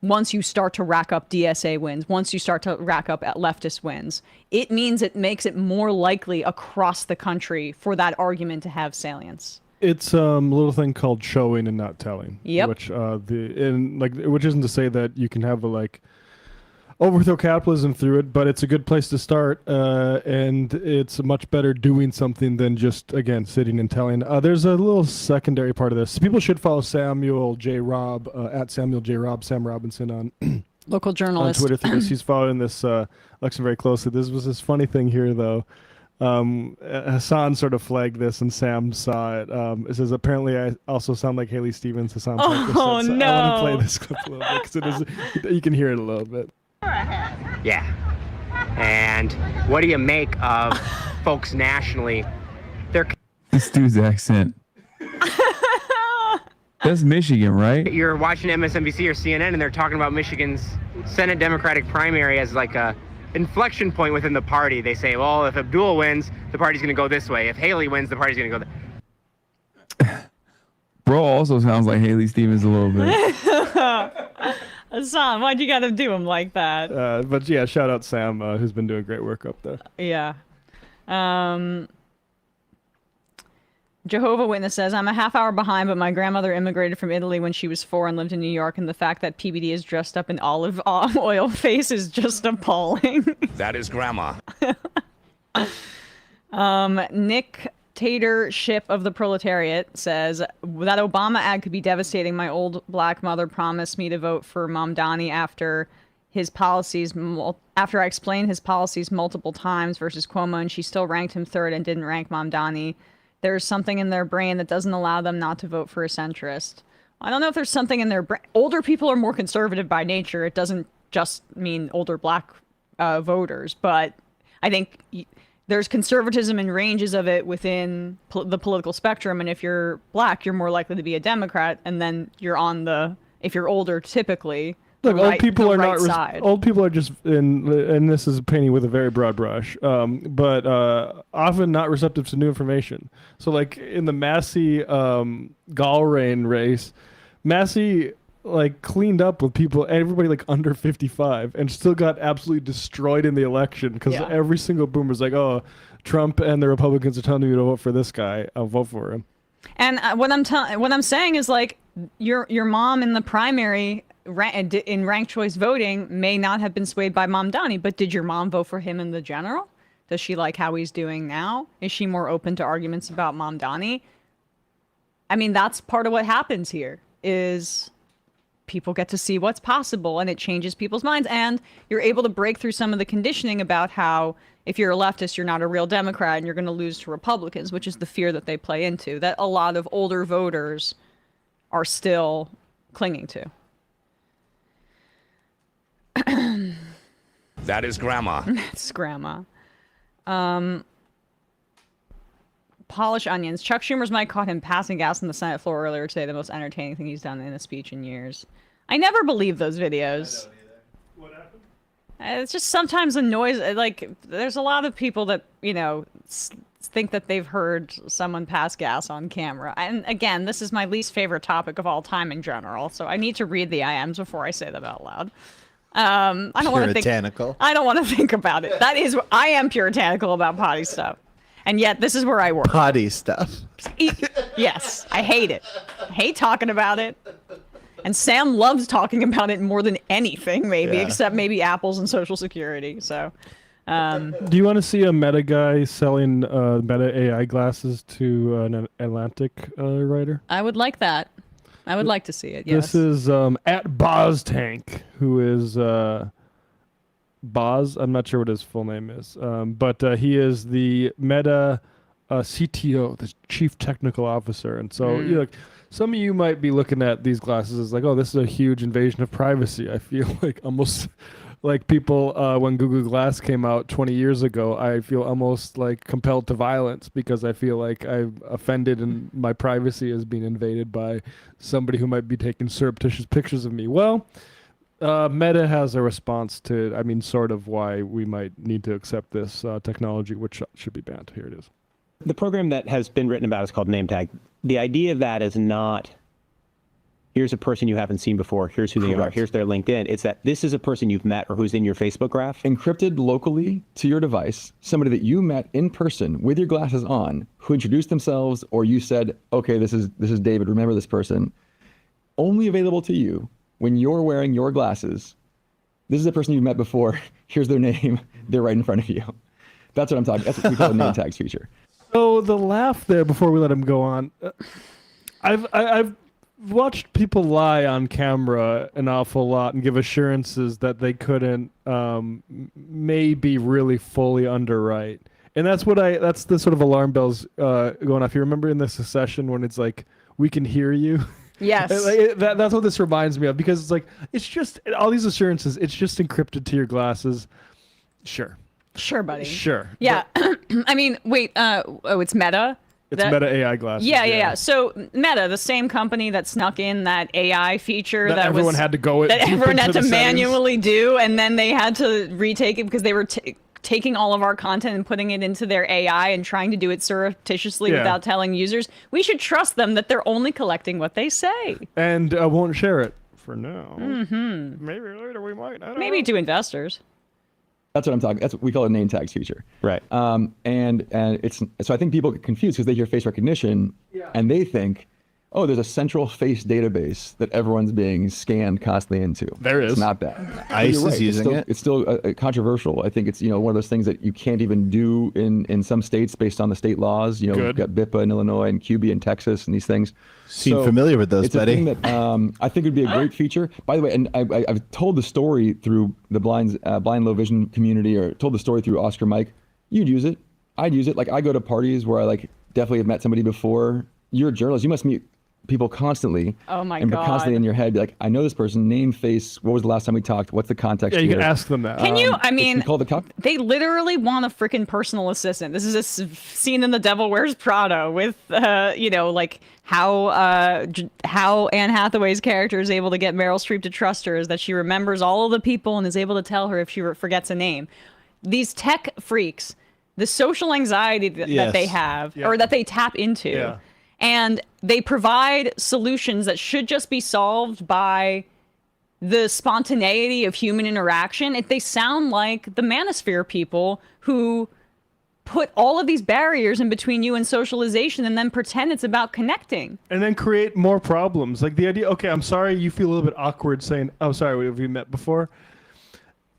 once you start to rack up DSA wins, once you start to rack up leftist wins. It means it makes it more likely across the country for that argument to have salience. It's a little thing called showing and not telling. Yep. Which which isn't to say that you can have overthrow capitalism through it, but it's a good place to start, and it's much better doing something than just, again, sitting and telling. There's a little secondary part of this. People should follow Samuel J. Robb, at Samuel J. Robb, Sam Robinson on local journalist on Twitter through this. He's following this election very closely. This was this funny thing here, though. Hassan sort of flagged this, and Sam saw it. It says, apparently I also sound like Haley Stevens. Hassan flagged this. Oh, no. I want to play this clip a little bit, because you can hear it a little bit. Yeah. And what do you make of folks nationally? This dude's accent. That's Michigan, right? You're watching MSNBC or CNN, and they're talking about Michigan's Senate Democratic primary as like a inflection point within the party. They say, well, if Abdul wins, the party's going to go this way. If Haley wins, the party's going to go Bro also sounds like Haley Stevens a little bit. Hassan, why'd you gotta do him like that? But yeah, shout out Sam, who's been doing great work up there. Yeah. Jehovah Witness says, I'm a half hour behind, but my grandmother immigrated from Italy when she was 4 and lived in New York, and the fact that PBD is dressed up in olive oil face is just appalling. That is grandma. Nick Tater Ship of the Proletariat says, that Obama ad could be devastating. My old black mother promised me to vote for Mamdani after I explained his policies multiple times versus Cuomo, and she still ranked him third and didn't rank Mamdani. There's something in their brain that doesn't allow them not to vote for a centrist. I don't know if there's something in their brain. Older people are more conservative by nature. It doesn't just mean older black voters, but I think there's conservatism and ranges of it within the political spectrum. And if you're black, you're more likely to be a Democrat. And then you're if you're older, typically, look, old people are not. Side. Old people are just and this is painting with a very broad brush, but often not receptive to new information. So, like in the Massey Gallrain race, Massey cleaned up with people, everybody under 55, and still got absolutely destroyed in the election because every single boomer's like, "Oh, Trump and the Republicans are telling you to vote for this guy. I'll vote for him." And what I'm saying is your mom in the primary in ranked choice voting may not have been swayed by Mamdani, but did your mom vote for him in the general? Does she like how he's doing now? Is she more open to arguments about Mamdani? I mean, that's part of what happens here is people get to see what's possible and it changes people's minds. And you're able to break through some of the conditioning about how if you're a leftist, you're not a real Democrat and you're going to lose to Republicans, which is the fear that they play into, that a lot of older voters are still clinging to. That is grandma. That's grandma. Polish onions. Chuck Schumer's mic caught him passing gas on the Senate floor earlier today, the most entertaining thing he's done in a speech in years. I never believe those videos. What happened? It's just sometimes a noise. Like, there's a lot of people that, think that they've heard someone pass gas on camera. And again, this is my least favorite topic of all time in general, so I need to read the IMs before I say them out loud. I don't want to think. Puritanical. I don't want to think about it. That is, I am puritanical about potty stuff, and yet this is where I work. Potty stuff. Yes, I hate it. I hate talking about it. And Sam loves talking about it more than anything, maybe, except maybe apples and Social Security. So, do you want to see a Meta guy selling Meta AI glasses to an Atlantic writer? I would like that. I would like to see it. Yes. This is at Boz Tank, who is Boz. I'm not sure what his full name is, but he is the Meta CTO, the Chief Technical Officer, and so look. Some of you might be looking at these glasses as like, oh, this is a huge invasion of privacy. I feel like almost like people, when Google Glass came out 20 years ago, I feel almost like compelled to violence because I feel like I've offended and my privacy is being invaded by somebody who might be taking surreptitious pictures of me. Well, Meta has a response to, sort of why we might need to accept this technology, which should be banned. Here it is. The program that has been written about is called name tag. The idea of that is not, here's a person you haven't seen before, here's who they are, here's their LinkedIn. It's that this is a person you've met or who's in your Facebook graph. Encrypted locally to your device, somebody that you met in person with your glasses on, who introduced themselves, or you said, okay, this is David, remember this person. Only available to you when you're wearing your glasses. This is a person you've met before, here's their name, they're right in front of you. That's what I'm talking, that's what we call a name tags feature. So the laugh there before we let him go on, I've watched people lie on camera an awful lot and give assurances that they couldn't maybe really fully underwrite, and that's the sort of alarm bells going off. You remember in the Secession when it's like, we can hear you. Yes. That's what this reminds me of, because it's like, it's just all these assurances. It's just encrypted to your glasses. Sure, buddy. Sure. Yeah. Wait. It's Meta. It's Meta AI glasses. Yeah. So Meta, the same company that snuck in that AI feature that everyone had to go. That everyone had to settings. manually do, and then they had to retake it because they were taking all of our content and putting it into their AI and trying to do it surreptitiously without telling users. We should trust them that they're only collecting what they say. And won't share it for now. Mm-hmm. Maybe later we might. I don't Maybe know. to investors. That's what I'm talking. That's what we call a name tags feature. Right. And it's so I think people get confused because they hear face recognition and they think, oh, there's a central face database that everyone's being scanned constantly into. There is. It's not that. ICE is using it. It's still controversial. I think it's one of those things that you can't even do in some states based on the state laws. We've got BIPA in Illinois and QB in Texas and these things. Seem familiar with those, it's buddy. a thing that I think would be a great feature. By the way, and I've told the story through the blind low vision community, or told the story through Oscar Mike. You'd use it. I'd use it. Like, I go to parties where I definitely have met somebody before. You're a journalist. You must meet people constantly. Oh my and God. constantly in your head, be like, I know this person, name, face, what was the last time we talked? What's the context Yeah, you here? can ask them that. Can you? They literally want a freaking personal assistant. This is a scene in The Devil Wears Prada with, how Anne Hathaway's character is able to get Meryl Streep to trust her is that she remembers all of the people and is able to tell her if she forgets a name. These tech freaks, the social anxiety that they have, or that they tap into, and they provide solutions that should just be solved by the spontaneity of human interaction. They sound like the manosphere people who put all of these barriers in between you and socialization and then pretend it's about connecting. And then create more problems. Like the idea, okay, I'm sorry you feel a little bit awkward saying, oh, sorry, have we met before?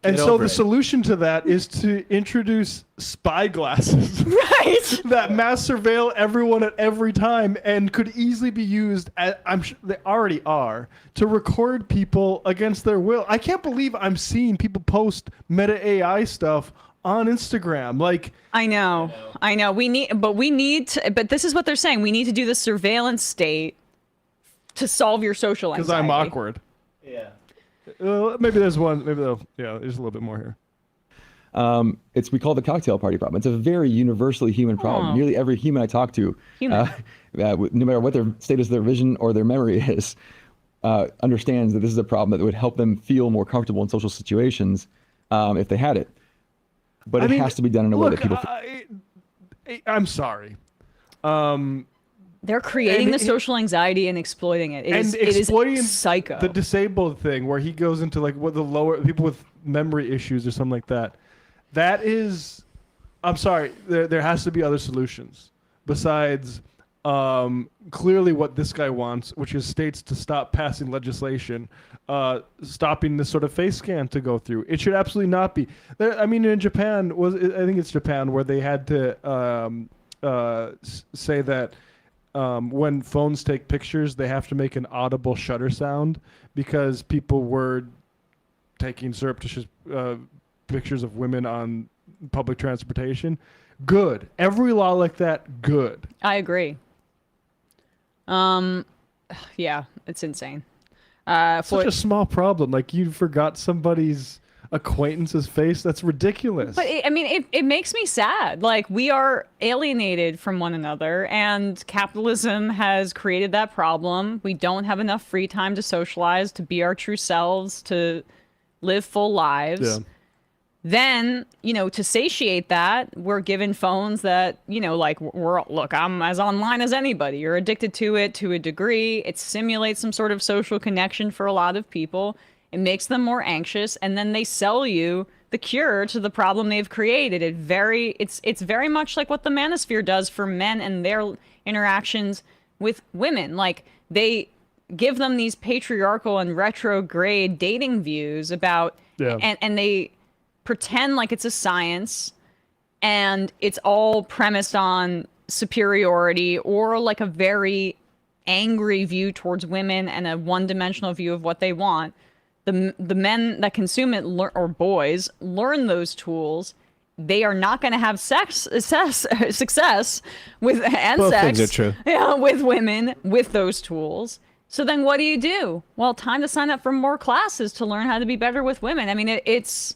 And so the solution to that is to introduce spy glasses. Right. That mass surveil everyone at every time and could easily be used, I'm sure they already are, to record people against their will. I can't believe I'm seeing people post meta AI stuff on Instagram. Like, I know. But this is what they're saying. We need to do the surveillance state to solve your social anxiety. Because I'm awkward. Yeah. Maybe there's one. Maybe there's a little bit more here. We call it the cocktail party problem. It's a very universally human problem. Oh. Nearly every human I talk to, no matter what their status of their vision or their memory is, understands that this is a problem that would help them feel more comfortable in social situations if they had it. But it has to be done in a way that people. I'm sorry. They're creating the social anxiety and exploiting it. It is psycho. The disabled thing where he goes into like what the lower people with memory issues or something like that. That is, I'm sorry. There has to be other solutions besides clearly what this guy wants, which is states to stop passing legislation, stopping this sort of face scan to go through. It should absolutely not be. In Japan I think it's Japan where they had to say that. When phones take pictures, they have to make an audible shutter sound because people were taking surreptitious pictures of women on public transportation. Good. Every law like that, good. I agree. Yeah, it's insane. Such a small problem. Like you forgot somebody's acquaintance's face. That's ridiculous. But it makes me sad. Like we are alienated from one another, and capitalism has created that problem. We don't have enough free time to socialize, to be our true selves, to live full lives. Yeah. Then, to satiate that, we're given phones that, look, I'm as online as anybody. You're addicted to it to a degree. It simulates some sort of social connection for a lot of people. It makes them more anxious, and then they sell you the cure to the problem they've created. It's very much like what the manosphere does for men and their interactions with women. Like they give them these patriarchal and retrograde dating views about, and they pretend like it's a science, and it's all premised on superiority or like a very angry view towards women and a one-dimensional view of what they want. The men that consume it or boys learn those tools. They are not going to have success with Both things are true. With women with those tools. So then what do? Well, time to sign up for more classes to learn how to be better with women. It's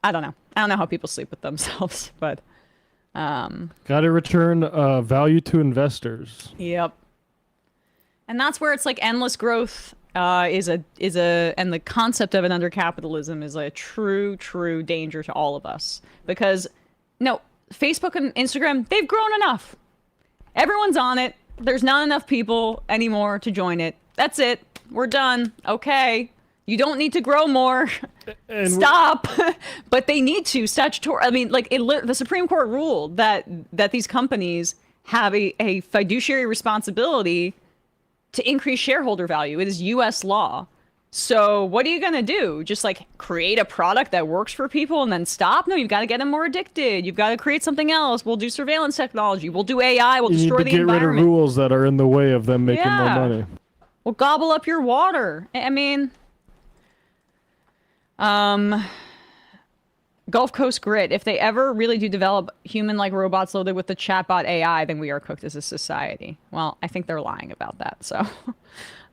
I don't know. I don't know how people sleep with themselves, but got to return value to investors. Yep. And that's where it's like endless growth and the concept of it under capitalism is a true danger to all of us. Because Facebook and Instagram, they've grown enough. Everyone's on it. There's not enough people anymore to join it. That's it. We're done. Okay. You don't need to grow more. Stop. But they need to statutory. The Supreme Court ruled that these companies have a fiduciary responsibility to increase shareholder value. It is U.S. law. So what are you going to do? Just create a product that works for people and then stop? No, you've got to get them more addicted. You've got to create something else. We'll do surveillance technology. We'll do AI. We'll destroy the environment. You need to get rid of rules that are in the way of them making more money. We'll gobble up your water. Gulf Coast Grit, if they ever really do develop human-like robots loaded with the chatbot AI, then we are cooked as a society. Well, I think they're lying about that, so.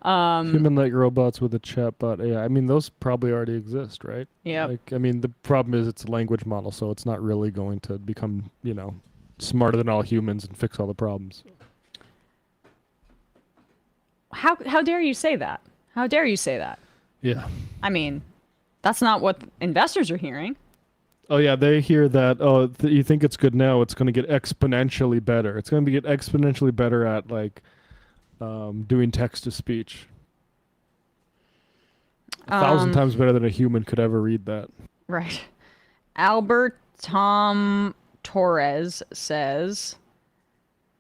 Human-like robots with a chatbot AI. Those probably already exist, right? Yeah. The problem is it's a language model, so it's not really going to become, smarter than all humans and fix all the problems. How dare you say that? How dare you say that? Yeah. That's not what investors are hearing. Oh, yeah, they hear that, you think it's good now, it's going to get exponentially better. It's going to get exponentially better at, doing text-to-speech. 1,000 times better than a human could ever read that. Right. Albert Tom Torres says,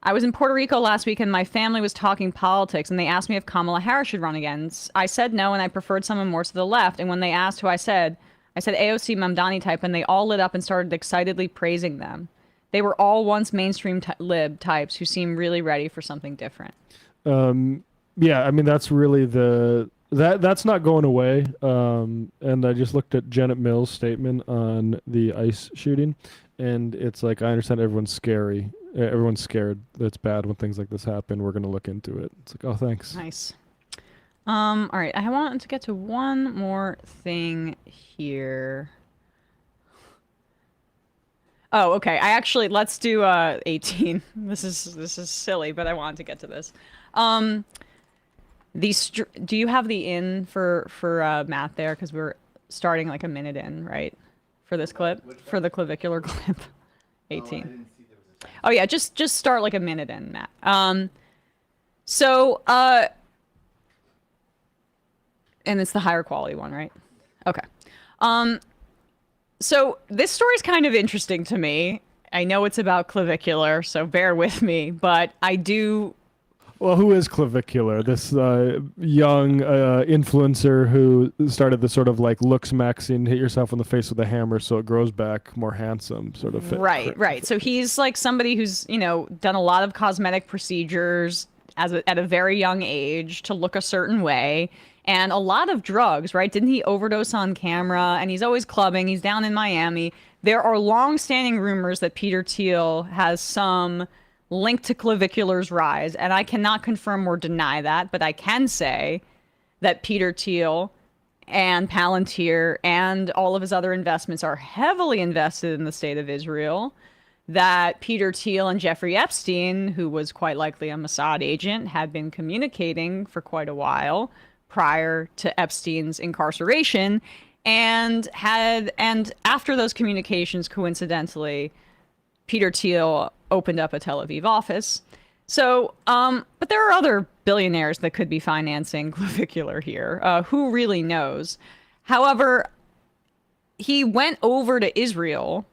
I was in Puerto Rico last week and my family was talking politics and they asked me if Kamala Harris should run again. I said no and I preferred someone more to the left. And when they asked who I said AOC Mamdani type, and they all lit up and started excitedly praising them. They were all once mainstream lib types who seem really ready for something different. Yeah, I mean, that's really that's not going away. And I just looked at Janet Mills' statement on the ICE shooting, and it's like, I understand everyone's scary. Everyone's scared. It's bad when things like this happen. We're going to look into it. It's like, oh, thanks. Nice. All right. I want to get to one more thing here. Oh, okay. Let's do 18. This is silly, but I wanted to get to this. Do you have the in for Matt there? Because we're starting like a minute in, right? For this clip, for the clavicular clip. 18. Oh yeah, just start like a minute in, Matt. And it's the higher quality one, right? Okay. So this story's kind of interesting to me. I know it's about clavicular, so bear with me, but I do. Well, who is clavicular? This young influencer who started the sort of like looks maxing, hit yourself in the face with a hammer so it grows back more handsome sort of thing. Right. So he's like somebody who's, done a lot of cosmetic procedures at a very young age to look a certain way. And a lot of drugs, right? Didn't he overdose on camera? And he's always clubbing. He's down in Miami. There are long-standing rumors that Peter Thiel has some link to clavicular's rise. And I cannot confirm or deny that, but I can say that Peter Thiel and Palantir and all of his other investments are heavily invested in the state of Israel. That Peter Thiel and Jeffrey Epstein, who was quite likely a Mossad agent, had been communicating for quite a while prior to Epstein's incarceration, and after those communications, coincidentally, Peter Thiel opened up a Tel Aviv office. So, but there are other billionaires that could be financing clavicular here. Who really knows? However, he went over to Israel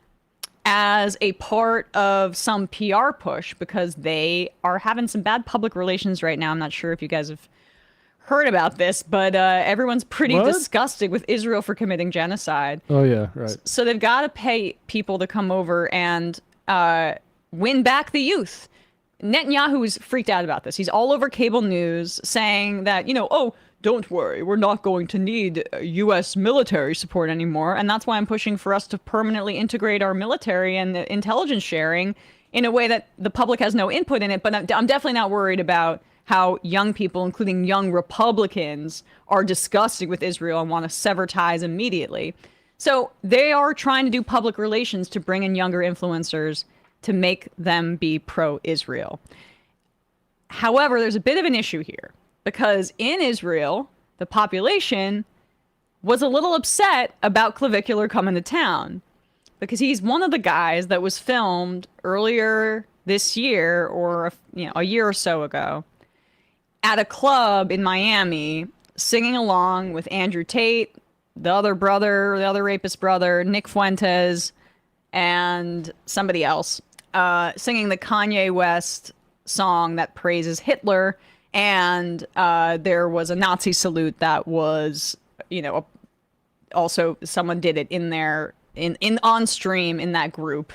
as a part of some PR push because they are having some bad public relations right now. I'm not sure if you guys have heard about this, but everyone's pretty disgusted with Israel for committing genocide. Oh yeah, right. So they've got to pay people to come over and win back the youth. Netanyahu is freaked out about this. He's all over cable news saying that, oh, don't worry, we're not going to need U.S. military support anymore. And that's why I'm pushing for us to permanently integrate our military and intelligence sharing in a way that the public has no input in it. But I'm definitely not worried about how young people, including young Republicans, are disgusted with Israel and want to sever ties immediately. So they are trying to do public relations to bring in younger influencers to make them be pro-Israel. However, there's a bit of an issue here because in Israel, the population was a little upset about clavicular coming to town because he's one of the guys that was filmed earlier this year or a year or so ago at a club in Miami, singing along with Andrew Tate, the other rapist brother, Nick Fuentes, and somebody else, singing the Kanye West song that praises Hitler. And there was a Nazi salute that was, also someone did it in there, in on stream in that group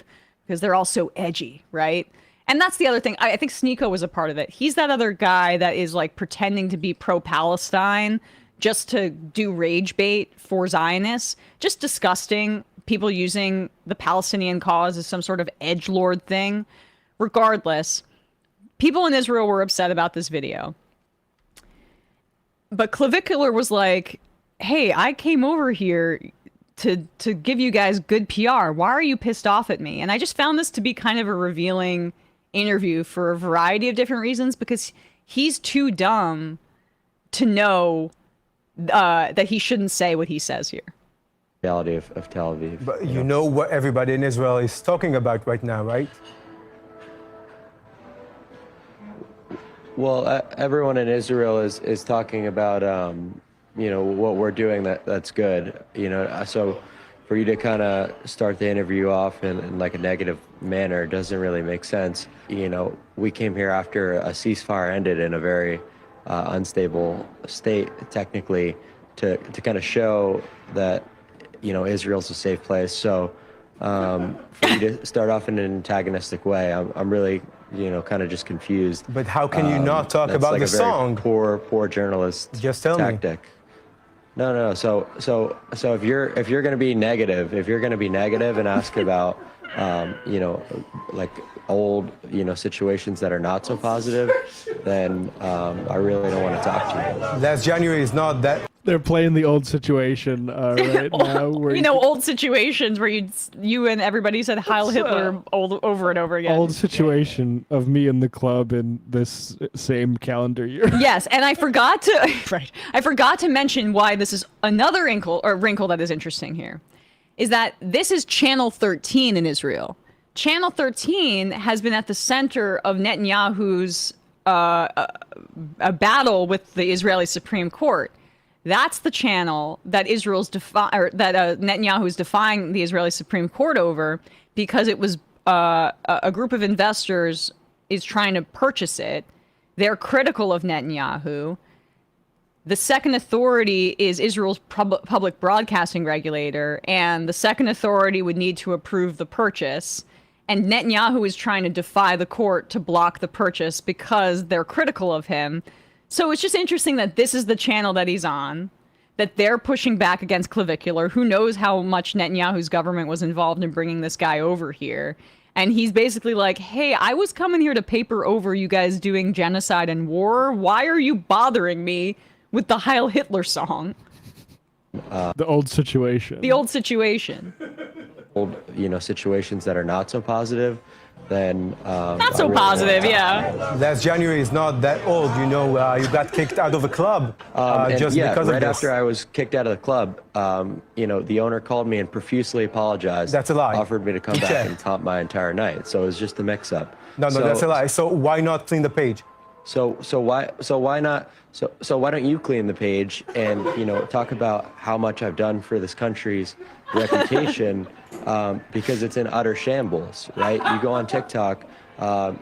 because they're all so edgy, right? And that's the other thing. I think Sneeko was a part of it. He's that other guy that is like pretending to be pro-Palestine just to do rage bait for Zionists. Just disgusting. People using the Palestinian cause as some sort of edgelord thing. Regardless, people in Israel were upset about this video. But Clavicular was like, hey, I came over here to give you guys good PR. Why are you pissed off at me? And I just found this to be kind of a revealing interview for a variety of different reasons because he's too dumb to know that he shouldn't say what he says here. Reality of Tel Aviv. But you know what everybody in Israel is talking about right now, right? Well, everyone in Israel is talking about, what we're doing that's good. So for you to kind of start the interview off in like a negative manner doesn't really make sense. You know, we came here after a ceasefire ended in a very unstable state, technically, to kind of show that, you know, Israel's a safe place. So for you to start off in an antagonistic way, I'm really, you know, kind of just confused. But how can you not talk about like the a very song? Poor journalist tactic. No. So if you're going to be negative, and ask about, you know, like old, you know, situations that are not so positive, then I really don't want to talk to you. Last January is not that. They're playing the old situation right now. Where You know, old situations where you and everybody said Heil Hitler over and over again. old situation of me in the club in this same calendar year. Yes, and I forgot to mention why this is another wrinkle that is interesting here, is that this is Channel 13 in Israel. Channel 13 has been at the center of Netanyahu's a battle with the Israeli Supreme Court. That's the channel that Netanyahu is defying the Israeli Supreme Court over, because it was a group of investors is trying to purchase it. They're critical of Netanyahu. The second authority is Israel's public broadcasting regulator, and the second authority would need to approve the purchase. And Netanyahu is trying to defy the court to block the purchase because they're critical of him. So it's just interesting that this is the channel that he's on, that they're pushing back against Clavicular. Who knows how much Netanyahu's government was involved in bringing this guy over here. And he's basically like, hey, I was coming here to paper over you guys doing genocide and war. Why are you bothering me with the Heil Hitler song? The old situation. The old situation. Old, you know, situations that are not so positive, then not so positive, yeah. Last January is not that old. You know, you got kicked out of a club just because right of this. after I was kicked out of the club, you know, the owner called me and profusely apologized. That's a lie. Offered me to come back and top my entire night. So it was just a mix-up. No, that's a lie. So why not clean the page? So why don't you clean the page and, you know, talk about how much I've done for this country's reputation, because it's in utter shambles, right? You go on TikTok,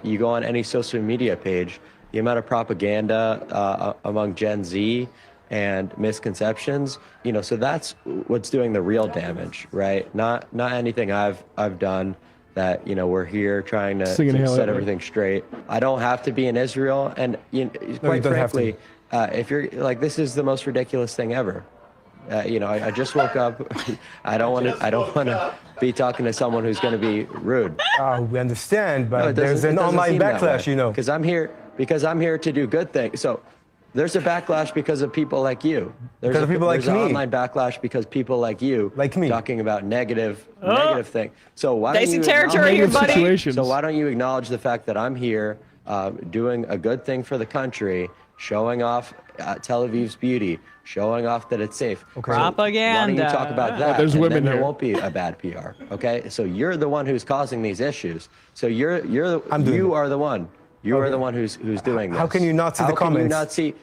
you go on any social media page, the amount of propaganda among Gen Z and misconceptions, you know, so that's what's doing the real damage, right? Not anything I've done. That, you know, we're here trying to set everything straight. I don't have to be in Israel, and quite frankly, if you're like, this is the most ridiculous thing ever. You know, I just woke up. I don't want to be talking to someone who's going to be rude. We understand, but there's an online backlash, you know. Because I'm here to do good things. So there's a backlash because of people like you. There's an online backlash because people like you, like me, talking about negative thing. So why don't you territory here, buddy. So why don't you acknowledge the fact that I'm here, doing a good thing for the country, showing off Tel Aviv's beauty, showing off that it's safe. Okay. Propaganda. Why don't you talk about that? There's women then here. There won't be a bad PR. Okay. So you're the one who's causing these issues. So you are the one. You are the one who's doing this. How can you not see the comments? How can you not see?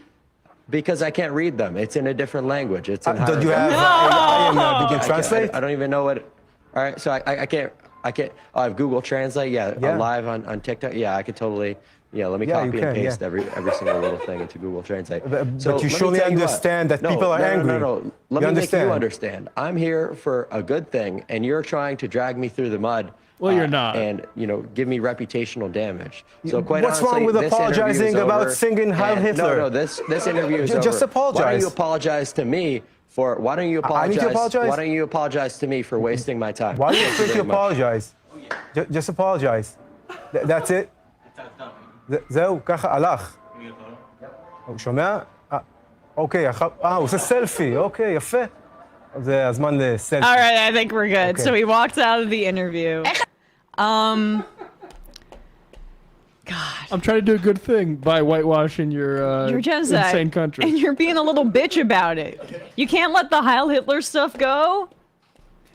Because I can't read them. It's in a different language. It's in don't you have? Did you translate? I don't even know what. All right, so I can't. Oh, I have Google Translate. Yeah, live on TikTok. Yeah, I could totally. Yeah, let me copy and paste every single little thing into Google Translate. But you surely understand that people are angry. No. Let me make you understand. I'm here for a good thing, and you're trying to drag me through the mud. Well, you're not. And, you know, give me reputational damage. So quite What's honestly, wrong with this apologizing about over, singing Heil Hitler? No, this interview is over. Just apologize. Why don't you apologize to me for? Why don't you apologize? I need to apologize. Why don't you apologize to me for wasting my time? Why are you afraid to apologize? Just apologize. That's it. זהו, ככה הלך. הוא שומע? אוקיי, הוא עושה סלפי, אוקיי, יפה. זה הזמן לסלפי. All right, I think we're good. Okay. So he walks out of the interview. God. I'm trying to do a good thing by whitewashing your insane country. And you're being a little bitch about it. You can't let the Heil Hitler stuff go.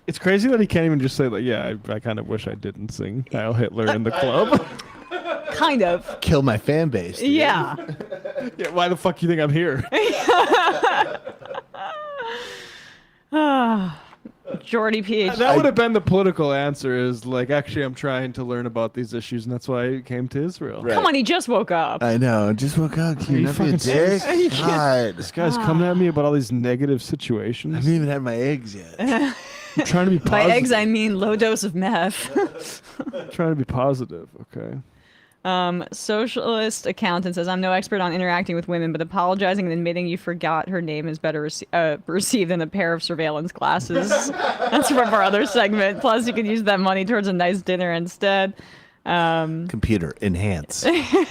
It's crazy that he can't even just say like, yeah, I kind of wish I didn't sing Heil Hitler in the club. Kind of. Kill my fan base. Dude. Yeah. Yeah. Why the fuck do you think I'm here? Jordy PhD. That would have been the political answer. Is like, actually, I'm trying to learn about these issues, and that's why I came to Israel. Come on, he just woke up. I know. Just woke up. Can you not be a dick? God. This guy's coming at me about all these negative situations. I haven't even had my eggs yet. I'm trying to be positive. By eggs, I mean low dose of meth. Trying to be positive. Okay. Socialist accountant says, I'm no expert on interacting with women, but apologizing and admitting you forgot her name is better received than a pair of surveillance glasses. That's from our other segment. Plus, you could use that money towards a nice dinner instead. Computer enhance.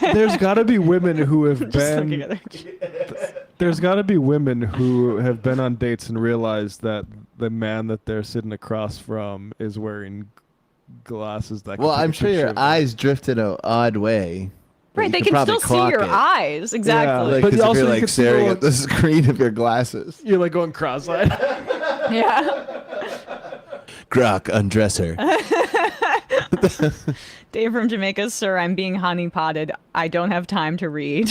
There's got to be women who have Just looking been. at her. There's got to be women who have been on dates and realized that the man that they're sitting across from is wearing glasses that. Well, can take I'm a sure picture your of eyes drift in an odd way. but Right, you they could can probably still see clock your it. eyes. Exactly. Like, But 'cause also if you you're like could see staring all- at the screen of your glasses. You're like going cross-eyed. Yeah. Grok, undress her. Dave from Jamaica, sir, I'm being honeypotted. I don't have time to read.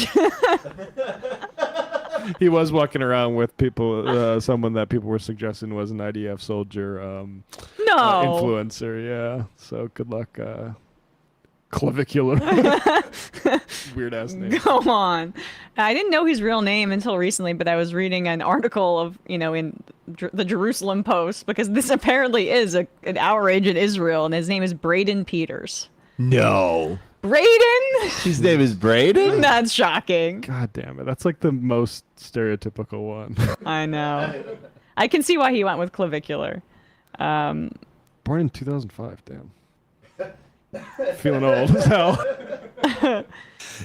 He was walking around with people, someone that people were suggesting was an IDF soldier No. influencer. Yeah. So good luck, clavicular. Weird ass name. Go on. I didn't know his real name until recently, but I was reading an article of, in the Jerusalem Post, because this apparently is an outrage in Israel, and his name is Braden Peters. No. Braden? His name is Braden? That's shocking. God damn it. That's like the most stereotypical one. I know. I can see why he went with clavicular. Born in 2005, damn. Feeling old as hell.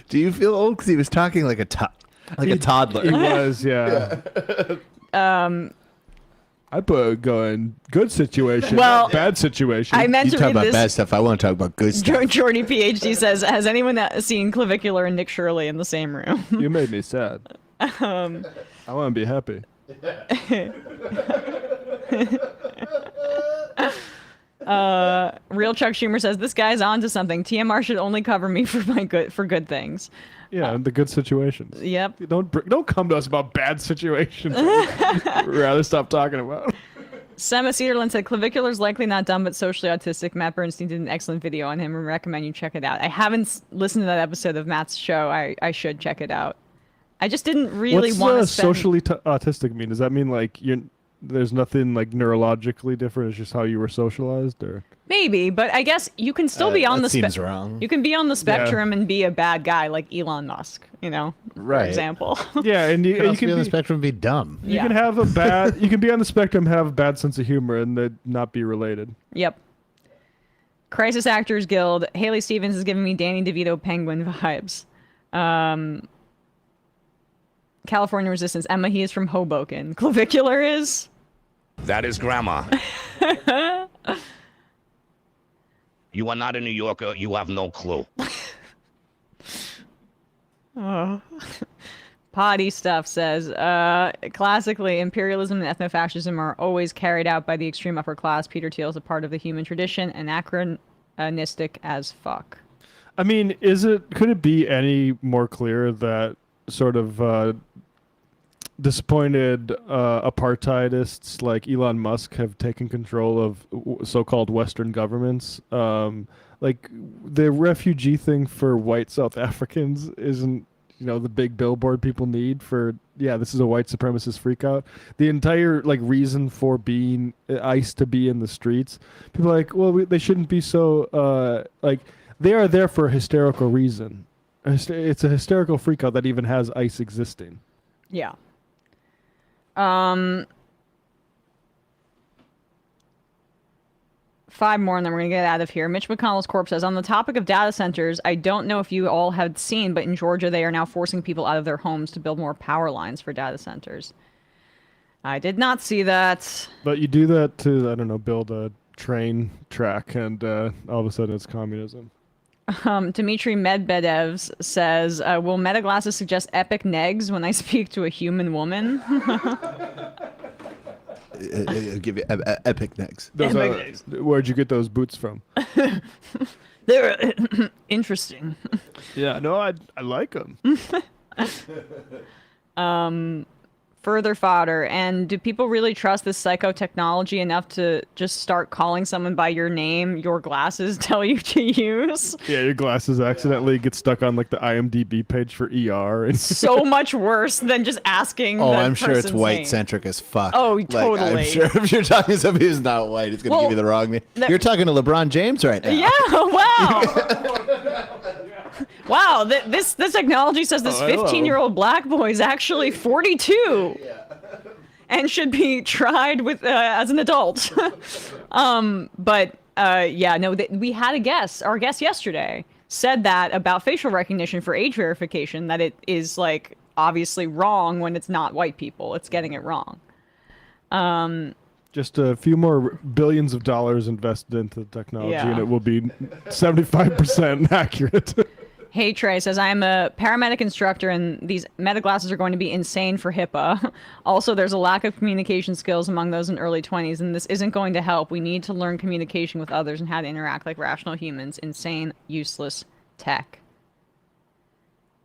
Do you feel old? Because he was talking like a toddler. He was, yeah. I put going good situation, Well, not bad situation. I meant You to talk read about this. bad stuff. I want to talk about good stuff. Jordy PhD says, has anyone seen clavicular and Nick Shirley in the same room? You made me sad. I want to be happy. Real Chuck Schumer says, this guy's onto something. TMR should only cover me for good things. Yeah, the good situations. Yep. Don't come to us about bad situations. Rather stop talking about. Sema Cedarland said, clavicular's likely not dumb, but socially autistic. Matt Bernstein did an excellent video on him and recommend you check it out. I haven't listened to that episode of Matt's show. I should check it out. I just didn't really What's want to spend... socially autistic mean? Does that mean like there's nothing like neurologically different? It's just how you were socialized, or Maybe, but I guess you can still be on the seems wrong. You can be on the spectrum and be a bad guy like Elon Musk, for Right. example. yeah, and you You can can be on the be, spectrum and be dumb. you can have a bad. You can be on the spectrum, have a bad sense of humor, and they not be related. Yep. Crisis Actors Guild. Haley Stevens is giving me Danny DeVito penguin vibes. California Resistance. Emma, he is from Hoboken. Clavicular is? That is grandma. You are not a New Yorker. You have no clue. Oh. Potty Stuff says, classically, imperialism and ethnofascism are always carried out by the extreme upper class. Peter Thiel is a part of the human tradition, anachronistic as fuck. I mean, could it be any more clear that sort of disappointed apartheidists like Elon Musk have taken control of so-called Western governments? Like the refugee thing for white South Africans isn't, the big billboard people need for, this is a white supremacist freakout. The entire reason for being ICE to be in the streets, people are like, well, they shouldn't be so they are there for a hysterical reason. It's a hysterical freakout that even has ICE existing. Yeah. 5 more and then we're going to get out of here. Mitch McConnell's corpse says, on the topic of data centers, I don't know if you all have seen, but in Georgia, they are now forcing people out of their homes to build more power lines for data centers. I did not see that. But you do that to, build a train track and all of a sudden it's communism. Dmitry Medvedev says, will meta glasses suggest epic negs when I speak to a human woman? It'll give you epic necks. Where'd you get those boots from? They're interesting. Yeah, no, I like them. further fodder. And do people really trust this psychotechnology enough to just start calling someone by your name your glasses tell you to use? Yeah, your glasses accidentally get stuck on like the IMDb page for ER. And So much worse than just asking. Oh, the I'm sure it's person's white name. centric as fuck. Oh, Like, totally. I'm sure if you're talking to somebody who's not white, it's going to give you the wrong name. You're talking to LeBron James right now. Yeah, wow. Wow, this technology says this Oh, hello. 15-year-old black boy is actually 42 and should be tried with as an adult. We had a guest. Our guest yesterday said that about facial recognition for age verification, that it is like obviously wrong when it's not white people. It's getting it wrong. just a few more billions of dollars invested into the technology, Yeah. and it will be 75% accurate. Hey Trey says, I am a paramedic instructor and these meta glasses are going to be insane for HIPAA. Also, there's a lack of communication skills among those in early 20s, and this isn't going to help. We need to learn communication with others and how to interact like rational humans. Insane, useless tech.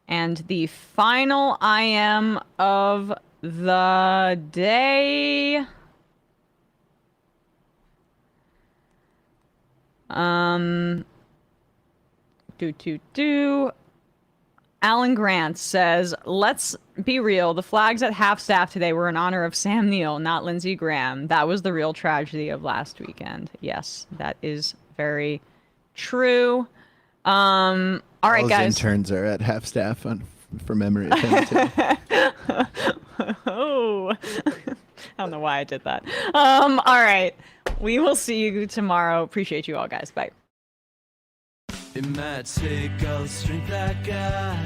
And the final IM of the day. Alan Grant says, let's be real. The flags at half-staff today were in honor of Sam Neill, not Lindsey Graham. That was the real tragedy of last weekend. Yes, that is very true. All right, Those guys. interns are at half staff for memory attempts. Oh, I don't know why I did that. All right. We will see you tomorrow. Appreciate you all, guys. Bye. It might take all the strength I got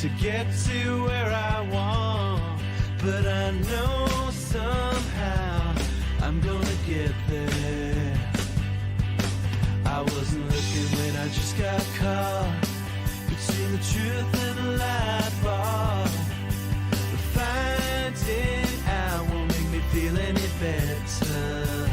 to get to where I want, but I know somehow I'm gonna get there. I wasn't looking when I just got caught between the truth and the lie bar, but finding out won't make me feel any better.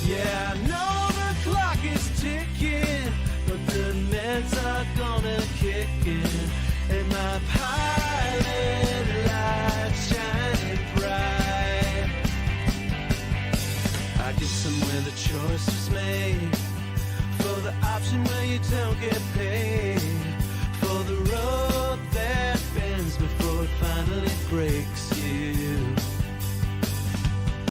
Yeah, I know the clock is ticking, but the meds are gonna kick in, and my pilot light shining bright. I get somewhere the choice was made for the option where you don't get paid.